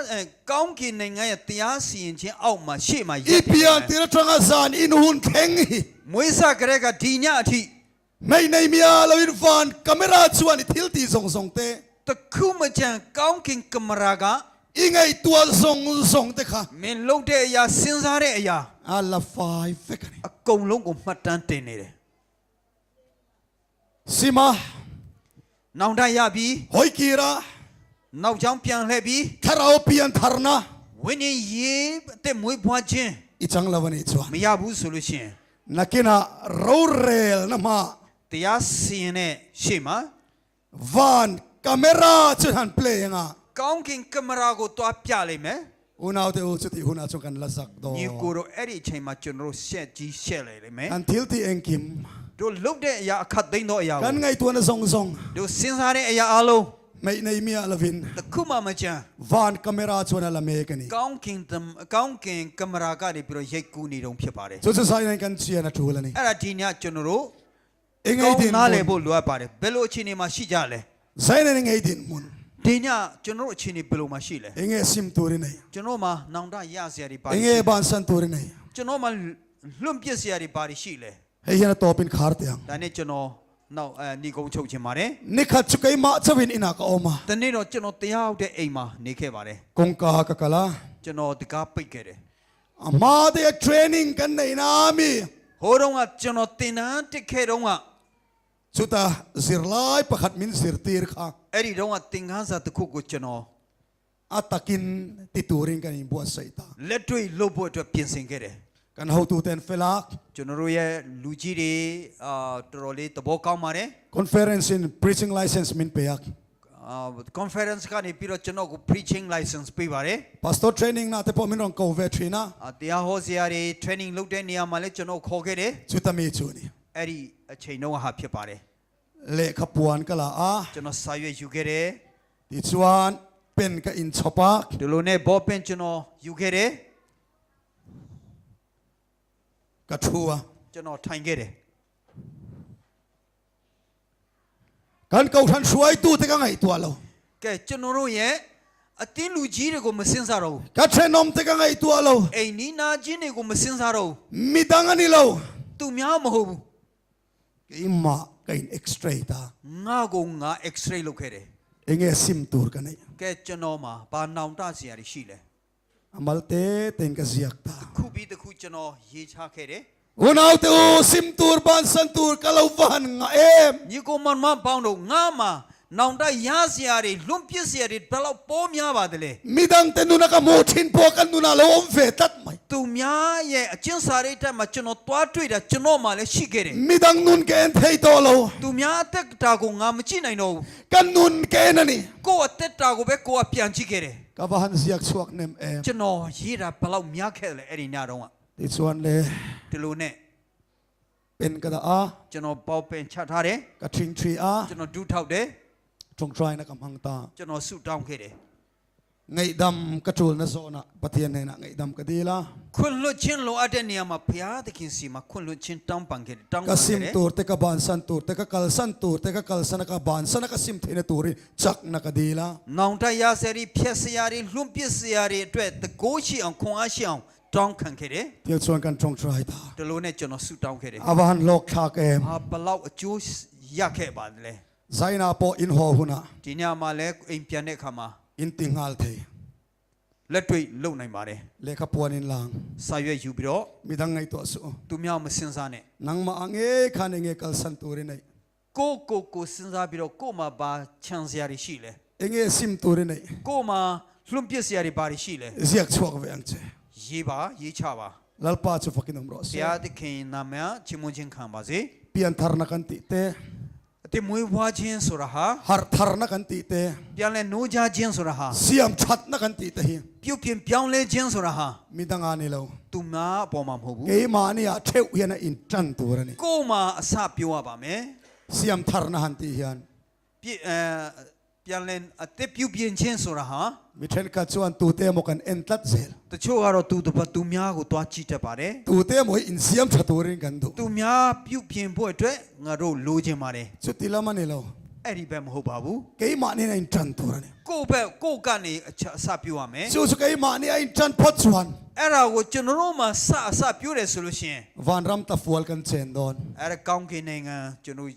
ကောင်းကင်နိုင်ငံရဲ့တရားစီရင်ခြင်းအောက်မှာရှေ့မှာရပ်တည်နေတ ipia ယ် tira tranga zan in hun kheng hi မွေးစကရက်ဒီညအထိ mai nei mia lo in van camera chuan i thil ti song song te တခုမကြံကောင်းကင်ကင်မရာက ingai tua song te kha မင်းလုပ်တဲ့အရာစဉ်းစားတဲ့အရာ ala fai fek ni အကုန်လုံးကိုမှတ်တမ်းတင်နေတယ် sima နောင်တရပြီ hoi kira နောက်ကြောင်းပြန်လှည့်ပြီး tharao pian tharna ဝိညာဉ်ရေးအသက်မွေးဖွားခြင်း i chang lawani chuan မရဘူးဆိုလို့ရှိရင် nakina rorel na ma တရားစီရင်တဲ့ရှေ့မှာ van camera chuan han play nga ကောင်းကင်ကင်မရာကိုတွားပြလိုက်မယ် Unaw te u chuti huna chung kan lasak do ညီကိုတို့အဲ့ဒီအချိန်မှာကျွန်တော်တို့ရှက်ကြီးရှက်လိုက်လိမ့်မယ် Until ti engkim တို့လုတ်တဲ့အရာအခတ်သိမ်းသောအရာ kan ကို ngai tuan song song တို့စဉ်းစားတဲ့အရာအလုံး mai nei mia lavin တစ်ခုမှမကြမ်း van camera chuan la me kani ကောင်းကင်ကင်မရာကနေပြီးတော့ရိုက်ကူးနေတုန်းဖြစ်ပါတယ် chu chu sai nai kan chia na thu la ni အဲ့ဒါဒီညကျွန်တော်တို့ engai ကောင်း din နားလည်ဖို့လိုအပ်ပါတယ်ဘယ်လိုအခြေအနေမှာရှိကြလဲ sai nai ngai din mun ဒီညကျွန်တော်တို့အခြေအနေဘယ်လိုမှရှိလဲ engai sim turi nei ကျွန်တော်မှာနောင်တရစရာတွေပါရှိ engai ban san turi nei ကျွန်တော်မှာလွန့်ပစ်စရာတွေပါရှိလဲ he yana topin khar tiang ဒါနဲ့ကျွန်တော်နောက်ညီကုန်းချုပ်ခြင်းပါတယ် ni khat chu kai ma chawin ina ka oma တနေ့တော့ကျွန်တော်တရားဟုတ်တဲ့အိမ်မှာနေခဲ့ပါတယ် kong ka ka kala ကျွန်တော်တကားပိတ်ခဲ့တယ် ama de training kan nei na mi ဟိုတုန်းကကျွန်တော်တင်တန်းတက်ခဲ့တုန်းက chuta zirlai pakhat min zir tir kha အဲ့ဒီတုန်းကသင်ခန်းစာတစ်ခုကိုကျွန်တော် atakin tituring kan buat saita လက်တွေ့လုပ်ဖို့အတွက်ပြင်ဆင်ခဲ့တယ် kan how to ten felak ကျွန်တော်တို့ရဲ့လူကြီးတွေတော်တော်လေးသဘောကောင်းပါတယ် conference in preaching license min peyak conference ကနေပြီးတော့ကျွန်တော်ကို preaching license ပေးပါတယ် pastor training na te po min rong ko ve thina တရားဟောစရာတွေ training လုပ်တဲ့နေရာမှာလည်းကျွန်တော်ခေါ်ခဲ့တယ် chuta mi chu ni အဲ့ဒီအချိန်တုန်းကဟာဖြစ်ပါတယ် le khapuan kala a ကျွန်တော်စာရွက်ယူခဲ့တယ် ti chuan pen ka in chopak ဒီလိုနဲ့ဘောပင်ကျွန်တော်ယူခဲ့တယ် ka thua ကျွန်တော်ထိုင်ခဲ့တယ် kan kau than suai tu te ka ngai tua lo ကဲကျွန်တော်တို့ရဲ့အတင်းလူကြီးတွေကိုမစင်စားတော့ဘူး ka thenom te ka ngai tua lo အိမ်နီးနာချင်းတွေကိုမစင်စားတော့ဘူး midang ani lo သူများမဟုတ်ဘူး ima ka in extra ta ငါကငါ X-ray လုပ်ခဲ့တယ် enge sim tur ka nei ကဲကျွန်တော်မှာဘာနောင်တစရာတွေရှိလဲ amal te ten ka ziak ta ခုပြီးတစ်ခုကျွန်တော်ရေးချခဲ့တယ် unaw te u sim tur ban san tur ka lo van nga em ညီကိုမန်မပေါင်းတော့ငါမှာနောင်တရစရာတွေလွန့်ပစ်စရာတွေဘယ်လောက်ပေါ်များပါတယ်လဲ midang te nu na ka mo thin po kan nu na lo om ve tat mai သူများရဲ့အကျဉ်းစာရိတ်တက်မှာကျွန်တော်တွားတွေ့တာကျွန်တော်မှလည်းရှိခဲ့တယ် midang nun ke en thei to lo သူများအသက်တာကိုငါမကြည့်နိုင်တော့ဘူး kan nun ke na ni ကိုယ့်အသက်တာကိုပဲကိုယ်ကပြန်ကြည့်ခဲ့တယ် ka van ziak chuak nem em ကျွန်တော်ရေးတာဘယ်လောက်များခဲ့လဲအဲ့ဒီညတုန်းက ti chuan le ဒီလိုနဲ့ pen ka da a ကျွန်တော်ပေါပင်ချထားတယ် ka thing three a ကျွန်တော်ဒူးထောက်တယ် trong try na kam hang ta ကျွန်တော်ဆုတောင်းခဲ့တယ် ngai dam ka chul na zo na pathian ne na ngai dam ka dila ခွင့်လွှတ်ခြင်းလိုအပ်တဲ့နေရာမှာဘုရားသခင်စီမှာခွင့်လွှတ်ခြင်းတောင်းပန်ခဲ့တယ်တောင်းပ ka န်ခဲ့ sim တယ် tur te ka ban san tur te ka kal san tur te ka kal san ka ban san ka sim the na turin chak na ka dila နောင်တရစရာတွေဖြက်စရာတွေလွန့်ပစ်စရာတွေအတွက်တကိုးရှိအောင်ခွန်အားရှိအောင်တောင်းခံခဲ့တယ် ti chuan kan trong try ta ဒီလိုနဲ့ကျွန်တော်ဆုတောင်းခဲ့တယ် avan lok thak em ဘယ်လောက်အကျိုးရခဲ့ပါလဲ zaina po in ho huna ဒီညမှာလည်းအိမ်ပြန်တဲ့အခါမှာ in tingal the လက်တွေ့လုံနိုင်ပါတယ် le ka puan in lang စာရွက်ယူပြီးတော့ midang ngai to su သူများမစင်စားနဲ့ nang ma ange khan nge kal san turin nei ကိုစဉ်းစားပြီးတော့ကို့မှာဘာချမ်းစရာတွေရှိလဲ enge sim turin nei ကို့မှာလွန့်ပစ်စရာတွေဘာတွေရှိလဲ ziak chuak ve ang che ရေးပါရေးချပါ lalpa chu fakin om ro ဘုရားသခင်နာမည်ချီးမွမ်းခြင်းခံပါစေ pian thar na kan ti te အတိမွေးဖွားခြင်းဆိုတာဟာ har thar na kan ti te ပြန်လဲနိုးကြခြင်းဆိုတာဟာ siam that na kan ti te hi ပြုတ်ပြင်ပြောင်းလဲခြင်းဆိုတာဟာ midang ani lo သူများအပေါ်မှာမဟုတ်ဘူး ke ma ni a theu hian a in tan turani ကို့မှာအစပြောရပါမယ် siam thar na han ti hian ပြန်လဲအသက်ပြုတ်ပြင်ခြင်းဆိုတာဟာ mi then ka chuan tu te mo kan en tat zel တချို့ကတော့သူများကိုတွားကြည့်တတ်ပါတယ် tu te mo in siam thaturin kan du သူများပြုတ်ပြင်ဖို့အတွက်ငါတို့လိုချင်ပါတယ် chu ti lama ni lo အဲ့ဒီဘက်မဟုတ်ပါဘူး ke ma ni na in tan turani ကိုယ့်ဘက်ကိုယ့်ကနေအစပြောရမယ် chu chu ke ma ni a in tan phot chuan အဲ့ဒါကိုကျွန်တော်တို့မှာအစပြောတယ်ဆိုလို့ရှိရင် van ram ta fual kan chen don အဲ့ဒါကောင်းကင်နိုင်ငံကျွန်တော်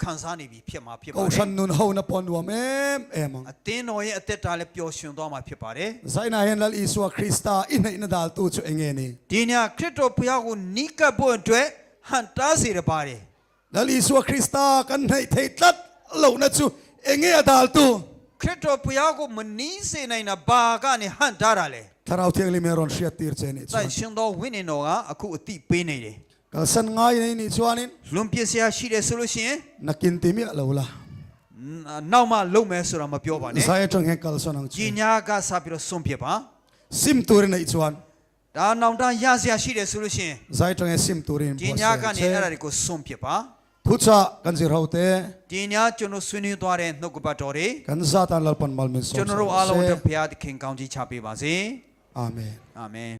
ခံစားနေပြီဖြစ်မှာဖြစ်ပါတ ko ယ် shan nun ho na pon wa em em အတင်းတော်ရဲ့အသက်တာလည်းပျော်ရွှင်သွားမှာဖြစ်ပါတယ် zaina hen lal iswa krista in na dal tu chu enge ni ဒီညခရစ်တော်ဘုရားကိုနီးကပ်ဖို့အတွက်ဟန်တားစေရပါတယ် lal iswa krista kan nei thei tlat lo na chu enge dal tu ခရစ်တော်ဘုရားကိုမနီးစေနိုင်တာဘာကနေဟန်တားတာလဲ tharau thiang li meron shia tir che ni တိုင်ရှင်တော်ဝိညာဉ်တော်ကအခုအတိပေးနေတယ် kal san ngai nei ni chuanin လွန်ပစ်စရာရှိတယ်ဆိုလို့ရှိရင် nakin ti mi lo la နောက်မှလုံမယ်ဆိုတာမပြောပါနဲ့ Zaya trong he kal sonang ဒီ chi. ညာကစပြီးတော့ဆုံးဖြတ်ပါ Sim turin na ichuan. ဒါနောင်တရစရာရှိတယ်ဆိုလို့ရှိရင် Zaya trong he sim turin. ဒီညာကနေအဲ့ဒါတွေကိုဆုံးဖြတ်ပါ Thucha kan zir haute ဒီညာကျွန်တော်ဆွေးနွေးသွားတဲ့နှုတ်ကပတ်တော်တွေ kan zatan lalpan malmin so. ကျွန်တော်တို့အားလုံးအတွက်ဘုရားသခင်ကောင်းချီးချပေးပါစေ Amen. အာမင်